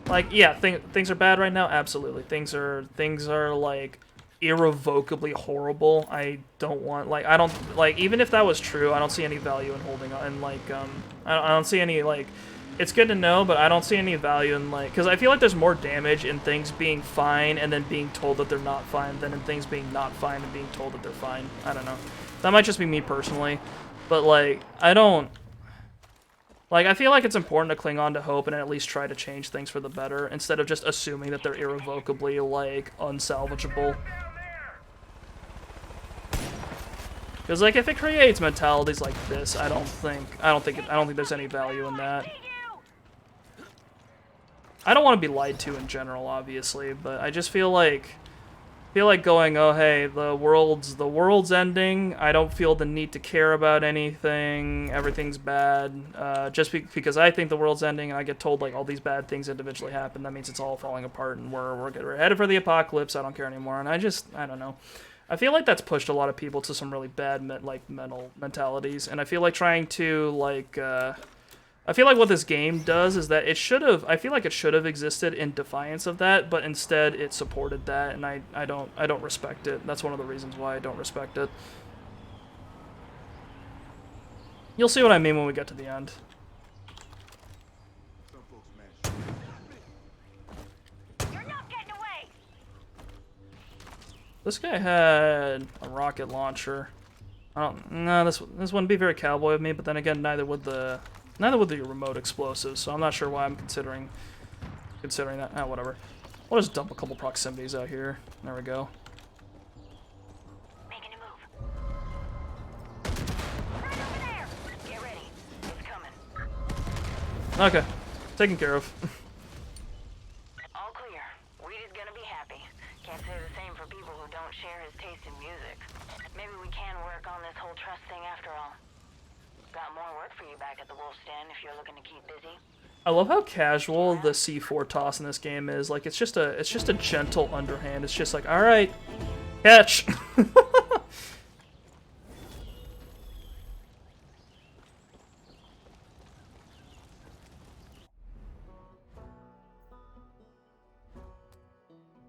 like, yeah, things are bad right now. Absolutely, things are like irrevocably horrible. I don't want, like, I don't, like, even if that was true, I don't see any value in holding on. And like I don't see any, like, it's good to know, but I don't see any value in, like, because I feel like there's more damage in things being fine and then being told that they're not fine than in things being not fine and being told that they're fine. I don't know. That might just be me personally, but, like, I don't, like, I feel like it's important to cling on to hope and at least try to change things for the better instead of just assuming that they're irrevocably, like, unsalvageable. Because, like, if it creates mentalities like this, I don't think there's any value in that. I don't want to be lied to in general, obviously, but I just feel like going, oh hey, the world's ending. I don't feel the need to care about anything. Everything's bad. Just because I think the world's ending, and I get told like all these bad things individually happen. That means it's all falling apart, and we're headed for the apocalypse. I don't care anymore, and I don't know. I feel like that's pushed a lot of people to some really bad mental mentalities, and I feel like trying to like. I feel like what this game does is that I feel like it should have existed in defiance of that, but instead it supported that, and I don't respect it. That's one of the reasons why I don't respect it. You'll see what I mean when we get to the end. You're not getting away. This guy had a rocket launcher. This wouldn't be very cowboy of me, but then again, neither would the remote explosives, so I'm not sure why I'm considering that. Ah, whatever. We'll just dump a couple proximities out here. There we go. Making a move. Right over there. Get ready. It's coming. Okay. Taken care of. All clear. Weed is gonna be happy. Can't say the same for people who don't share his taste in music. Maybe we can work on this whole trust thing after all. Got more work for you back at the Wolf's Den if you're looking to keep busy. I love how casual the C4 toss in this game is. Like, it's just a gentle underhand. It's just like, all right, catch.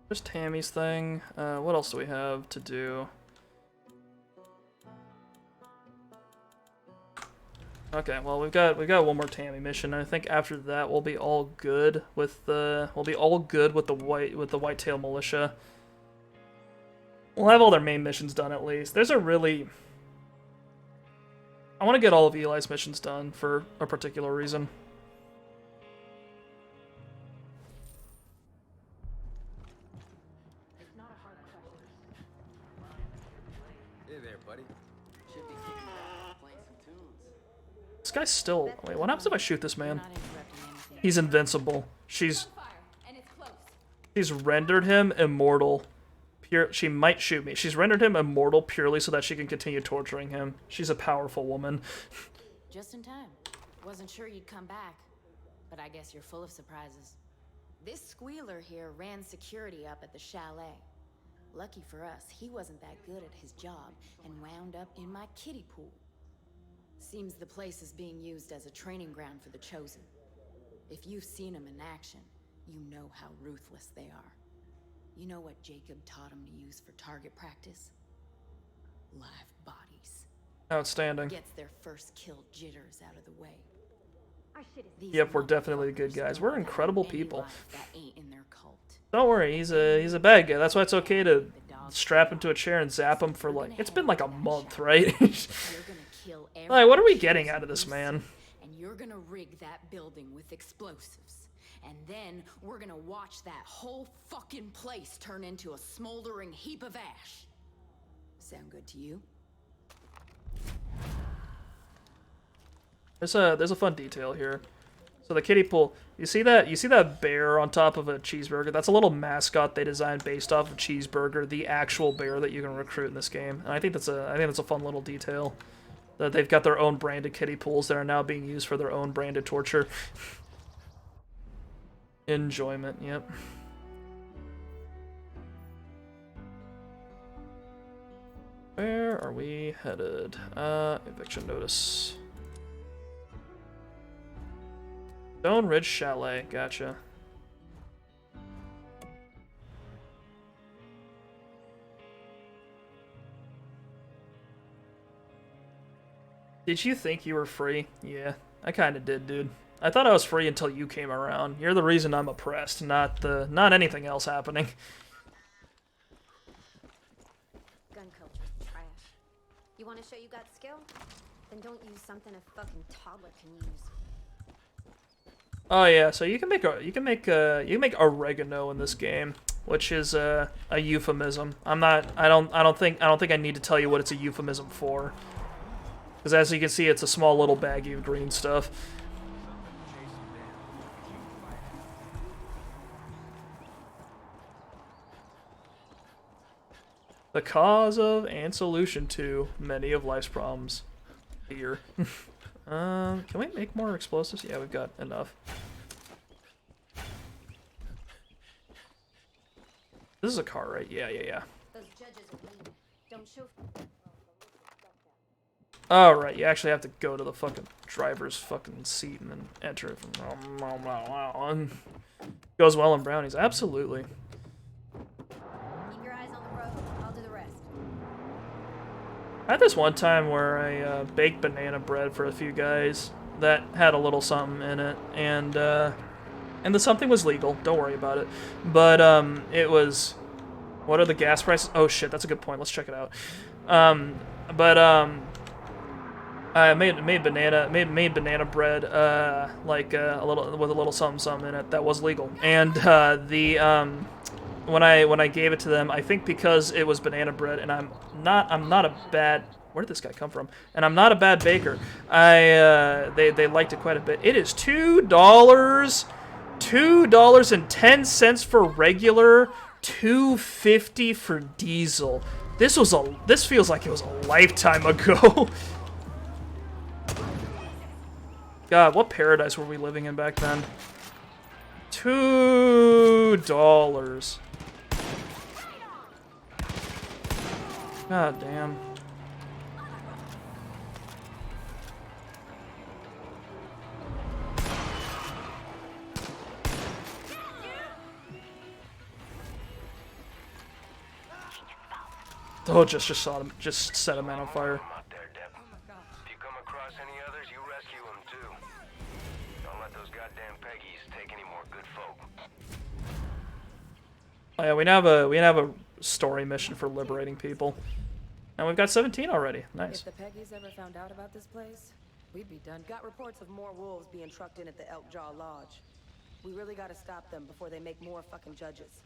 There's Tammy's thing. What else do we have to do? Okay, well we've got one more Tammy mission, and I think after that we'll be all good with the Whitetail militia. We'll have all their main missions done at least. There's a really... I want to get all of Eli's missions done for a particular reason. Hey there, buddy. Should be kicking back, playing some tunes. This guy's still... Wait, what happens if I shoot this man? Not interrupting anything. He's invincible. She's rendered him immortal. She might shoot me. She's rendered him immortal purely so that she can continue torturing him. She's a powerful woman. Just in time. Wasn't sure you'd come back, but I guess you're full of surprises. This squealer here ran security up at the chalet. Lucky for us, he wasn't that good at his job and wound up in my kiddie pool. Seems the place is being used as a training ground for the Chosen. If you've seen them in action, you know how ruthless they are. You know what Jacob taught him to use for target practice? Live bodies. Outstanding. Gets their first kill jitters out of the way. These Yep, we're definitely the good guys. We're incredible any people. life that ain't in their cult. Don't worry, he's a bad guy. That's why it's okay to strap him to a chair and zap him for like... It's been like a month, right? You're gonna kill Like, what are we every getting Chosen out of this person, man? And you're gonna rig that building with explosives. And then we're gonna watch that whole fucking place turn into a smoldering heap of ash. Sound good to you? There's a fun detail here. So the kiddie pool, you see that bear on top of a cheeseburger? That's a little mascot they designed based off of Cheeseburger, the actual bear that you can recruit in this game. And I think that's a fun little detail. That they've got their own branded kiddie pools that are now being used for their own branded torture. Enjoyment, yep. Where are we headed? Eviction notice. Stone Ridge Chalet, gotcha. Did you think you were free? Yeah, I kinda did, dude. I thought I was free until you came around. You're the reason I'm oppressed, not anything else happening. Gun culture's trash. You want to show you got skill? Then don't use something a fucking toddler can use. Oh yeah, so you can make oregano in this game, which is a euphemism. I don't think I need to tell you what it's a euphemism for. Because as you can see, it's a small little baggie of green stuff. The cause of and solution to many of life's problems. Here. Can we make more explosives? Yeah, we've got enough. This is a car, right? Yeah. Those judges are mean. Don't show. Oh, right. You actually have to go to the fucking driver's fucking seat and then enter it from... Goes well in brownies. Absolutely. Keep your eyes on the road. I'll do the rest. I had this one time where I baked banana bread for a few guys that had a little something in it, and the something was legal. Don't worry about it. But it was... What are the gas prices? Oh shit, that's a good point. Let's check it out. I made banana bread like a little with a little something in it that was legal, and when I gave it to them, I think because it was banana bread, and I'm not a bad... Where did this guy come from? And I'm not a bad baker. They liked it quite a bit. It is $2.10 for regular, $2.50 for diesel. This feels like it was a lifetime ago. God, what paradise were we living in back then? $2. God damn. Oh, just set a man on fire. Out there, Deb. If you come across any others, you rescue them too. Don't let those goddamn Peggies take any more good folk. Oh yeah, we have a story mission for liberating people. And we've got 17 already. Nice. If the Peggies ever found out about this place, we'd be done. Got reports of more wolves being trucked in at the Elkjaw Lodge. We really gotta stop them before they make more fucking judges.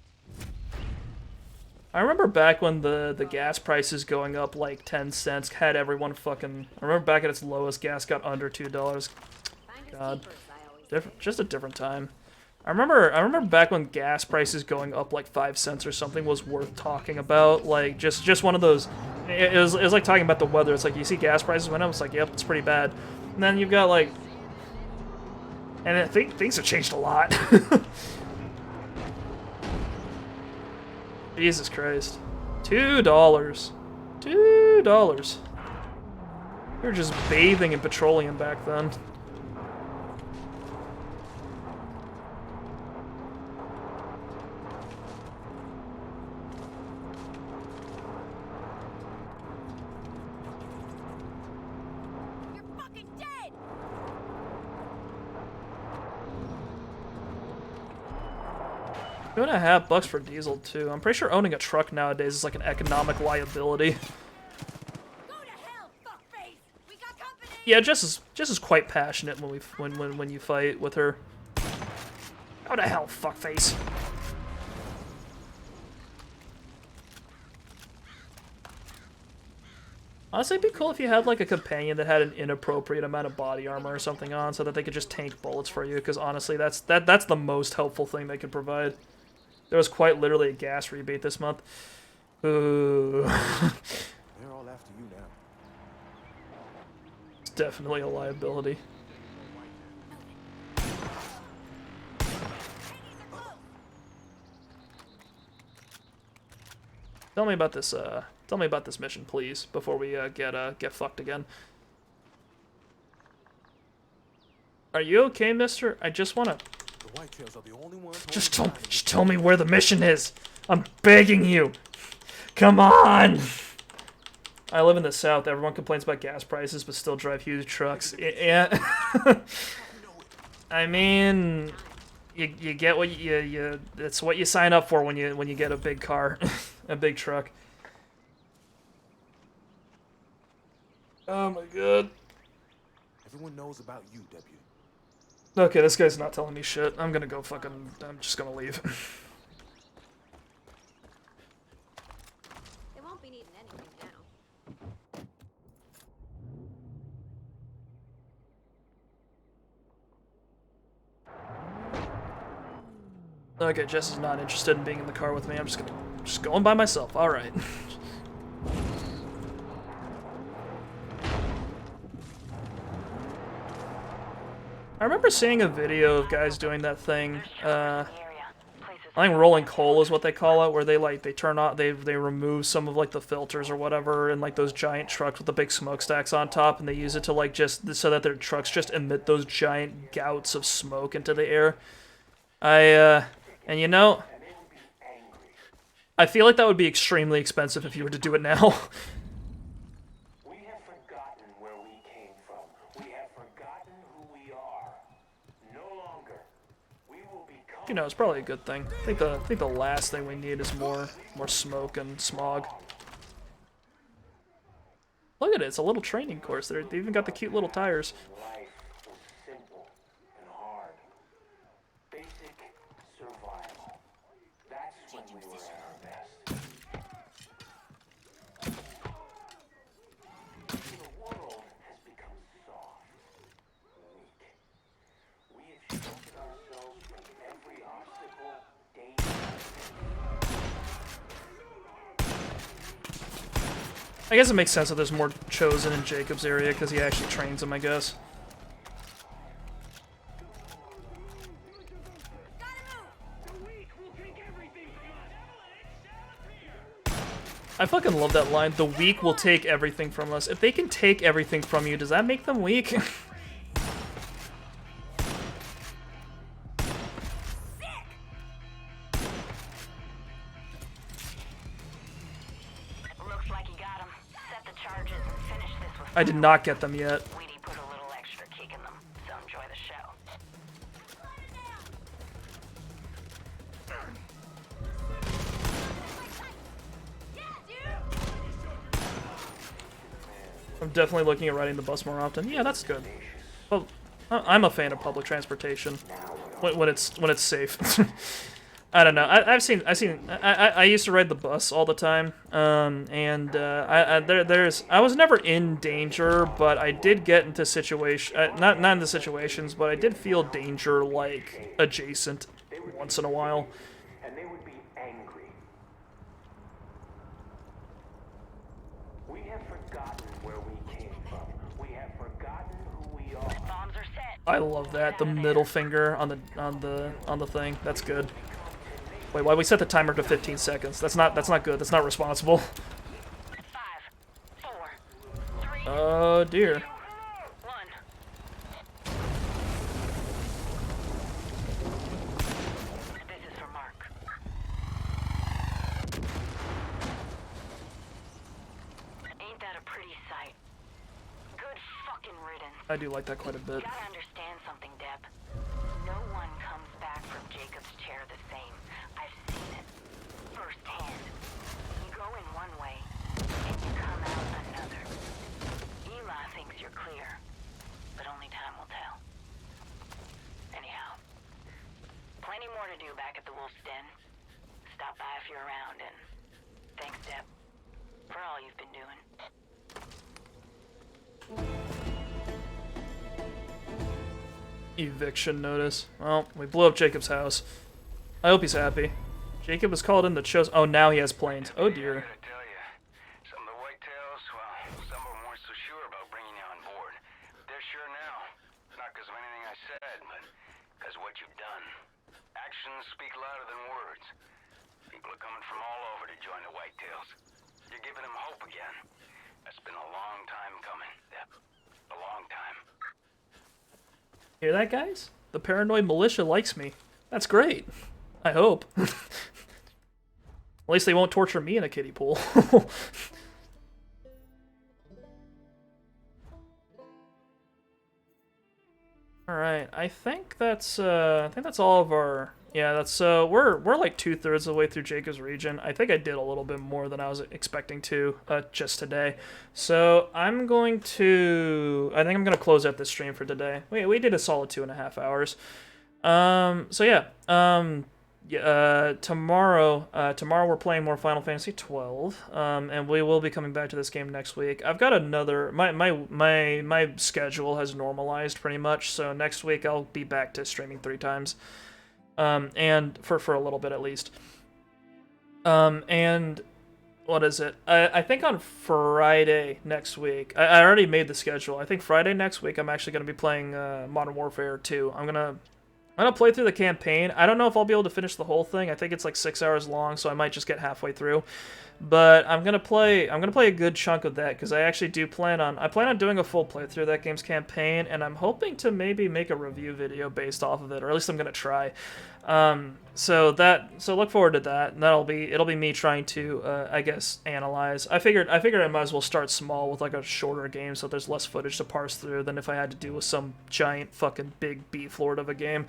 I remember back when the gas prices going up like 10 cents had everyone fucking... I remember back at its lowest, gas got under $2. God. Just a different time. I remember back when gas prices going up like 5 cents or something was worth talking about. Like, just one of those... It was like talking about the weather. It's like, you see gas prices went up, it's like, yep, it's pretty bad. And then you've got like... And I think things have changed a lot. Jesus Christ. $2. $2. We were just bathing in petroleum back then. You're fucking dead! $2.50 for diesel too. I'm pretty sure owning a truck nowadays is like an economic liability. Go to hell, fuckface! We got company! Yeah, Jess is quite passionate when you fight with her. Go to hell, fuckface. Honestly, it'd be cool if you had like a companion that had an inappropriate amount of body armor or something on, so that they could just tank bullets for you. Because honestly, that's the most helpful thing they could provide. There was quite literally a gas rebate this month. Ooh. They're all after you now. It's definitely a liability. Tell me about this. Tell me about this mission, please, before we get fucked again. Are you okay, mister? I just wanna... The Whitetails are the only ones. Just tell me where the mission is. I'm begging you. Come on. I live in the South. Everyone complains about gas prices, but still drive huge trucks. Yeah. I mean, you get what you it's what you sign up for when you get a big car, a big truck. Oh my god. Everyone knows about you, W. Okay, this guy's not telling me shit. I'm gonna go fucking... I'm just gonna leave. They won't be needing anything now. Okay, Jess is not interested in being in the car with me. I'm just going by myself. All right. I remember seeing a video of guys doing that thing. I think rolling coal is what they call it, where they turn on, they remove some of like the filters or whatever in like those giant trucks with the big smokestacks on top, and they use it to like just so that their trucks just emit those giant gouts of smoke into the air. And you know, I feel like that would be extremely expensive if you were to do it now. We have forgotten where we came from. We have forgotten who we are. No longer. We will become... You know, it's probably a good thing. I think the last thing we need is more smoke and smog. Look at it, it's a little training course. They even got the cute little tires. Life was simple and hard. Basic survival. That's when we were at our best. The world has become soft, weak. We have sheltered ourselves from every obstacle, danger. I guess it makes sense that there's more Chosen in Jacob's area, because he actually trains them, I guess. I fucking love that line. The weak will take everything from us. If they can take everything from you, does that make them weak? I did not get them yet. Weedy put a little extra kick in them, so enjoy the show. I'm definitely looking at riding the bus more often. Yeah, that's good. Well, I'm a fan of public transportation when it's safe. I don't know. I used to ride the bus all the time, and I was never in danger, but I did get into not into situations, but I did feel danger like adjacent once in a while. And they would be angry. We have forgotten where we came from. We have forgotten who we are. Bombs are set. I love that, the middle finger on the thing. That's good. Wait, why we set the timer to 15 seconds? That's not good. That's not responsible. 5, 4, 3, Oh dear. 1. This is for Mark. Ain't that a pretty sight? Good fucking riddance. I do like that quite a bit. You gotta understand something, Deb. No one comes back from Jacob's chair the same. I've seen it firsthand. You go in one way, and you come out another. Eli thinks you're clear, but only time will tell. Anyhow, plenty more to do back at the Wolf's Den. Stop by if you're around, and thanks, Deb, for all you've been doing. Eviction notice. Well, we blew up Jacob's house. I hope he's happy. Jacob was called in the chose. Oh, now he has planes. Oh dear. I gotta tell you, some of the Whitetails, well, some of them weren't so sure about bringing you on board. They're sure now. Not because of anything I said, but because of what you've done. Actions speak louder than words. People are coming from all over to join the Whitetails. You're giving them hope again. That's been a long time coming, Deb. A long time. Hear that, guys? The paranoid militia likes me. That's great. I hope. At least they won't torture me in a kiddie pool. All right, I think that's all of our. Yeah, that's we're like 2/3 of the way through Jacob's region. I think I did a little bit more than I was expecting to just today. So I think I'm gonna close out this stream for today. We did a solid 2.5 hours. So yeah. Tomorrow we're playing more Final Fantasy 12. And we will be coming back to this game next week. I've got another. My schedule has normalized pretty much. So next week I'll be back to streaming 3 times. And for a little bit at least. And what is it? I think on Friday next week, I already made the schedule. I think Friday next week I'm actually going to be playing Modern Warfare 2. I'm gonna play through the campaign. I don't know if I'll be able to finish the whole thing. I think it's like 6 hours long, so I might just get halfway through. But I'm gonna play a good chunk of that because I actually plan on doing a full playthrough of that game's campaign, and I'm hoping to maybe make a review video based off of it, or at least I'm gonna try. So look forward to that. And it'll be me trying to I guess analyze. I figured I might as well start small with like a shorter game so there's less footage to parse through than if I had to do with some giant fucking big beef lord of a game.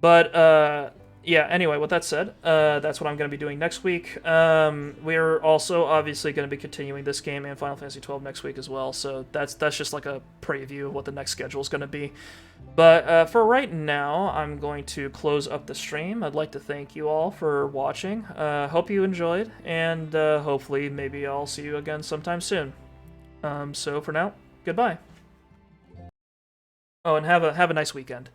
But yeah, anyway, with that said, that's what I'm going to be doing next week. We're also obviously going to be continuing this game and Final Fantasy 12 next week as well, so that's just like a preview of what the next schedule is going to be. But for right now, I'm going to close up the stream. I'd like to thank you all for watching. Hope you enjoyed, and hopefully maybe I'll see you again sometime soon. So for now, goodbye. Oh, and have a nice weekend.